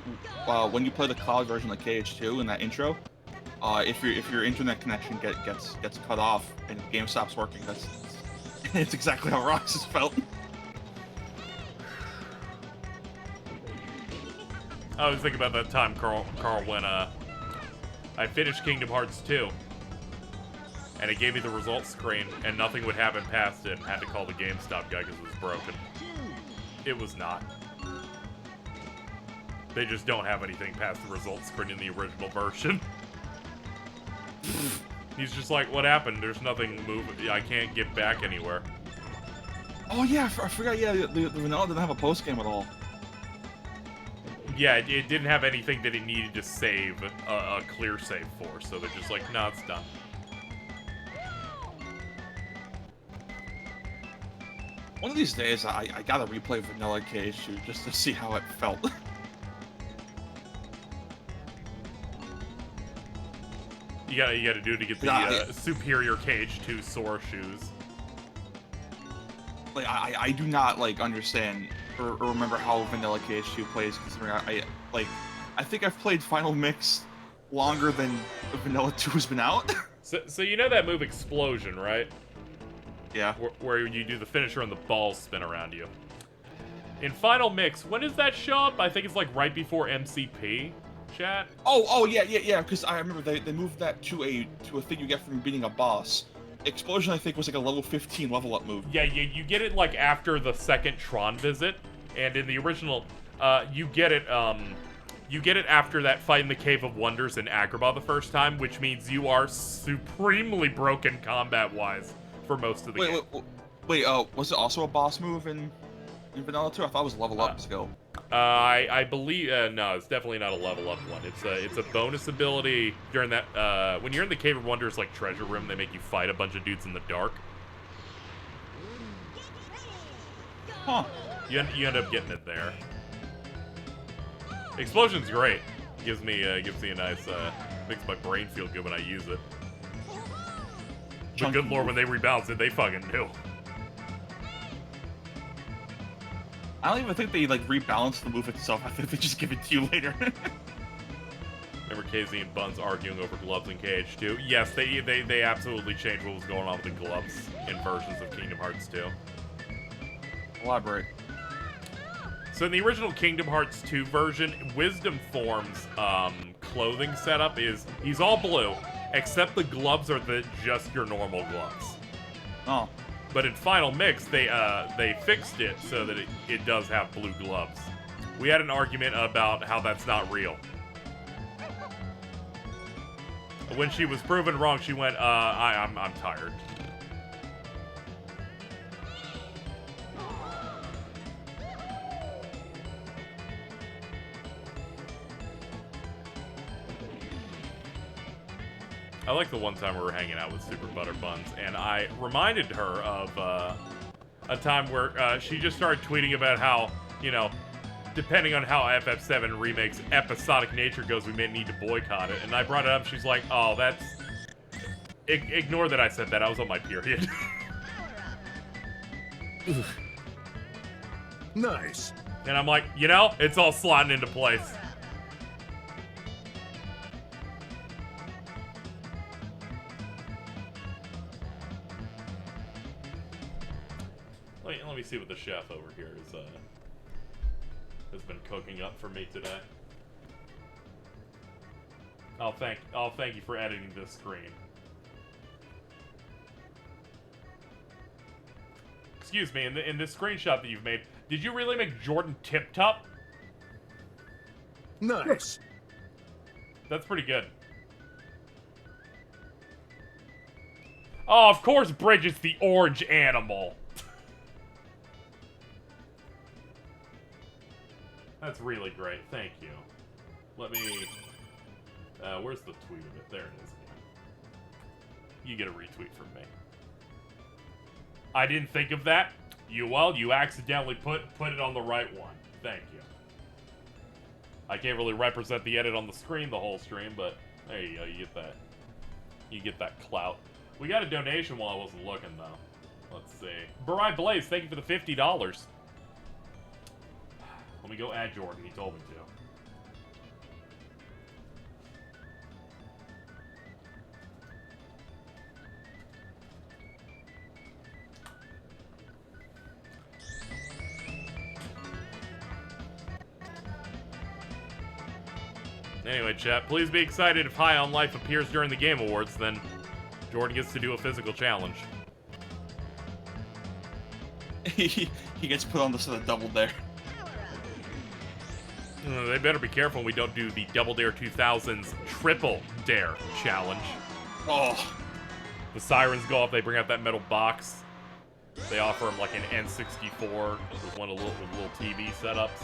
when you play the cloud version of KH2 in that intro, if your internet connection gets cut off and the game stops working, it's exactly how Roxas felt. I was thinking about that time, Carl, when I finished Kingdom Hearts 2, and it gave me the results screen, and nothing would happen past it, and had to call the GameStop guy because it was broken. It was not. They just don't have anything past the results screen in the original version. He's just like, what happened? There's nothing moving. I can't get back anywhere. Oh yeah, I forgot. Yeah, the vanilla didn't have a post game at all. Yeah, it didn't have anything that it needed to save a clear save for, so they're just like, nah, it's done. One of these days, I gotta replay Vanilla KH2 just to see how it felt. You gotta do it to get the superior KH2 Sora shoes. Like I do not like understand or remember how Vanilla KH2 plays, considering I think I've played Final Mix longer than Vanilla 2 has been out. So you know that move Explosion, right? Yeah. Where you do the finisher and the balls spin around you. In Final Mix, when does that show up? I think it's like right before MCP, chat. Oh yeah. Because I remember they moved that to a thing you get from beating a boss. Explosion, I think, was like a level 15 level up move. Yeah, you get it like after the second Tron visit, and in the original, you get it after that fight in the Cave of Wonders in Agrabah the first time, which means you are supremely broken combat-wise for most of the game. Wait, was it also a boss move in Vanilla 2? I thought it was level up skill. I believe no, it's definitely not a level up one. It's a bonus ability during that when you're in the Cave of Wonders like treasure room, they make you fight a bunch of dudes in the dark. Huh. You end up getting it there. Explosion's great. Gives me a nice makes my brain feel good when I use it. But good lord, when they rebalanced it, they fucking knew. I don't even think they like rebalance the move itself. I think they just give it to you later. Remember KZ and Buns arguing over gloves in KH2? Yes, they absolutely changed what was going on with the gloves in versions of Kingdom Hearts 2. Elaborate. So in the original Kingdom Hearts 2 version, Wisdom Form's clothing setup is he's all blue, except the gloves are just your normal gloves. Oh. But in Final Mix, they fixed it so that it does have blue gloves. We had an argument about how that's not real. When she was proven wrong, she went, I'm tired. I like the one time we were hanging out with Super Butter Buns, and I reminded her of a time where she just started tweeting about how, you know, depending on how FF7 Remake's episodic nature goes, we may need to boycott it. And I brought it up, she's like, oh, that's... Ignore that I said that, I was on my period. Nice. And I'm like, you know, it's all slotting into place. Let me see what the chef over here has been cooking up for me today. I'll thank you for editing this screen. Excuse me, in this screenshot that you've made, did you really make Jordan Tip Top? Nice. That's pretty good. Oh, of course Bridget's the orange animal. That's really great. Thank you. Let me... where's the tweet of it? There it is. You get a retweet from me. I didn't think of that. You accidentally put it on the right one. Thank you. I can't really represent the edit on the screen the whole stream, but there you go. You get that. You get that clout. We got a donation while I wasn't looking, though. Let's see. Barai Blaze, thank you for the $50. Let me go add Jordan. He told me to. Anyway, chat, please be excited if High on Life appears during the Game Awards, then Jordan gets to do a physical challenge. He gets put on the double dare. They better be careful we don't do the Double Dare 2000's Triple Dare Challenge. Oh. The sirens go off, they bring out that metal box. They offer him like an N64 with one of the little TV setups.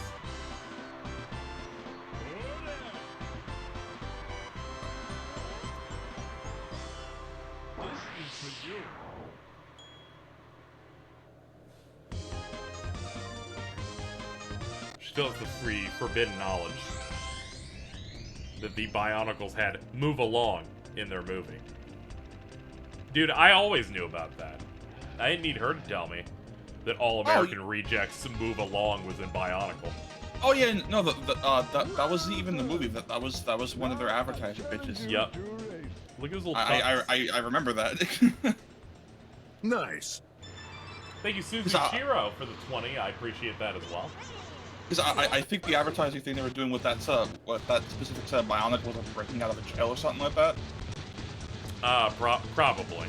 Still has the free forbidden knowledge that the Bionicles had Move Along in their movie. Dude, I always knew about that. I didn't need her to tell me that All American Rejects Move Along was in Bionicle. Oh yeah, no, that wasn't even the movie. That was one of their advertising pitches. Yep. Look at his little I remember that. Nice. Thank you, Susie Shiro, for the 20. I appreciate that as well. Because I think the advertising thing they were doing with that specific set of Bionic was like breaking out of a jail or something like that. Probably.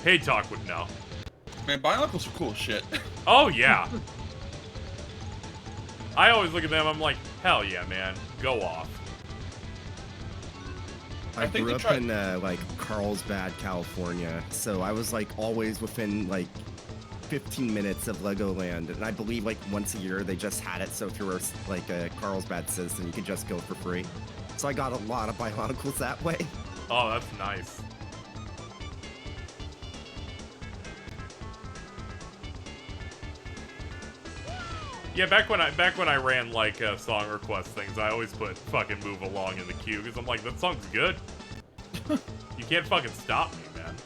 Hey, Talk would know. Man, Bionicles are cool as shit. Oh, yeah. I always look at them, I'm like, hell yeah, man. Go off. I grew up in, like, Carlsbad, California, so I was, like, always within, like, 15 minutes of Legoland, and I believe, like, once a year they just had it, so if you were, like, a Carlsbad citizen, you could just go for free. So I got a lot of Bionicles that way. Oh, that's nice. Yeah, back when I ran like song request things, I always put fucking Move Along in the queue because I'm like, that song's good. You can't fucking stop me, man.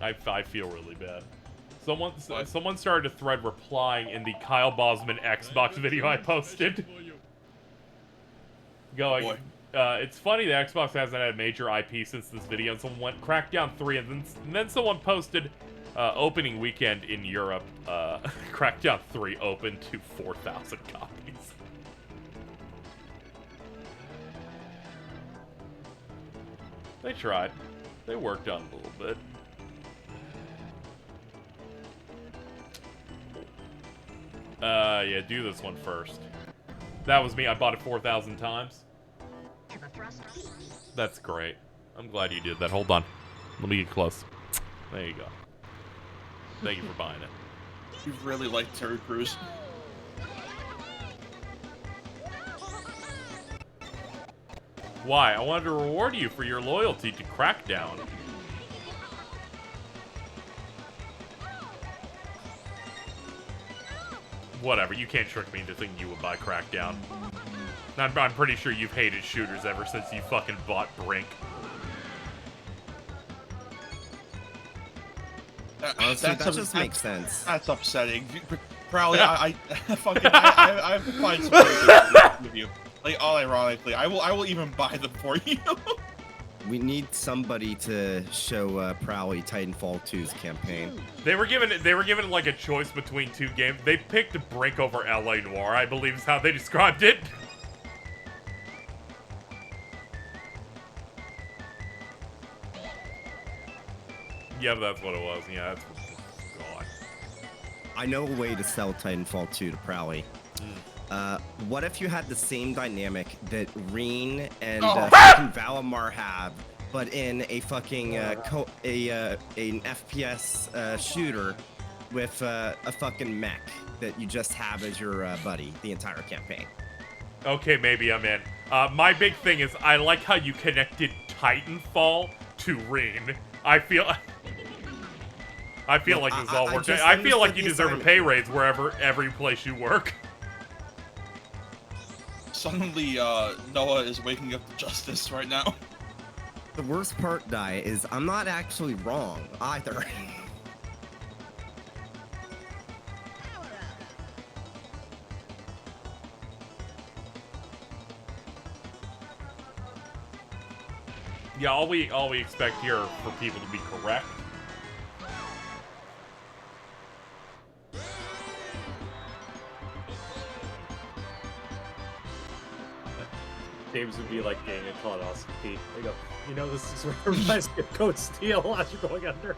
I feel really bad. Someone started a thread replying in the Kyle Bosman Xbox video I posted. Going, it's funny that Xbox hasn't had a major IP since this video, and someone went Crackdown 3, and then someone posted opening weekend in Europe, Crackdown 3 opened to 4,000 copies. They tried. They worked on it a little bit. Yeah, do this one first. That was me. I bought it 4,000 times. That's great. I'm glad you did that. Hold on. Let me get close. There you go. Thank you for buying it. You really like Terry Crews. Why? I wanted to reward you for your loyalty to Crackdown. Whatever, you can't trick me into thinking you would buy Crackdown. I'm pretty sure you've hated shooters ever since you fucking bought Brink. Honestly, that just makes sense. That's upsetting. Probably, I have to find some with you. Like, all ironically, I will even buy them for you. We need somebody to show Prowley Titanfall 2's campaign. They were given like a choice between two games. They picked Brink over LA Noire, I believe is how they described it. Yeah, that's what it was. Yeah, that's God. I know a way to sell Titanfall 2 to Prowley. What if you had the same dynamic that Reen and fucking Valimar have, but in a fucking an FPS shooter with a fucking mech that you just have as your buddy the entire campaign? Okay, maybe I'm in. My big thing is I like how you connected Titanfall to Reen. I feel like this all worked out. I feel like you deserve a pay raise wherever every place you work. Suddenly, Noah is waking up to justice right now. The worst part, Dai, is I'm not actually wrong either. Yeah, all we expect here are for people to be correct. James would be like getting a colonoscopy. They go, you know, this is where it reminds me of Code Steel as you're going under.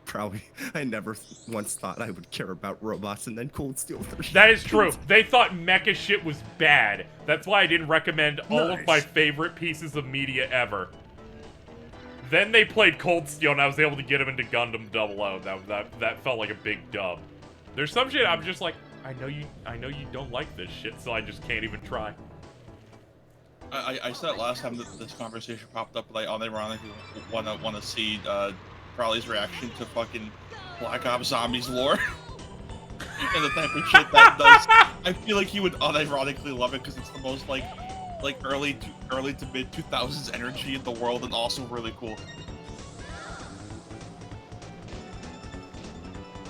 Probably, I never once thought I would care about robots and then Cold Steel 3. That is true. They thought mecha shit was bad. That's why I didn't recommend all of my favorite pieces of media ever. Then they played Cold Steel and I was able to get them into Gundam 00. That felt like a big dub. There's some shit I'm just like, I know you don't like this shit, so I just can't even try. I said last time that this conversation popped up, like, unironically wanna see Crowley's reaction to fucking Black Ops Zombies lore. And the type of shit that does. I feel like he would unironically love it because it's the most like early to mid 2000s energy in the world, and also really cool.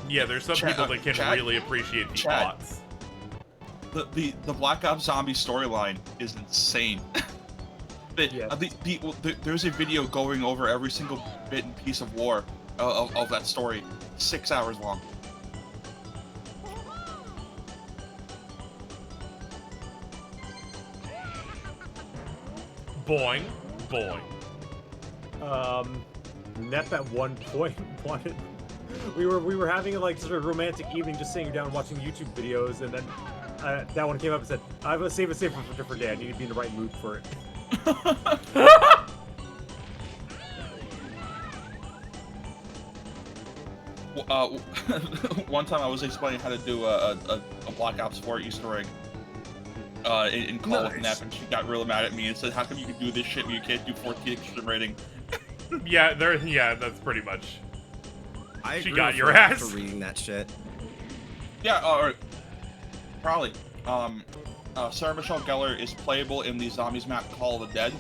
Yeah, there's some people that can really appreciate the thoughts. The Black Ops Zombie storyline is insane. There's a video going over every single bit and piece of lore of that story. 6 hours long. Boing, boing. Nep at one point wanted. We were having like sort of romantic evening, just sitting down watching YouTube videos, and then that one came up and said, "I'm gonna save it for a different day. I need to be in the right mood for it." One time I was explaining how to do a Black Ops 4 Easter egg in Call with Nep, and she got real mad at me and said, "How come you can do this shit when you can't do 14 extreme rating?" Yeah, that's pretty much. She got your ass for reading that shit. Yeah, probably. Sarah Michelle Gellar is playable in the Zombies map Call of the Dead.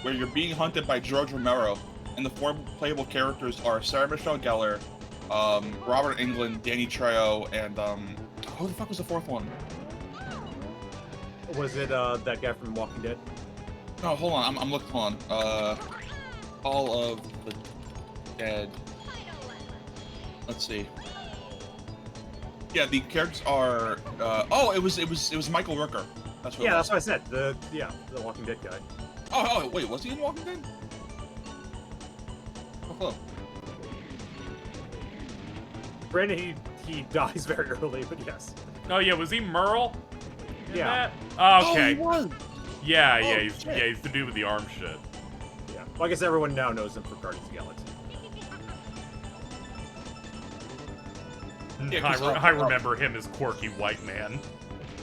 where you're being hunted by George Romero, and the 4 playable characters are Sarah Michelle Gellar, Robert Englund, Danny Trejo, and who the fuck was the 4th one? Was it that guy from Walking Dead? No, hold on. I'm looking on. All of the Dead. Let's see. Yeah, the characters are. Oh, it was Michael Rooker. That's what. Yeah, it that's was. what I said. The Walking Dead guy. Oh, wait, was he in Walking Dead? Oh, hello. Granted, he dies very early, but yes. Oh yeah, was he Merle? in Yeah. that? Oh, Oh, okay. he was. Yeah, Oh, he's the dude with the arm shit. Yeah. Well, I guess everyone now knows him for Guardians of the Galaxy. Yeah, 'cause, I remember him as quirky white man.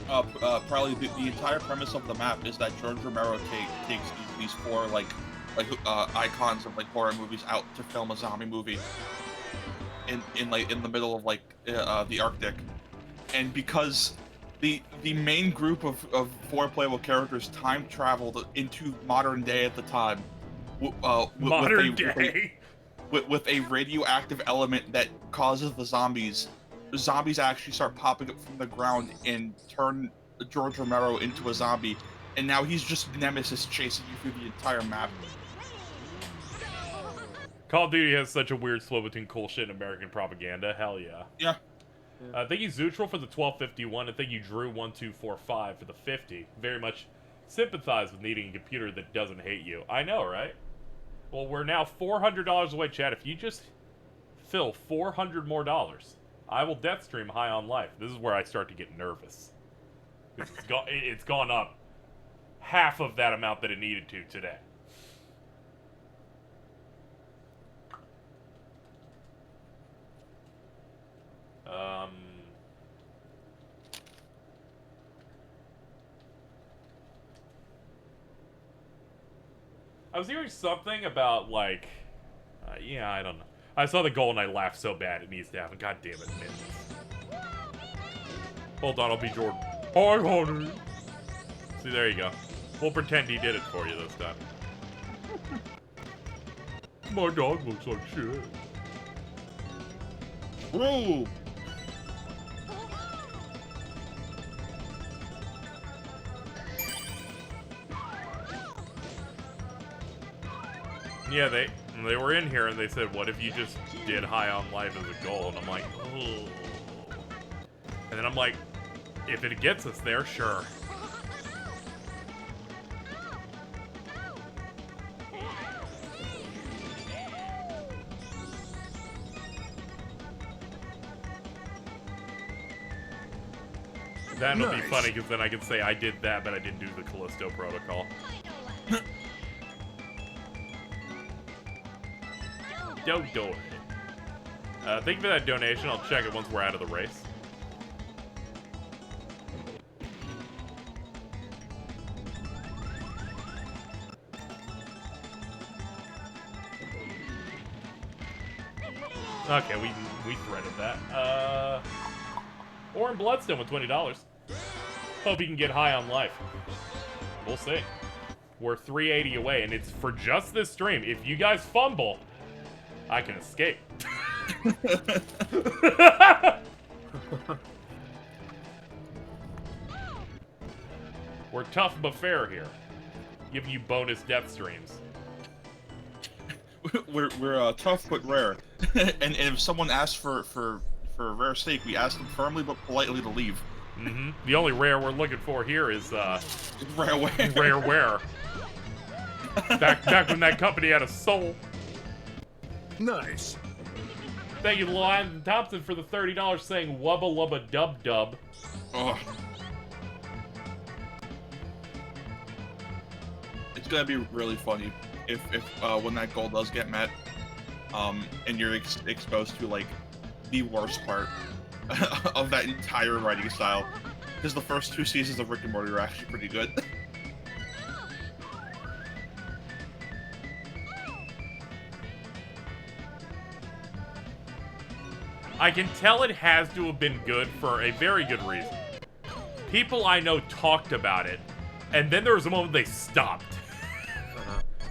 Probably the entire premise of the map is that George Romero takes these 4 icons of horror movies out to film a zombie movie in the middle of the Arctic, and because the main group of 4 playable characters time traveled into modern day at the time, Modern day. with a radioactive element that causes the zombies actually start popping up from the ground and turn George Romero into a zombie, and now he's just Nemesis chasing you through the entire map. Call of Duty has such a weird flow between cool shit and American propaganda. Hell yeah. Yeah. Thank you, Zootral, for the 1251, and thank you, Drew1245 for the 50. Very much sympathize with needing a computer that doesn't hate you. I know, right? Well, we're now $400 away, Chad. If you just fill $400 more, I will death stream High on Life. This is where I start to get nervous. It's gone up half of that amount that it needed to today. I was hearing something about, yeah, I don't know. I saw the goal and I laughed so bad it needs to happen. God damn it, man. Hold on, I'll be Jordan. Hi, honey. See, there you go. We'll pretend he did it for you this time. My dog looks like shit. Bro. Yeah, they were in here and they said, what if you just did High on Life as a goal? And I'm like, oh. And then I'm like, if it gets us there, sure. That'll be funny, because then I can say I did that, but I didn't do the Callisto Protocol. Don't do it. Thank you for that donation. I'll check it once we're out of the race. Okay, we threaded that. Orin Bloodstone with $20. Hope you can get High on Life. We'll see. We're 380 away, and it's for just this stream. If you guys fumble, I can escape. We're tough but fair here. Giving you bonus death streams. We're tough but rare. and if someone asks for a rare steak, we ask them firmly but politely to leave. Mm-hmm. The only rare we're looking for here is Rareware. Rareware. Back when that company had a soul. Nice. Thank you, Lion Thompson, for the $30 saying wubba lubba dub dub. Oh. It's gonna be really funny if when that goal does get met, and you're exposed to like the worst part of that entire writing style, because the first 2 seasons of Rick and Morty are actually pretty good. I can tell it has to have been good for a very good reason. People I know talked about it, and then there was a moment they stopped.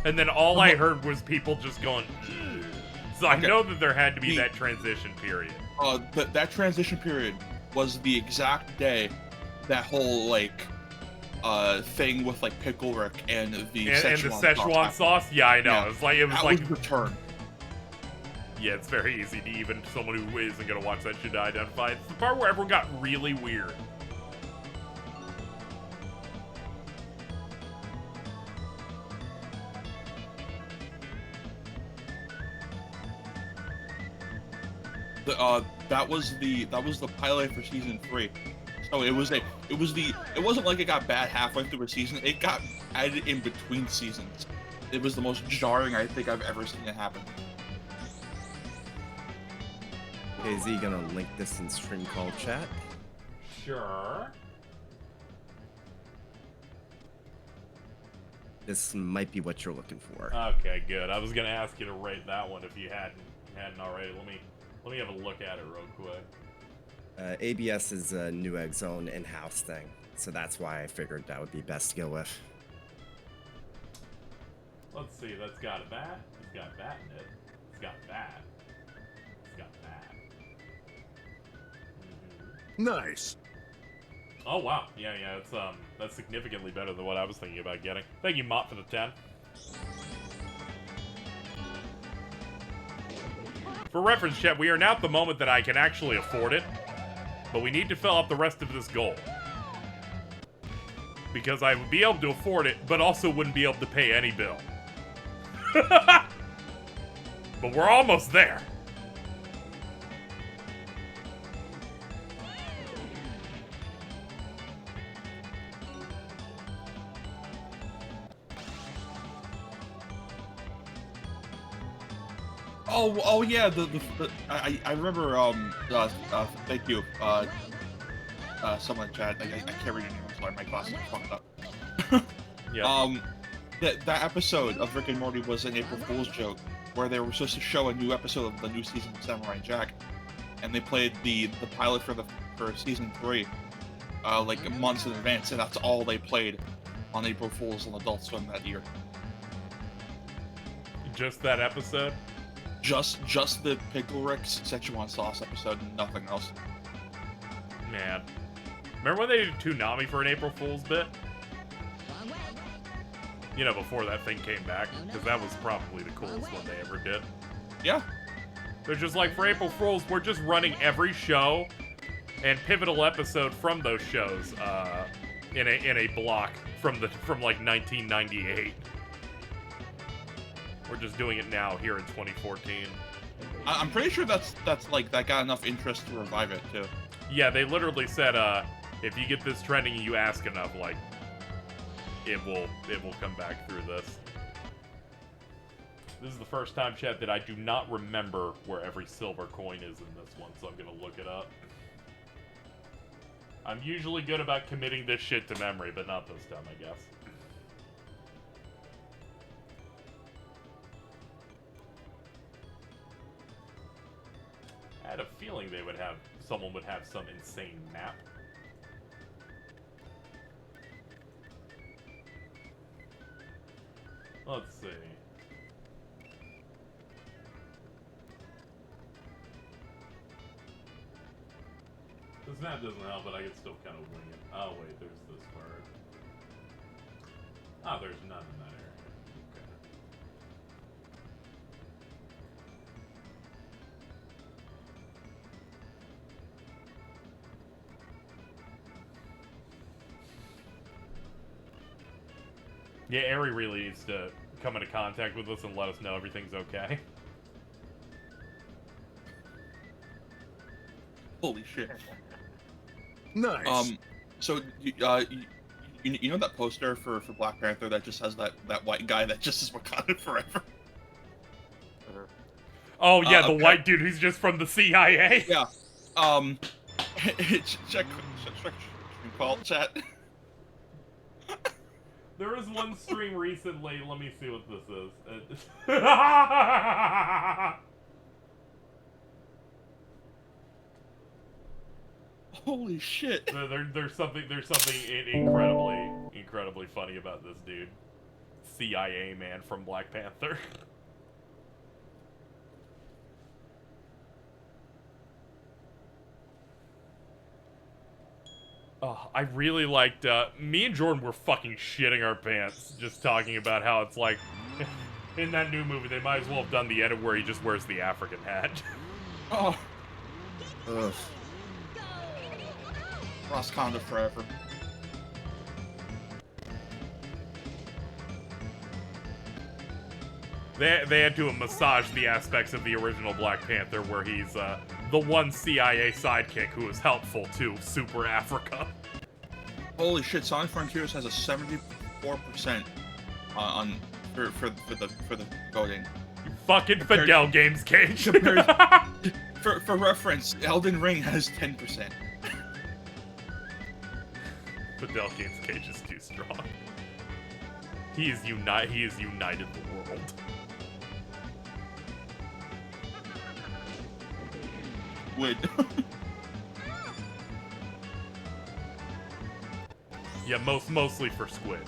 And then all I heard was people just going, "Ugh." So I Okay. know that there had to be The- that transition period. That transition period was the exact day that whole like thing with like Pickle Rick and the And the Szechuan happened. sauce? Yeah, I know. Yeah. It was like, That was Return. yeah, it's very easy to even someone who isn't gonna watch that shit to identify. It's the part where everyone got really weird. That was the pilot for season 3. So it wasn't like it got bad halfway through a season. It got added in between seasons. It was the most jarring I think I've ever seen it happen. Okay, is he gonna link this in stream call chat? Sure. This might be what you're looking for. Okay, good. I was gonna ask you to rate that one if you hadn't already. Let me have a look at it real quick. ABS is a Newegg's own in-house thing, so that's why I figured that would be best to go with. Let's see. That's got that. It's got that in it. It's got that. It's got that. Nice. Oh wow. Yeah. It's that's significantly better than what I was thinking about getting. Thank you, Mott, for the 10. For reference, chat, we are now at the moment that I can actually afford it, but we need to fill out the rest of this goal. Because I would be able to afford it, but also wouldn't be able to pay any bill. But we're almost there. Oh yeah, I remember thank you someone in chat, I can't read your name, I'm sorry, my glasses are fucked up. Yeah. That episode of Rick and Morty was an April Fool's joke where they were supposed to show a new episode of the new season of Samurai Jack, and they played the pilot for season 3 like months in advance, and that's all they played on April Fool's on Adult Swim that year. Just that episode? Just the Pickle Rick's Szechuan sauce episode and nothing else. Man. Remember when they did Toonami for an April Fool's bit? You know, before that thing came back? Because that was probably the coolest one they ever did. Yeah. They're just like, for April Fool's, we're just running every show and pivotal episode from those shows in a block from like 1998. We're just doing it now here in 2014. I'm pretty sure that's like that got enough interest to revive it too. Yeah, they literally said, if you get this trending and you ask enough, like, it will come back through this. This is the first time, chat, that I do not remember where every silver coin is in this one, so I'm gonna look it up. I'm usually good about committing this shit to memory, but not this time, I guess. I had a feeling someone would have some insane map. Let's see. This map doesn't help, but I can still kind of wing it. Oh wait, there's this part. Ah, there's none in that area. Okay. Yeah, Ari really needs to come into contact with us and let us know everything's okay. Holy shit. Nice. So you know that poster for Black Panther that just has that white guy that just is Wakanda forever? Oh yeah, the okay. white dude who's just from the CIA. Yeah. Check call chat. There was one stream recently. Let me see what this is. Holy shit. There's something incredibly funny about this dude. CIA man from Black Panther. Oh, I really liked, me and Jordan were fucking shitting our pants just talking about how it's like, in that new movie, they might as well have done the edit where he just wears the African hat. Oh, Ugh. Rosconda forever. They had to massage the aspects of the original Black Panther where he's, the one CIA sidekick who is helpful to Super Africa. Holy shit! Sonic Frontiers has a 74% for the voting. You fucking Fidel Games Cage. For reference, Elden Ring has 10%. Fidel Games Cage is too strong. He is united the world. Would. Yeah, mostly for Squid.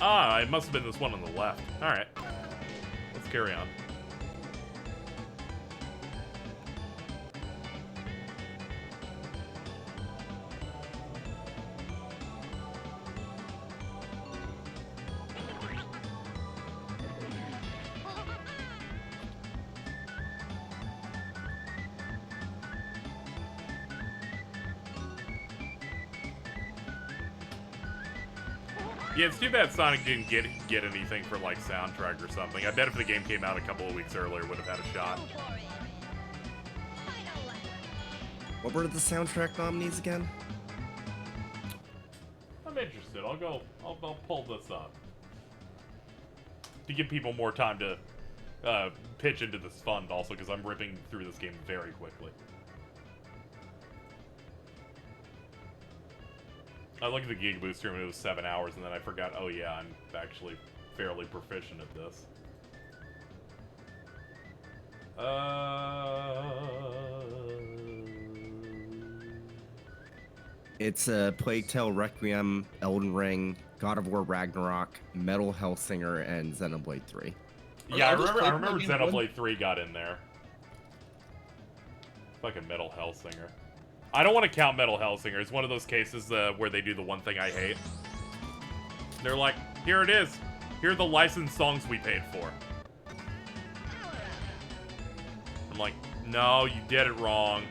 Ah, it must have been this one on the left. Alright. Let's carry on. Yeah, it's too bad Sonic didn't get anything for, like, soundtrack or something. I bet if the game came out a couple of weeks earlier, it would have had a shot. What were the soundtrack nominees again? I'm interested. I'll pull this up. To give people more time to pitch into this fund, also, because I'm ripping through this game very quickly. I looked at the Gig Boost stream and it was 7 hours, and then I forgot, oh yeah, I'm actually fairly proficient at this. It's Plague Tale Requiem, Elden Ring, God of War Ragnarok, Metal Hellsinger, and Xenoblade 3. Yeah, I Are those remember Plague Tale games Xenoblade 3 got in there. Fucking Metal Hellsinger. I don't want to count Metal Hellsinger. It's one of those cases where they do the one thing I hate. They're like, here it is. Here are the licensed songs we paid for. I'm like, no, you did it wrong.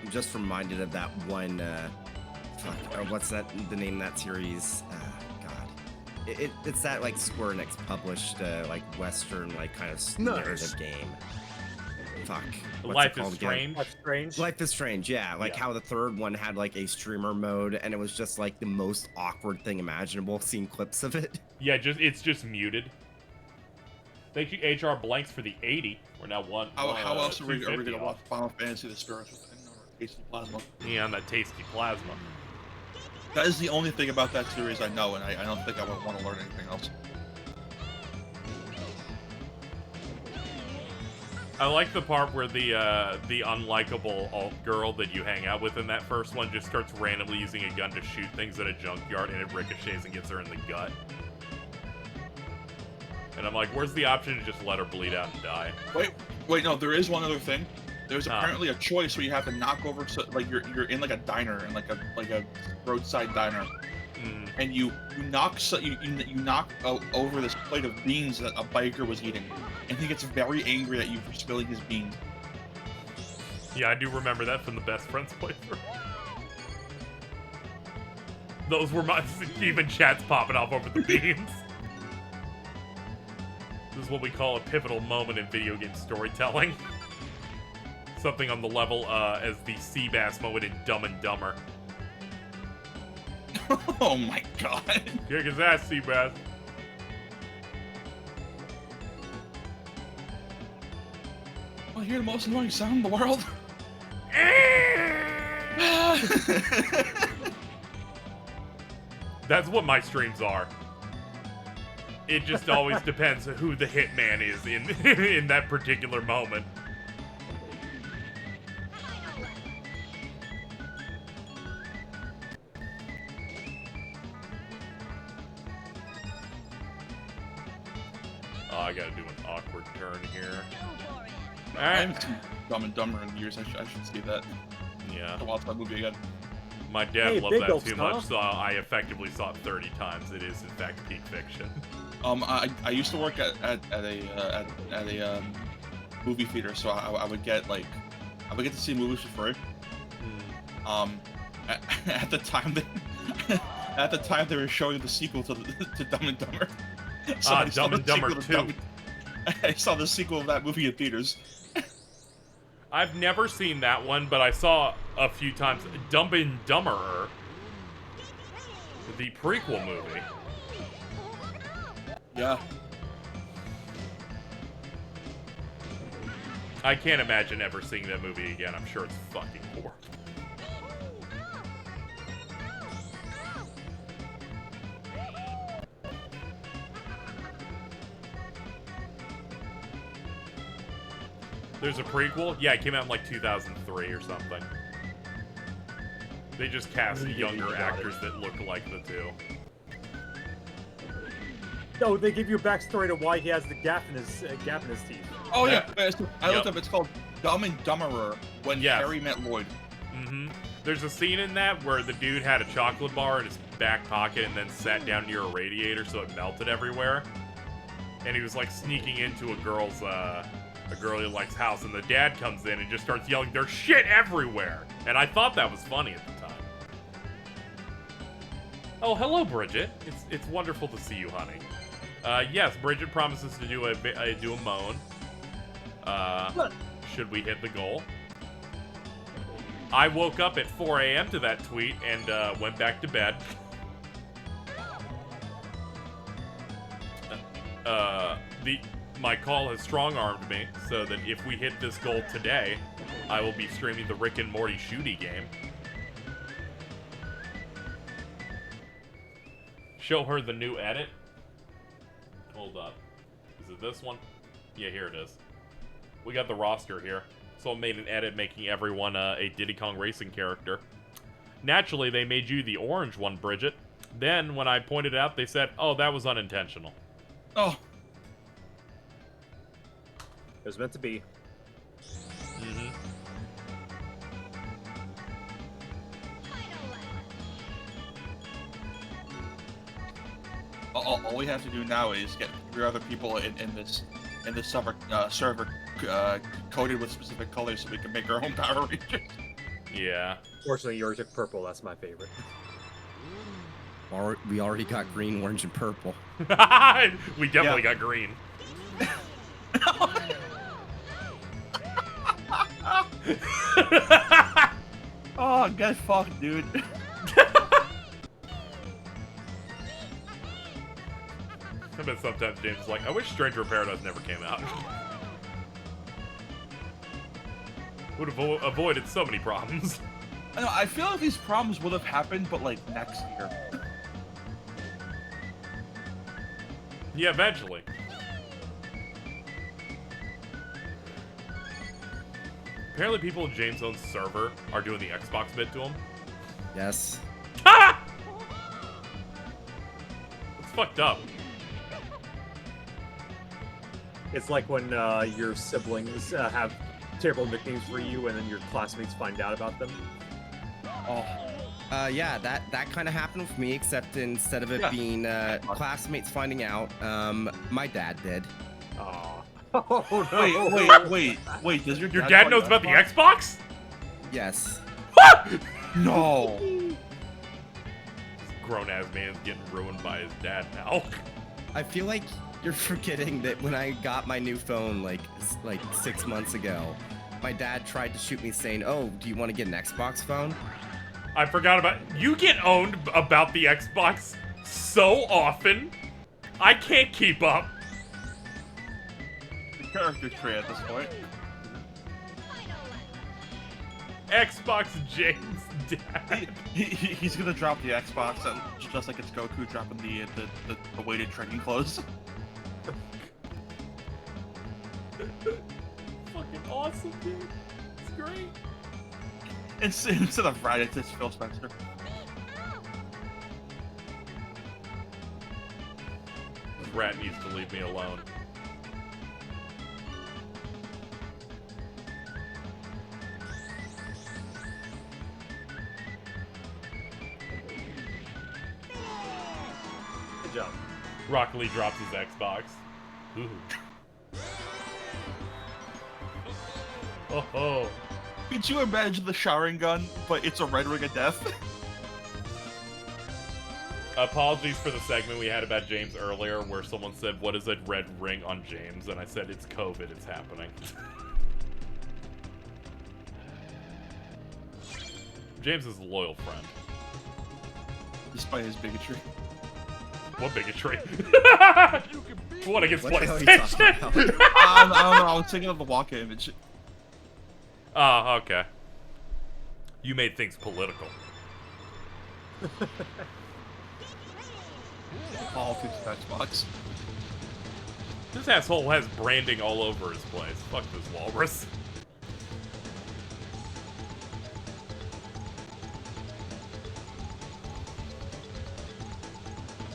I'm just reminded of that one, what's that, the name of that series? God. It's that, like, Square Enix published, like, Western, like, kind of narrative game. Fuck. What's Life it called is again? Strange. That's strange. Life is Strange, yeah. Like Yeah. how the third one had like a streamer mode, and it was just like the most awkward thing imaginable. Seeing clips of it. Yeah, it's just muted. Thank you, HR Blanks, for the 80. We're now How else are we 250 gonna off. watch Final Fantasy: The Spirits Within or Tasty Plasma? Yeah, and that tasty plasma. That is the only thing about that series I know, and I don't think I would want to learn anything else. I like the part where the unlikable alt girl that you hang out with in that first one just starts randomly using a gun to shoot things at a junkyard, and it ricochets and gets her in the gut. And I'm like, where's the option to just let her bleed out and die? Wait, no, there is one other thing. There's Huh. apparently a choice where you have to knock over, like you're in like a diner, in like a roadside diner, Mm. and you knock over this plate of beans that a biker was eating, and he gets very angry at you for spilling his beans. Yeah, I do remember that from the Best Friends playthrough. Those were my even chats popping off over the beans. This is what we call a pivotal moment in video game storytelling. Something on the level as the Seabass moment in Dumb and Dumber. Oh my god. Kick his ass, Seabass. Oh, you're the most annoying sound in the world. That's what my streams are. It just always depends on who the hitman is in that particular moment. Oh, I gotta do an awkward turn here. I Alright. haven't seen Dumb and Dumber in years. I should see that. Yeah. To watch that movie again. My dad Hey, loved big that old too stuff. much, so I effectively saw it 30 times. It is, in fact, peak fiction. I used to work at a movie theater, so I would get to see movies for free. At the time they were showing the sequel to Dumb and Dumber. So I saw Dumb the and Dumber sequel to 2. I saw the sequel of that movie in theaters. I've never seen that one, but I saw a few times Dumb and Dumberer, the prequel movie. Yeah. I can't imagine ever seeing that movie again. I'm sure it's fucking horrible. There's a prequel? Yeah, it came out in like 2003 or something. They just cast younger actors that look like the two. No, they give you a backstory to why he has the gap in his teeth. Oh Yeah. yeah. I looked up. It's called Dumb and Dumberer When Yes. Harry Met Lloyd. Mm-hmm. There's a scene in that where the dude had a chocolate bar in his back pocket and then sat down near a radiator so it melted everywhere. And he was like sneaking into a girl he likes house, and the dad comes in and just starts yelling, "There's shit everywhere!" And I thought that was funny at the time. Oh, hello, Bridget. It's wonderful to see you, honey. Yes, Bridget promises to do a moan. Should we hit the goal? I woke up at 4 a.m. to that tweet and went back to bed. My call has strong-armed me, so that if we hit this goal today, I will be streaming the Rick and Morty shooty game. Show her the new edit. Hold up. Is it this one? Yeah, here it is. We got the roster here. Someone made an edit making everyone a Diddy Kong Racing character. Naturally, they made you the orange one, Bridget. Then, when I pointed it out, they said, "Oh, that was unintentional." Oh. It was meant to be. Mm-hmm. All we have to do now is get 3 other people in this server coded with specific colors so we can make our own Power Rangers. Yeah. Fortunately, yours took purple. That's my favorite. We already got green, orange, and purple. We definitely got green. Oh, get fucked, dude. I bet sometimes James is like, I wish Stranger of Paradise never came out. Would have avoided so many problems. I know, I feel like these problems would have happened, but like next year. Yeah, eventually. Apparently people in James' own server are doing the Xbox bit to him. Yes. Ha! It's fucked up. It's like when your siblings have terrible nicknames for you, and then your classmates find out about them. Oh. Yeah, that kind of happened with me, except instead of it being classmates finding out, my dad did. Aw. Oh no! Wait. Does your Your dad knows about the Xbox? Yes. No. This grown-ass man's getting ruined by his dad now. I feel like you're forgetting that when I got my new phone like 6 months ago, my dad tried to shoot me saying, "Oh, do you want to get an Xbox phone?" I forgot about... You get owned about the Xbox so often. I can't keep up. The character tree at this point. Xbox James dad. He's gonna drop the Xbox, just like it's Goku dropping the weighted training clothes. Fucking awesome, dude. It's great. Instead of Reddit, it's Phil Spencer. Rat needs to leave me alone. Good job. Rock Lee drops his Xbox. Ooh. Oh ho. Could you imagine the showering gun, but it's a red ring of death? Apologies for the segment we had about James earlier where someone said, what is a red ring on James? And I said, it's COVID, it's happening. James is a loyal friend. Despite his bigotry. What bigotry? What against What the hell are you talking PlayStation? about? I don't know, I was thinking of the Waka image. Oh, okay. You made things political. Politics of Xbox. This asshole has branding all over his place. Fuck this walrus.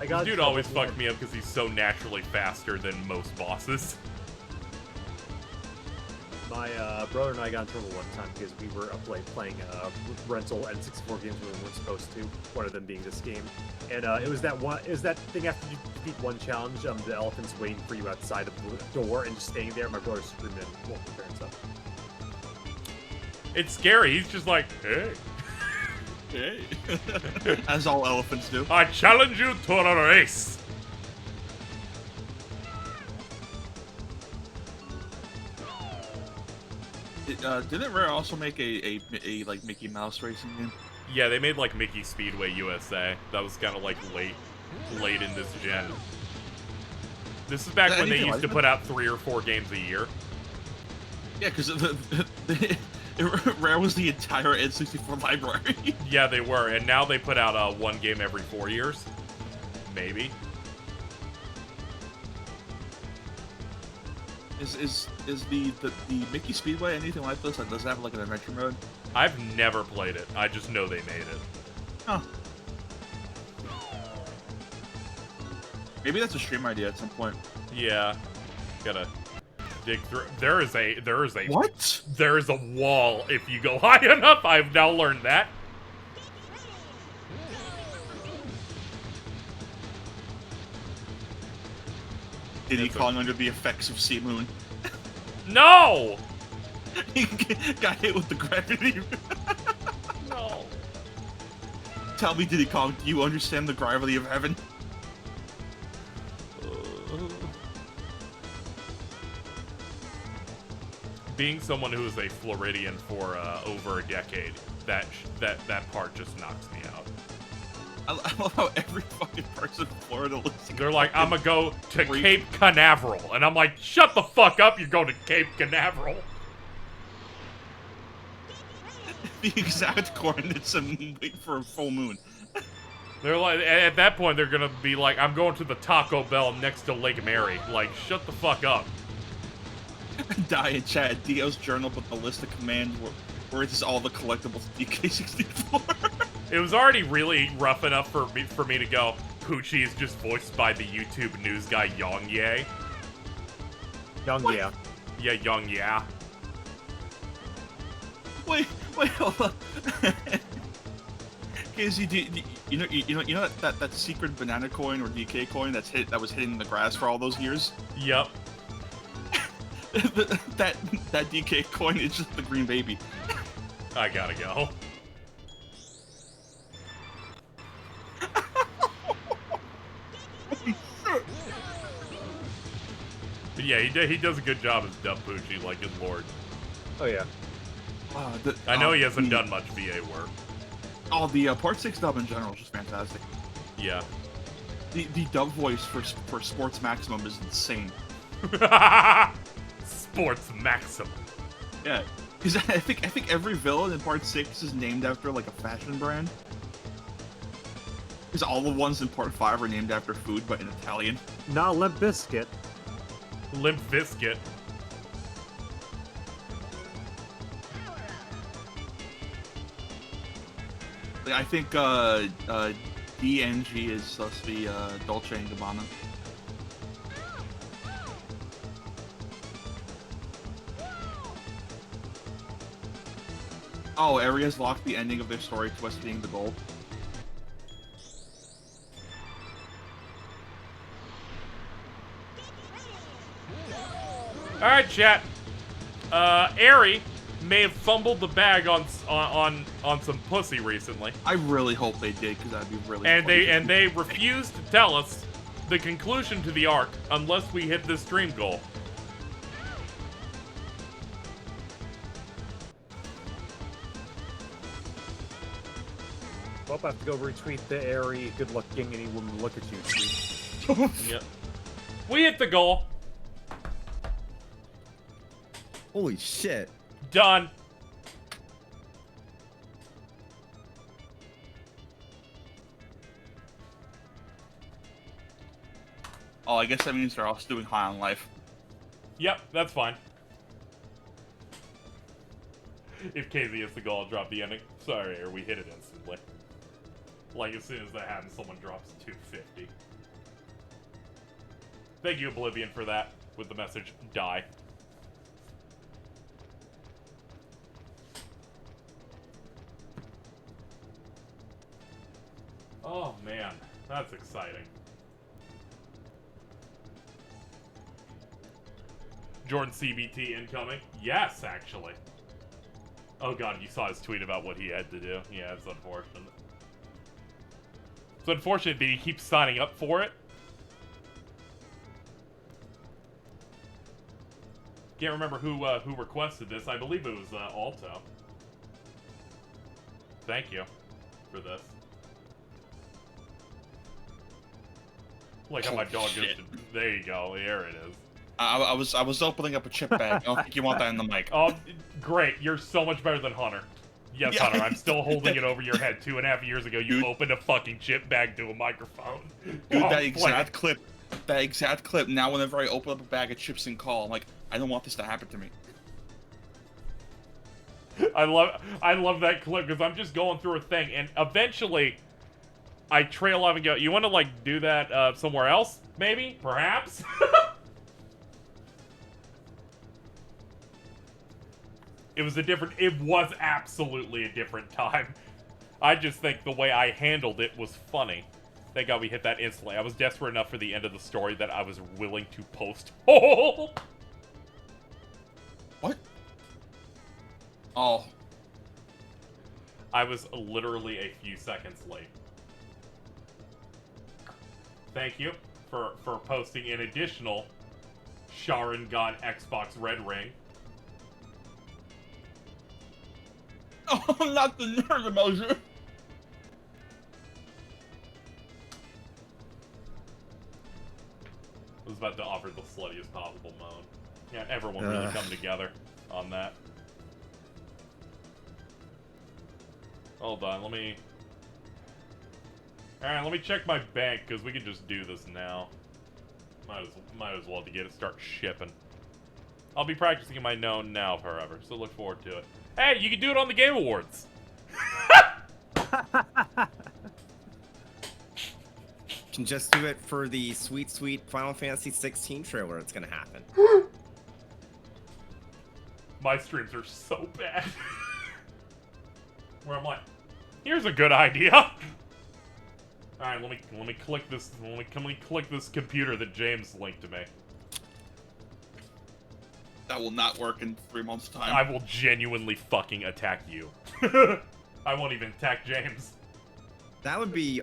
This dude always fucked me up because he's so naturally faster than most bosses. My brother and I got in trouble one time because we were up late playing rental N64 games when we weren't supposed to. One of them being this game, and it was that thing after you defeat one challenge. The elephant's waiting for you outside of the door and just staying there. My brother's screaming and woke my parents up. It's scary. He's just like, hey. Hey. As all elephants do. I challenge you to a race. Didn't Rare also make a like Mickey Mouse racing game? Yeah, they made like Mickey Speedway USA. That was kind of like late in this gen. This is back when they used to put out 3 or 4 games a year. Yeah, because Rare was the entire N64 library. Yeah, they were, and now they put out one game every 4 years. Maybe. Is the Mickey Speedway anything like this? Like, does it have like an adventure mode? I've never played it. I just know they made it. Huh. Maybe that's a stream idea at some point. Yeah. Gotta dig through. There is a What? There is a wall if you go high enough. I've now learned that. Diddy calling under the effects of Sea Moon. No! He got hit with the gravity. No. Tell me, Diddy Kong, do you understand the gravity of heaven? Being someone who is a Floridian for over a decade, that part just knocks me out. I love how every fucking person in Florida looks like They're like, I'm gonna go to Cape Canaveral. And I'm like, shut the fuck up, you're going to Cape Canaveral. the exact coordinates and wait for a full moon. They're like, at that point, they're gonna be like, I'm going to the Taco Bell next to Lake Mary. Like, shut the fuck up. Die in chat. Dio's journal, but the list of commands where it's all the collectibles DK64. It was already really rough enough for me to go, Poochie is just voiced by the YouTube news guy Yong Ye. Young, yeah. Yeah, Yong Ye. Wait, hold on. Casey, you know that secret banana coin or DK coin that was hidden in the grass for all those years? Yep. that DK coin is just the green baby. I gotta go. But yeah, he does a good job as Dumb Poochie, like his lord. Oh yeah. I know he hasn't done much VA work. Oh, the Part 6 dub in general is just fantastic. Yeah. The dub voice for Sports Maximum is insane. Sports Maximum. Yeah, because I think every villain in Part 6 is named after like a fashion brand. Because all the ones in Part 5 are named after food, but in Italian. Not Limp Biscuit. Limp Bizkit. Like, I think DNG is supposed to be Dolce & Gabbana. Oh, areas locked the ending of their story to us being the goal. Alright, chat. Ari may have fumbled the bag on some pussy recently. I really hope they did, because that'd be really And funny. they refused to tell us the conclusion to the arc unless we hit this dream goal. Well, I have to go retweet the airy, good-looking any woman look at you tweet. Yep. We hit the goal. Holy shit. Done. Oh, I guess that means they're also doing High on Life. Yep, that's fine. If KZ hits the goal, I'll drop the ending. Sorry, or we hit it instantly. Like, as soon as that happens, someone drops 250. Thank you, Oblivion, for that, with the message, die. Oh, man. That's exciting. Jordan CBT incoming? Yes, actually. Oh god, you saw his tweet about what he had to do. Yeah, it's unfortunate. It's unfortunate that he keeps signing up for it. Can't remember who requested this. I believe it was Alto. Thank you for this. Like how my dog goes to... There you go. There it is. I was opening up a chip bag. I don't think you want that in the mic. Oh, great. You're so much better than Hunter. Yes, Yeah. Hunter, I'm still holding it over your head. 2.5 years ago, you opened a fucking chip bag to a microphone. Dude, Oh, that exact clip, now whenever I open up a bag of chips and call, I'm like, I don't want this to happen to me. I love that clip because I'm just going through a thing, and eventually, I trail off and go, you want to, like, do that somewhere else? Maybe? Perhaps? It was absolutely a different time. I just think the way I handled it was funny. Thank God we hit that instantly. I was desperate enough for the end of the story that I was willing to post. Oh! What? Oh. I was literally a few seconds late. Thank you for posting an additional Sharingan Xbox Red Ring. Oh, not the nerd emoji. I was about to offer the sluttiest possible moan. Yeah, everyone really come together on that. Hold on, let me... Alright, let me check my bank, because we can just do this now. Might as well to get it start shipping. I'll be practicing my known now forever, so look forward to it. Hey, you can do it on the Game Awards! Can just do it for the sweet, sweet Final Fantasy 16 trailer that's gonna happen. My streams are so bad. Where I'm like, here's a good idea. Alright, let me click this click this computer that James linked to me. That will not work in 3 months' time. I will genuinely fucking attack you. I won't even attack James. That would be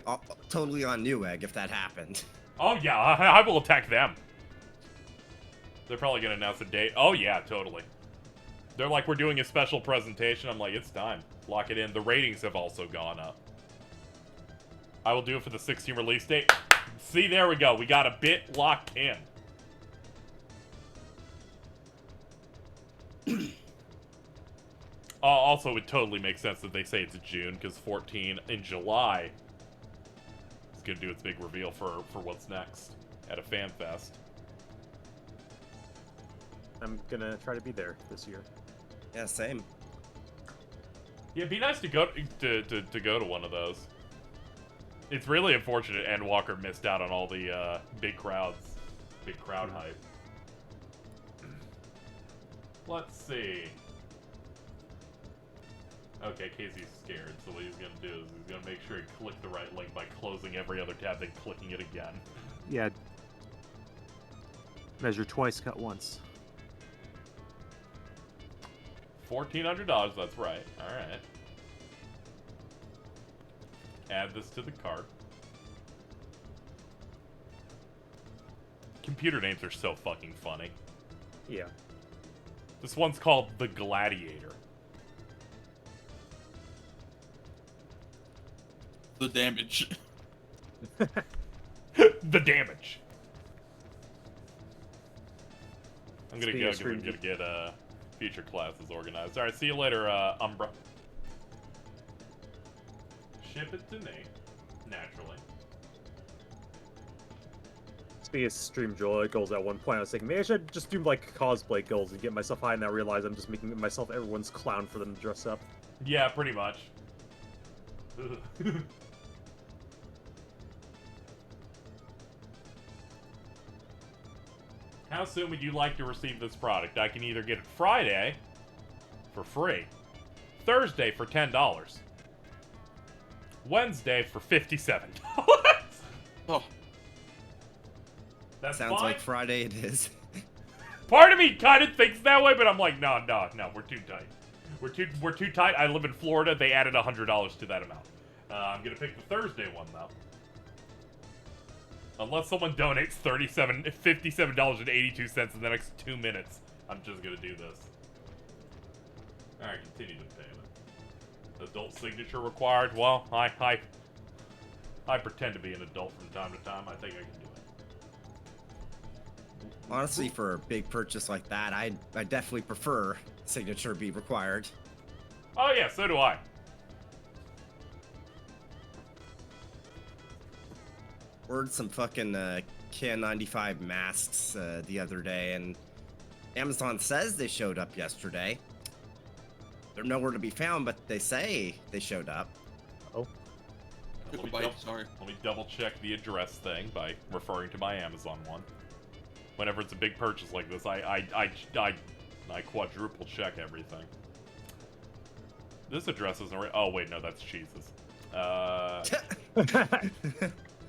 totally on Newegg if that happened. Oh yeah, I will attack them. They're probably gonna announce a date. Oh yeah, totally. They're like, we're doing a special presentation. I'm like, it's time. Lock it in. The ratings have also gone up. I will do it for the 16 release date. See, there we go. We got a bit locked in. Also, it would totally make sense that they say it's June, because 14 in July is going to do its big reveal for what's next at a fan fest. I'm gonna try to be there this year. Yeah, same. Yeah, it'd be nice to go to go to one of those. It's really unfortunate Endwalker missed out on all the big crowd hype. Let's see. Okay, Casey's scared, so what he's gonna do is he's gonna make sure he clicked the right link by closing every other tab, then clicking it again. Yeah. Measure twice, cut once. $1,400, that's right. Alright. Add this to the cart. Computer names are so fucking funny. Yeah. This one's called The Gladiator. The damage. The damage. I'm gonna Speaking go of because I'm stream- gonna get future classes organized. Alright, see you later, Umbra. Ship it to me. Naturally. Speaking of stream goals, at one point I was thinking maybe I should just do like cosplay goals and get myself high, and I realize I'm just making myself everyone's clown for them to dress up. Yeah, pretty much. How soon would you like to receive this product? I can either get it Friday for free, Thursday for $10, Wednesday for $57. Oh, That's Sounds fine. like Friday it is. Part of me kind of thinks that way, but I'm like, no, we're too tight. We're too tight. I live in Florida. They added $100 to that amount. I'm gonna pick the Thursday one though. Unless someone donates $57.82 in the next 2 minutes, I'm just gonna do this. Alright, continue the payment. Adult signature required. Well, I pretend to be an adult from time to time. I think I can do it. Honestly, for a big purchase like that, I definitely prefer signature be required. Oh yeah, so do I. Ordered some fucking KN95 masks the other day, and Amazon says they showed up yesterday. They're nowhere to be found, but they say they showed up. Oh. took a bite, sorry. Let me double check the address thing by referring to my Amazon one. Whenever it's a big purchase like this, I quadruple check everything. This address isn't right. Oh wait, no, that's cheeses.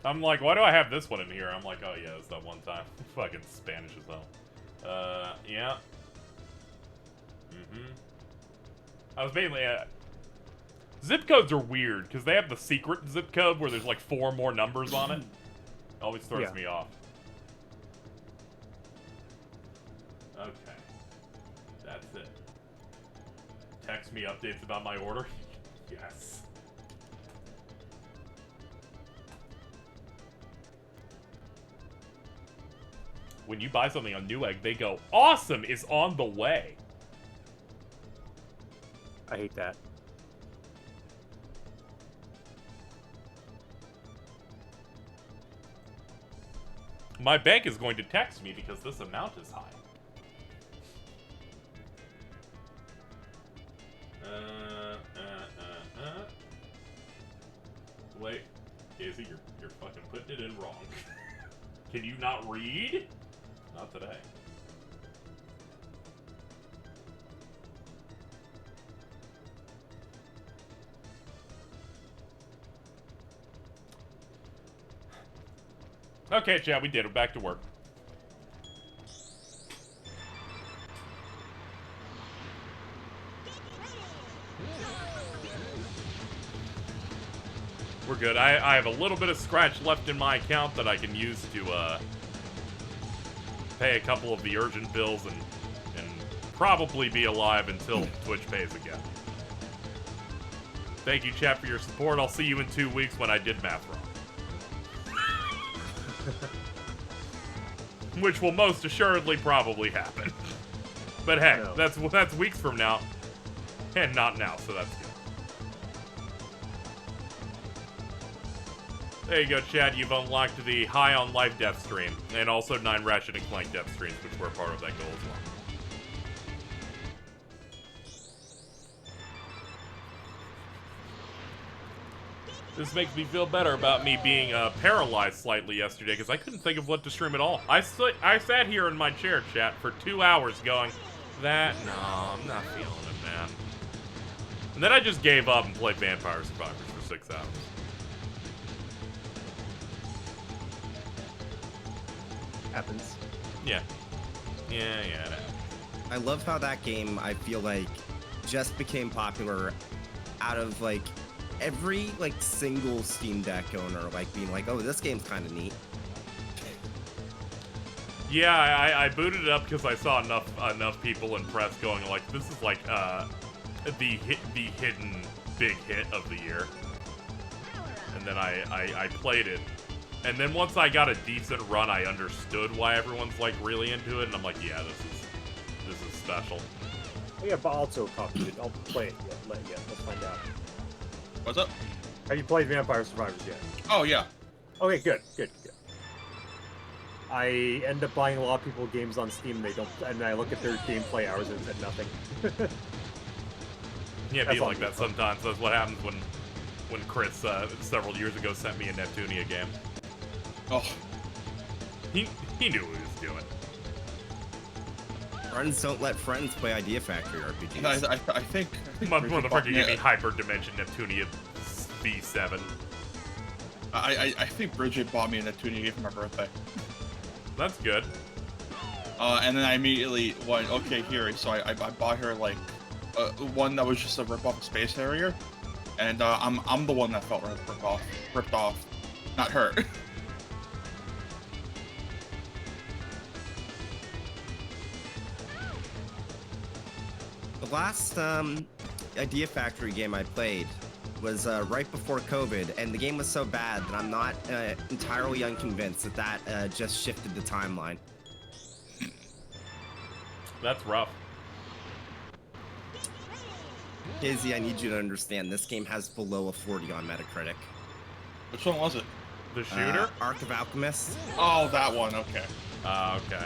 I'm like, why do I have this one in here? I'm like, oh yeah, it's that one time. Fucking Spanish as hell. Yeah. I was mainly zip codes are weird because they have the secret zip code where there's like 4 more numbers on it. It always throws Yeah. me off. Okay. That's it. Text me updates about my order. Yes. When you buy something on Newegg, they go, awesome is on the way. I hate that. My bank is going to text me because this amount is high. Wait, Casey, you're fucking putting it in wrong. Can you not read? Not today. Okay, Chad, we did it. Back to work. We're good. I have a little bit of scratch left in my account that I can use to pay a couple of the urgent bills and probably be alive until Twitch pays again. Thank you, chat, for your support. I'll see you in 2 weeks when I did math wrong. Which will most assuredly probably happen. But hey, No. that's weeks from now. And not now, so that's good. There you go, Chad. You've unlocked the High on Life death stream, and also 9 Ratchet and Clank death streams, which were a part of that goal as well. This makes me feel better about me being paralyzed slightly yesterday because I couldn't think of what to stream at all. I sat here in my chair, chat, for 2 hours going, no, I'm not feeling it, man. And then I just gave up and played Vampire Survivors for 6 hours. Happens. Yeah. Yeah, it happens. I love how that game, I feel like, just became popular out of, like, every, like, single Steam Deck owner, like, being like, oh, this game's kind of neat. Yeah, I booted it up because I saw enough people in press going like, this is like the hidden big hit of the year. And then I played it. And then once I got a decent run, I understood why everyone's like really into it, and I'm like, yeah, this is special. Yeah, but also copied it. I'll play it yet. Let's find out. What's up? Have you played Vampire Survivors yet? Oh yeah. Okay, good. I end up buying a lot of people games on Steam. They don't, and I look at their gameplay hours and it's at nothing. Yeah, That's be all like good. that sometimes. That's what happens when Chris several years ago sent me a Neptunia game. Oh. He knew what he was doing. Friends don't let friends play Idea Factory RPGs. I think Motherfucker gave me Hyper Dimension Neptunia V7. I think Bridget bought me a Neptunia game for my birthday. That's good. And then I immediately went, okay, here. So I bought her like one that was just a rip off of Space Harrier, and I'm the one that felt ripped off, not her. The last Idea Factory game I played was right before COVID, and the game was so bad that I'm not entirely unconvinced that just shifted the timeline. That's rough. KZ, I need you to understand, this game has below a 40 on Metacritic. Which one was it? The shooter? Ark of Alchemist. Oh, that one. Okay. Okay.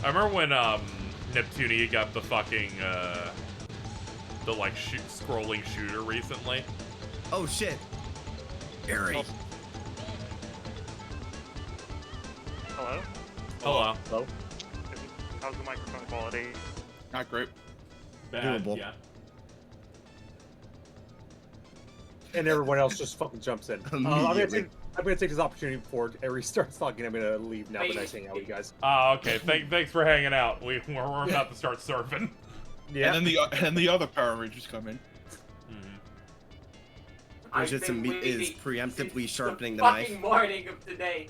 I remember when Neptunia got the fucking the like scrolling shooter recently. Oh shit. Ari. Hello? Hello. Hello? How's the microphone quality? Not great. Bad, Doable. yeah. And everyone else just fucking jumps in. I'm Immediately. gonna take this opportunity before Ari starts talking. I'm gonna leave now, but nice hanging out with you guys. Okay. Thanks for hanging out. We're about to start surfing. Yeah. And then the other Power Rangers come in. Which is preemptively sharpening the fucking knife. morning of today.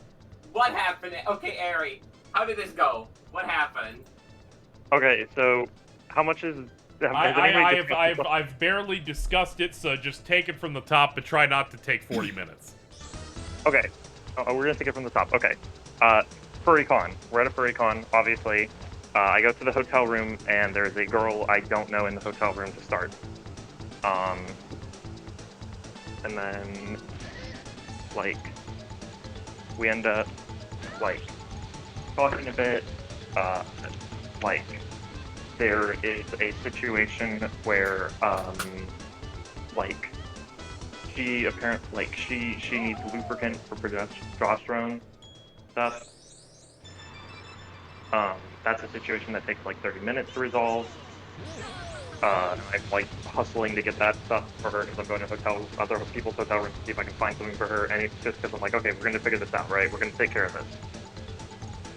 What happened? Okay, Ari, how did this go? What happened? Okay, so how much is... has anybody discussed the- I've barely discussed it, so just take it from the top, but try not to take 40 minutes. Okay, we're gonna take it from the top. Okay, FurryCon. We're at a FurryCon, obviously. I go to the hotel room, and there's a girl I don't know in the hotel room to start. And then, like, we end up, like, talking a bit. Like, there is a situation where, like, she apparently, like, she needs lubricant for progesterone stuff. That's a situation that takes like 30 minutes to resolve. I'm like hustling to get that stuff for her because I'm going to other people's hotel rooms to see if I can find something for her. And it's just because I'm like, okay, we're gonna figure this out, right? We're gonna take care of this.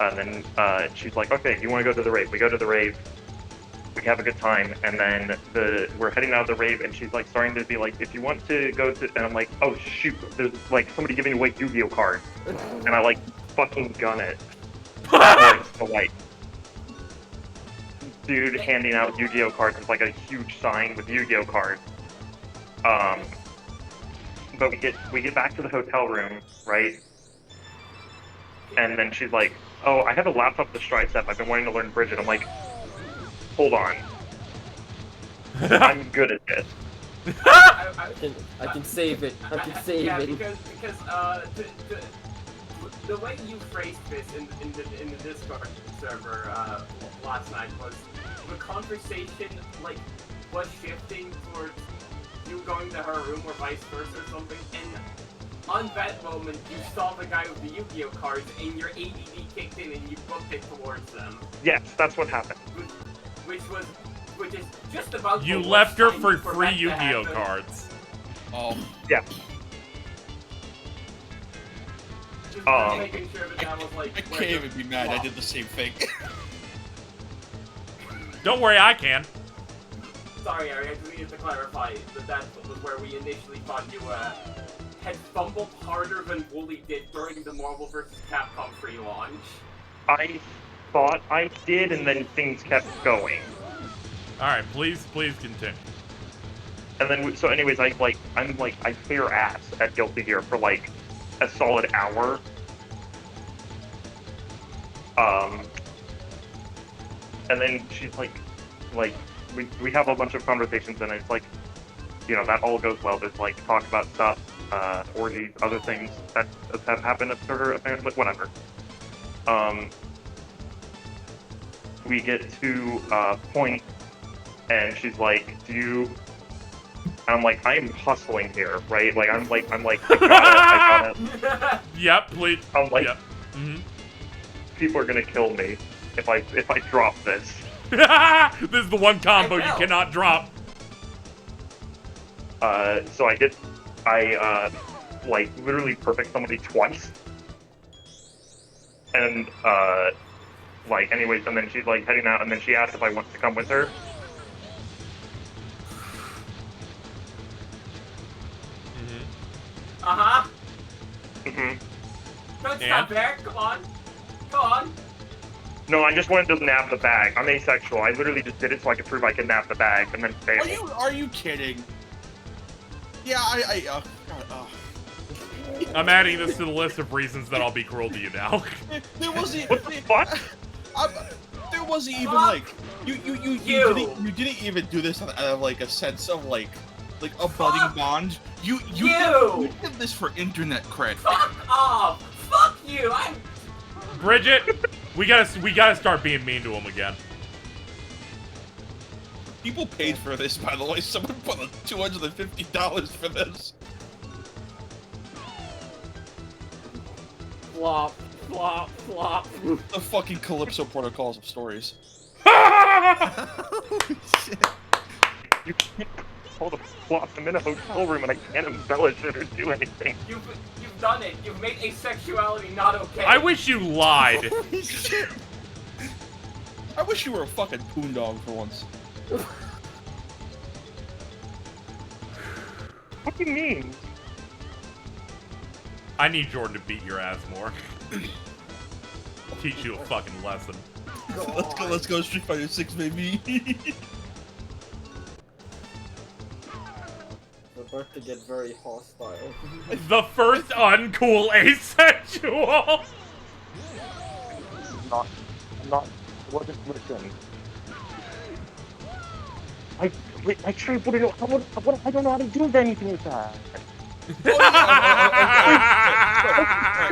And then she's like, okay, you want to go to the rave? We go to the rave. We have a good time, and then we're heading out of the rave, and she's like starting to be like, if you want to go to, and I'm like, oh shoot, there's like somebody giving away Yu-Gi-Oh cards, and I like fucking gun it. So, like, dude handing out Yu-Gi-Oh cards with like a huge sign with Yu-Gi-Oh cards. But we get back to the hotel room, right? And then she's like, oh, I have a laptop with a tricep. I've been wanting to learn Bridget. I'm like, hold on. I'm good at this. I can save it. I can save yeah, it. because the way you phrased this in the Discord server last night was the conversation like was shifting towards you going to her room or vice versa or something, and on that moment you saw the guy with the Yu-Gi-Oh cards and your ADD kicked in and you booked it towards them. Yes, that's what happened. Which is just about You the left her worst for time for free that to Yu-Gi-Oh happen. cards. Oh. Yeah. Just Um, making sure that was like. I where can't the even be mad. I plot- did the same thing. Don't worry, I can. Sorry, Ari, I just needed to clarify that was where we initially thought you had fumbled harder than Wooly did during the Marvel vs. Capcom pre-launch. I thought I did, and then things kept going. Alright, please continue. And then, so anyways, I clear ass at Guilty Gear for like a solid hour. And then she's like, we have a bunch of conversations, and it's like, you know, that all goes well. There's like talk about stuff, orgies, other things that have happened to her, apparently, whatever. We get to a point, and she's like, do you... And I'm like, I am hustling here, right? Like, I'm like, I gotta. Yep, please. I'm like, yep. Mm-hmm. People are gonna kill me if I drop this. This is the one combo you cannot drop. So I like literally perfect somebody twice. And like anyways, and then she's like heading out, and then she asked if I want to come with her. Uh-huh. Mhm. Don't stop there. Come on. Go on. No, I just wanted to nab the bag. I'm asexual. I literally just did it so I could prove I could nab the bag, and then fail. Are you kidding? Yeah, I'm adding this to the list of reasons that I'll be cruel to you now. There wasn't. What the fuck? There wasn't even like you didn't even do this out of like a sense of like a budding bond. You did this for internet cred. Fuck off. Fuck you. Bridget, we gotta start being mean to him again. People paid for this, by the way. Someone put $250 for this. Flop, flop, flop. The fucking Calypso protocols of stories. Holy shit. You can't call the plot. I'm in a hotel room and I can't embellish it or do anything. You've done it. You've made asexuality not okay. I wish you lied. Holy shit. I wish you were a fucking poondog for once. What do you mean? I need Jordan to beat your ass more. Teach you a fucking lesson. Let's go Street Fighter 6, baby. We're about to get very hostile. The first uncool asexual. Wasn't listening. I actually wouldn't know. I don't know how to do anything with that.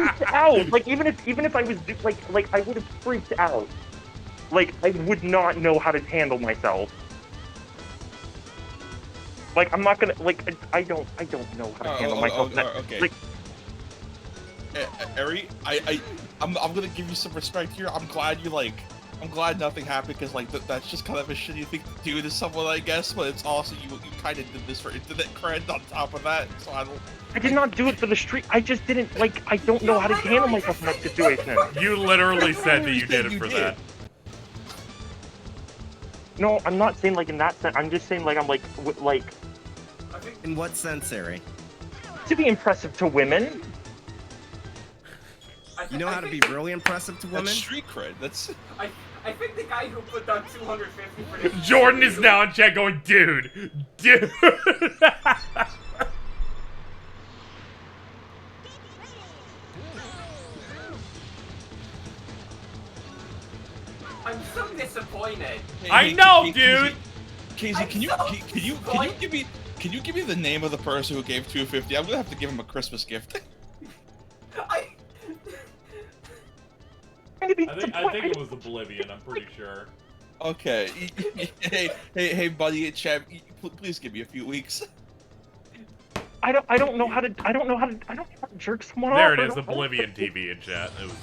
Freaked out. Like even if I was like I would have freaked out. Like I would not know how to handle myself. Like I'm not gonna like I don't know how to handle myself. Okay. Like, Eri, I'm gonna give you some respect here. I'm glad nothing happened because like that's just kind of a shitty thing to do to someone, I guess. But it's also you kind of did this for internet cred on top of that. So I did not do it for the street. I just didn't like. I don't know how to handle myself in that situation. You literally said that you did it for that. No, I'm not saying like in that sense. I'm just saying like I'm like. In what sense, Eri? To be impressive to women. You know how to be really impressive to women? That's street cred. That's. I think the guy who put down 250 for this. Jordan is now in chat going, dude. I'm so disappointed. I know, dude. KZ, can you give me the name of the person who gave 250? I'm gonna have to give him a Christmas gift. I think it was Oblivion, I'm pretty sure. Okay. Hey, buddy, Chad, please give me a few weeks. I don't know how to jerk someone off. There it is, Oblivion TV in chat. It was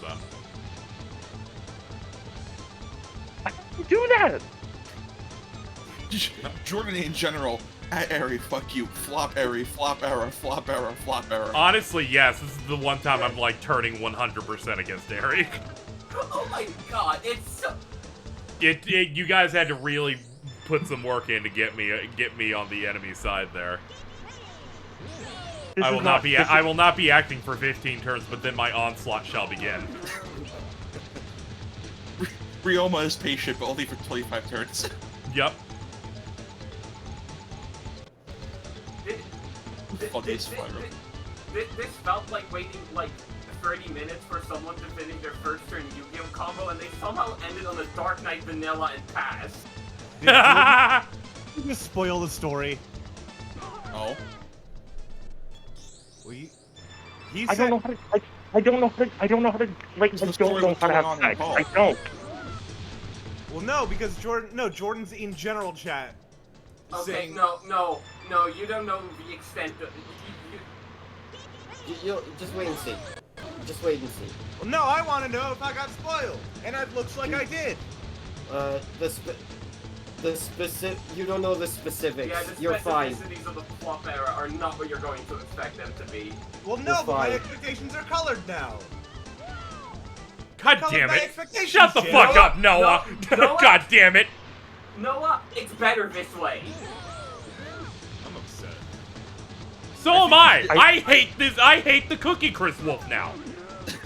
I don't do that. Jordan in general, at Airy, fuck you. Flop Airy, flop error, flop error, flop error. Honestly, yes. This is the one time I'm like turning 100% against Eric. Oh my god, it's so... You guys had to really put some work in to get me on the enemy side there. I will not be acting for 15 turns, but then my onslaught shall begin. Ryoma is patient, but only for 25 turns. Yep. This felt like waiting like 30 minutes for someone to finish their first turn Yu-Gi-Oh combo, and they somehow ended on the Dark Knight Vanilla and pass. You just spoil the story. Oh. Well, I don't know how to like. I don't know how to. I don't know how to like. I don't know how to have sex. I don't. Well, no, because Jordan's in general chat. Okay, saying, no, you don't know the extent of... You just wait and see. Just wait and see. Well, no, I want to know if I got spoiled, and it looks like I did. The specific. You don't know the specifics. Yeah, the You're fine. specificities of the flop era are not what you're going to expect them to be. Well, no, but my expectations are colored now. God damn it! Shut the fuck up, Noah! Noah? God damn it! Noah, it's better this way. I'm upset. So am I! I hate this. I hate the Cookie Chris Wolf now.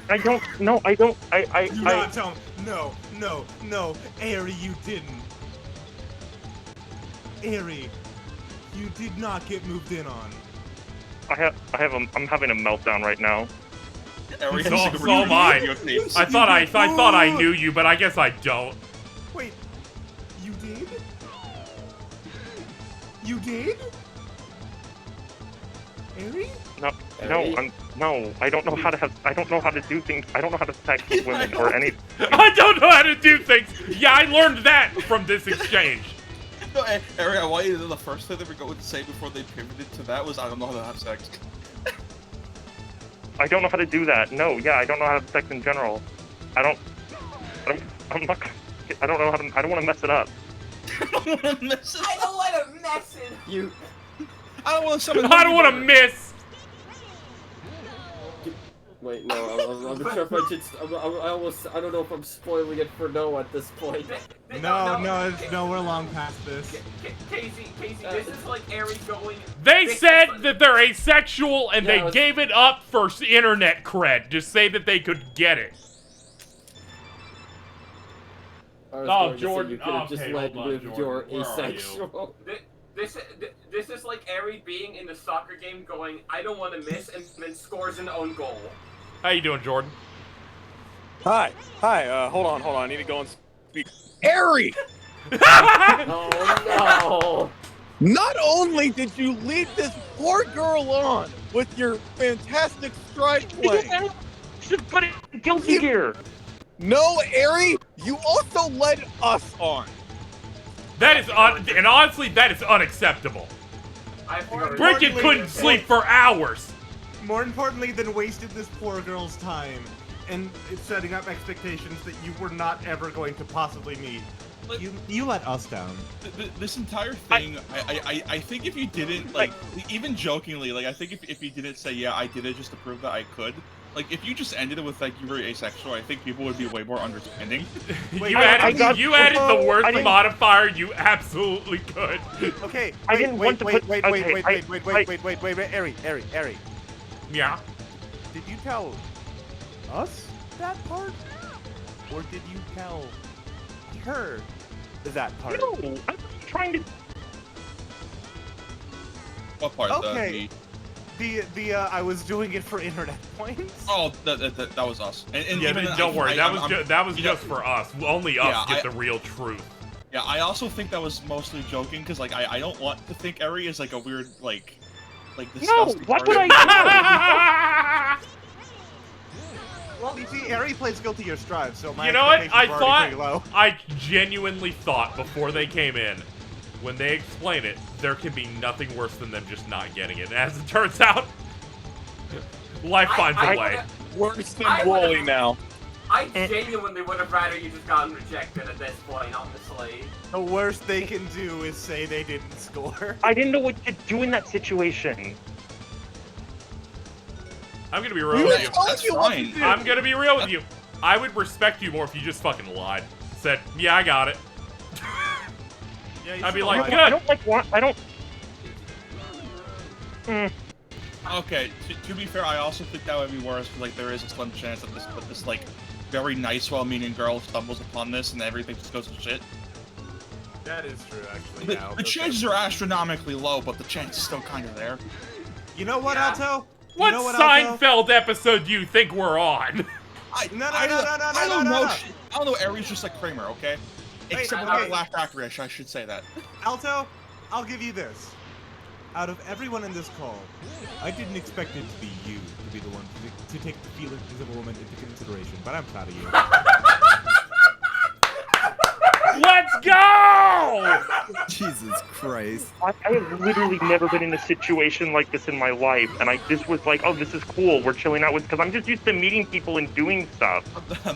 I don't. No, I don't. Do not tell me. No. Airy, you didn't. Airy, you did not get moved in on. I'm having a meltdown right now. So am I. I thought I knew you, but I guess I don't. Wait, you did? You did? Airy? No, I don't know how to have. I don't know how to do things. I don't know how to sex with women or any. I don't know how to do things. Yeah, I learned that from this exchange. No, Airy, I want you to know the first thing they were going to say before they pivoted to that was, I don't know how to have sex. I don't know how to do that. No, yeah, I don't know how to have sex in general. I'm not. I don't know how to. I don't want to mess it up. I don't want to mess it. You. I don't want to. I don't want to miss. Wait, no, I'm not sure if I should. I don't know if I'm spoiling it for Noah at this point. No, we're long past this. Casey, this is like Airy going... They said that they're asexual and they gave it up for internet cred. Just say that they could get it. Oh, Jordan, you could have just led with your asexual. This is like Airy being in the soccer game going, I don't want to miss, and then scores an own goal. How you doing, Jordan? Hi, hold on, I need to go and speak. Airy! Oh no! Not only did you lead this poor girl on with your fantastic stride play. Should put it in guilty gear. No, Airy, you also led us on. That is and honestly, that is unacceptable. Bridget couldn't sleep for hours. More importantly than wasted this poor girl's time, and it's setting up expectations that you were not ever going to possibly meet. You let us down. This entire thing, I think if you didn't, like, even jokingly, like, I think if you didn't say, yeah, I did it just to prove that I could, like, if you just ended it with, like, you were asexual, I think people would be way more understanding. You added the worst modifier you absolutely could. Okay, I didn't want to put... Wait, Airy. Yeah? Did you tell us that part? Or did you tell her that part? No, I'm trying to... What part? Okay. The I was doing it for internet points. Oh, that was us. And yeah, even don't worry. That was just for us. Only us get the real truth. Yeah, I also think that was mostly joking because, like, I don't want to think Eri is like a weird like disgusting. No, what would I do? Well, you see, Eri plays Guilty Gear Strive, so my you know what? I genuinely thought before they came in when they explain it, there can be nothing worse than them just not getting it. And as it turns out, life finds a way. Worse than Wally now. I genuinely would have rather you just gotten rejected at this point, honestly. The worst they can do is say they didn't score. I didn't know what to do in that situation. I'm gonna be real with you. That's fine. I'm gonna be real with you. I would respect you more if you just fucking lied. Said, yeah, I got it. Yeah, I'd be like, good. I don't like want. I don't. Okay, to be fair, I also think that would be worse. Like, there is a slim chance that this like very nice, well-meaning girl stumbles upon this and everything just goes to shit. That is true, actually. The chances are astronomically low, but the chance is still kind of there. You know what, Alto? What, you know what Seinfeld episode do you think we're on? I No. don't know. Aries just like Kramer, okay? Except without the laugh factory, I should say that. Alto, I'll give you this. Out of everyone in this call, I didn't expect it to be you to be the one to take the feelings of a woman into consideration, but I'm proud of you. Let's go! Jesus Christ. I have literally never been in a situation like this in my life, and this was like, oh, this is cool. We're chilling out with, because I'm just used to meeting people and doing stuff.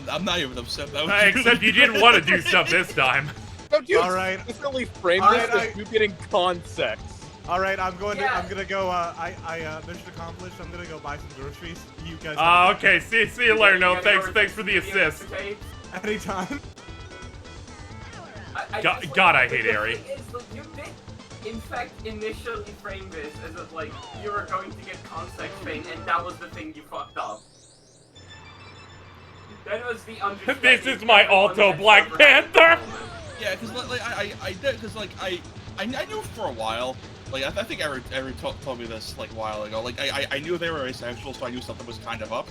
I'm not even upset. That was Except you didn't want to do stuff this time. Don't you All right. really frame All this right, as you getting con sex? All right, I'm gonna go. Mission accomplished. I'm gonna go buy some groceries. You guys. Okay. See you later. No, thanks for the assist. Anytime. God, I hate Ari. You did, in fact, initially frame this as if, like, you were going to get context thing, and that was the thing you fucked up. That was the understanding. This is my Alto Black Panther. Yeah, because like I did, because like I knew for a while. Like I think Ari told me this like a while ago. Like I knew they were asexual, so I knew something was kind of up.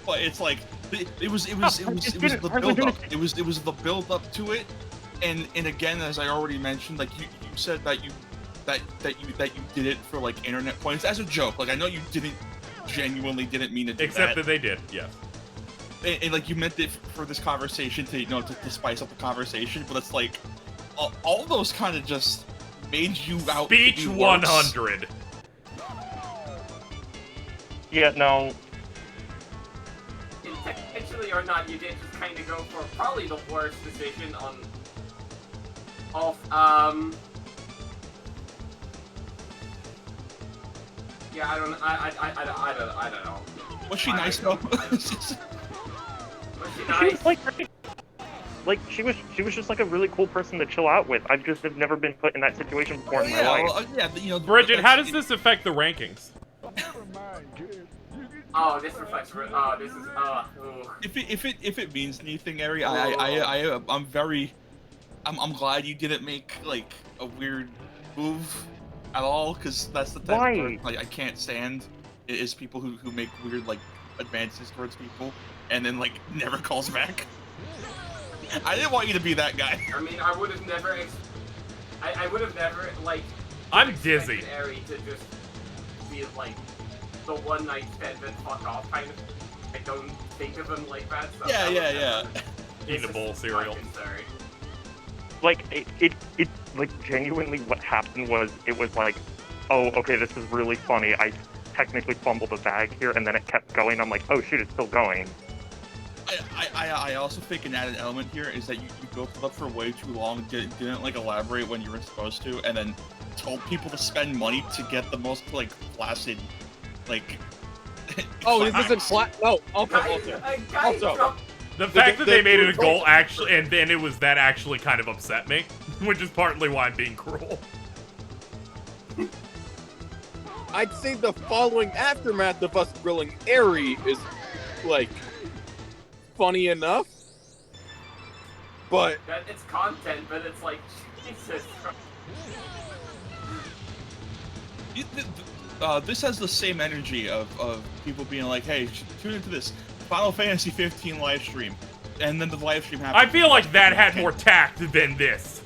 But it's like it was the build up. It was the build up to it. And again, as I already mentioned, like you said that you did it for like internet points as a joke. Like I know you genuinely didn't mean to do Except that they did, yes. And like you meant it for this conversation to to spice up the conversation, but it's like all those kind of just made you out. Speech to be 100. Yeah, no. Intentionally or not, you did just kind of go for probably the worst decision yeah, I don't know. Was she nice though? Was she She nice? was like she was just like a really cool person to chill out with. I've never been put in that situation before in my life. Well, Bridget, how does this affect the rankings? Oh, this reflects. This is. If it means anything, Ari, I'm glad you didn't make like a weird move at all, because that's the type of person, like I can't stand is people who make weird like advances towards people and then like never calls back. I didn't want you to be that guy. I mean, I would have never. I would have never like. I'm dizzy. Ari to just be like the one night stand and fuck off kind of. I don't think of him like that. So Yeah. Eating a bowl of cereal. Sorry. Like it like genuinely what happened was it was like, oh, okay, this is really funny. I technically fumbled a bag here, and then it kept going. I'm like, oh shoot, it's still going. I also think an added element here is that you built it up for way too long, didn't like elaborate when you were supposed to, and then told people to spend money to get the most like flaccid, like. Oh, this isn't flat. No, also. The fact that they made it a goal actually, and then it was that actually kind of upset me, which is partly why I'm being cruel. I'd say the following aftermath of us grilling Ari is like funny enough, but it's content, but it's like Jesus Christ. This has the same energy of people being like, hey, tune into this Final Fantasy 15 live stream, and then the live stream happens. I feel like that had more tact than this.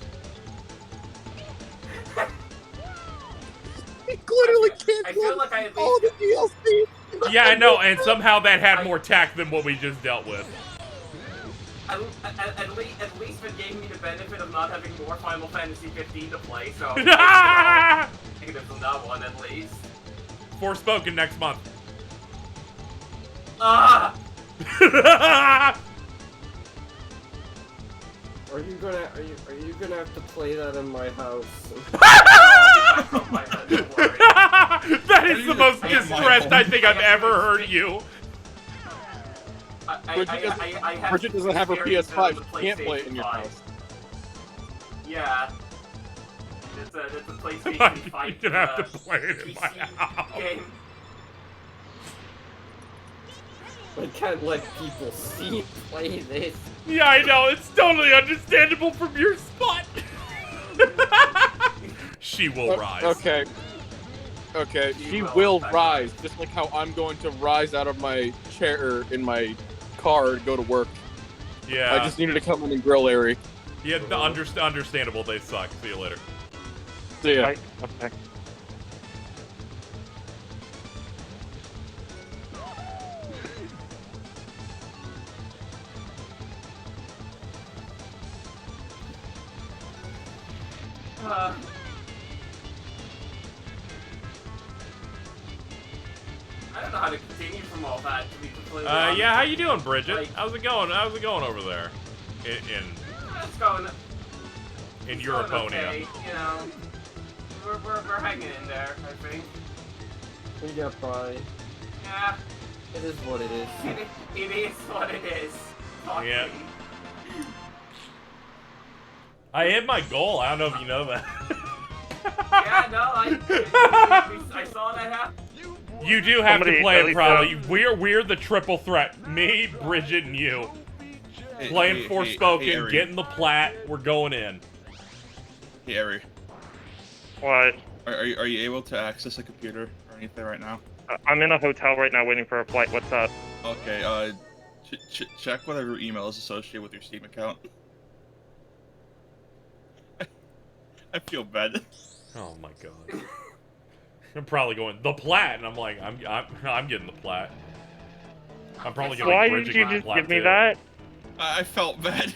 he literally can't I feel like I at all the DLC. Yeah, I know, and somehow that had more tact than what we just dealt with. At at least it gave me the benefit of not having more Final Fantasy 15 to play, so negative from that one at least. Forspoken next month. Ah! Are you gonna have to play that in my house? That is the most distressed I think I've ever heard you. Bridget doesn't have her PS5. She can't play it in your house. Yeah. It's a PlayStation 5. You can have to play it in my house. Game. I can't let people see me play this. Yeah, I know. It's totally understandable from your spot. She will rise. Okay. Okay, she will rise, just like how I'm going to rise out of my chair in my car to go to work. Yeah. I just needed to come in and grill Ari. Yeah, understandable. They suck. See you later. See ya. Right? Okay. I don't know how to continue from all that, to be completely honest. Yeah, how you doing, Bridget? Like- How's it going? How's it going over there? It's going. In it's Europonia. going okay, you know. We're hanging in there, I think. We got by. Yeah. It is what it is. It is what it is. Fuck Yeah. me. I hit my goal. I don't know if you know that. Yeah, no, I saw that happen. You do have Somebody to play at it least, probably. We're the triple threat. Me, Bridget, and you. Playing Forspoken, getting the plat. We're going in. Hey, Ari. What? Are you able to access a computer or anything right now? I'm in a hotel right now waiting for a flight. What's up? Okay, check whatever email is associated with your Steam account. I feel bad. Oh my god. I'm probably going the plat, and I'm like, I'm getting the plat. I'm probably going. Why Bridget did you getting just the give plat, me too. that? I felt bad.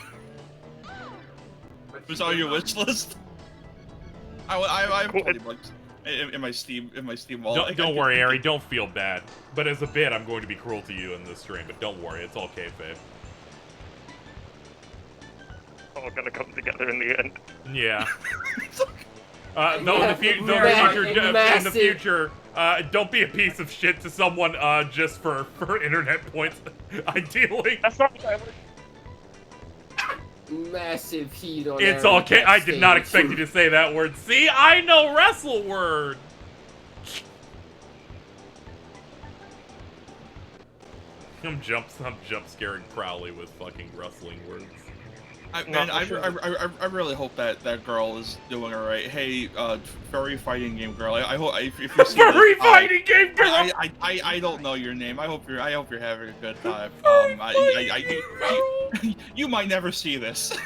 It was on your wish list. I have 20 bucks in my Steam wallet. Don't worry, Ari. Don't feel bad. But as a bit, I'm going to be cruel to you in this stream. But don't worry, it's all kayfabe. All gonna come together in the end. Yeah. No, in the future, don't be a piece of shit to someone just for internet points. Ideally. That's not what I would. Massive heat on. It's okay. I did not expect you to say that word. See, I know wrestle word. I'm jump scaring Crowley with fucking wrestling words. I really hope that girl is doing alright. Hey, furry fighting game girl. I hope if you see Furry this, fighting game girl. I don't know your name. I hope you're having a good time. You might never see this.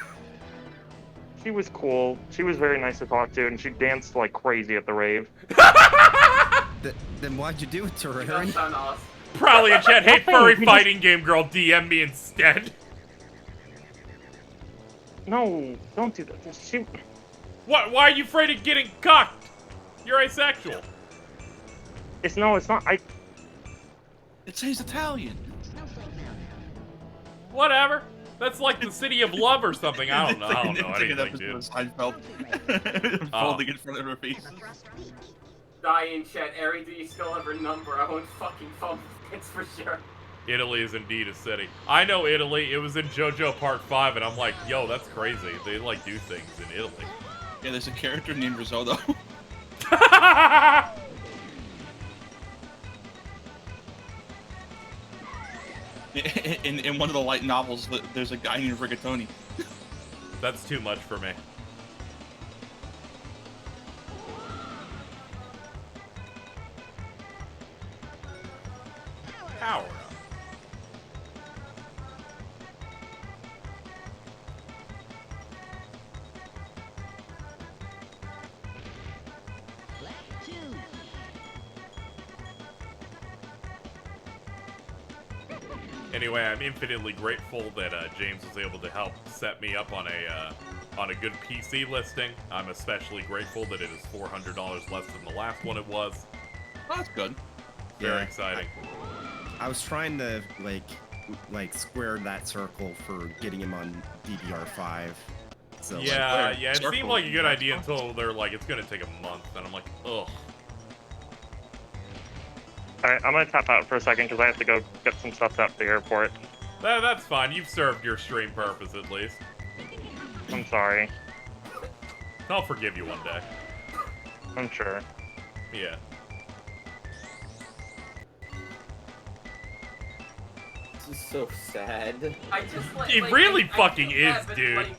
She was cool. She was very nice to talk to, and she danced like crazy at the rave. Then why'd you do it to her? That sound awesome. Probably in chat. Hey, furry fighting game girl, DM me instead. No, don't do that. She... What? Why are you afraid of getting cocked? You're asexual. It's not. It says Italian. Whatever. That's like the city of love or something. I don't know. I don't know anything, dude. Seinfeld. Folding in front of her face. Die in chat. Ari, do you still have her number? I won't fucking phone this for sure. Italy is indeed a city. I know Italy. It was in JoJo Part 5, and I'm like, yo, that's crazy. They, like, do things in Italy. Yeah, there's a character named Risotto. in one of the light novels, there's a guy named Rigatoni. That's too much for me. Power up. Anyway, I'm infinitely grateful that James was able to help set me up on a good PC listing. I'm especially grateful that it is $400 less than the last one it was. That's good. Very exciting. I was trying to like square that circle for getting him on DDR5. So yeah, it circle seemed like a good that idea cost? until they're like, it's gonna take a month, and I'm like, ugh. Alright, I'm gonna tap out for a second because I have to go get some stuff at the airport. That's fine. You've served your stream purpose at least. I'm sorry. I'll forgive you one day. I'm sure. Yeah. This is so sad. I just like. It like, really I fucking feel bad, is, but, dude. like,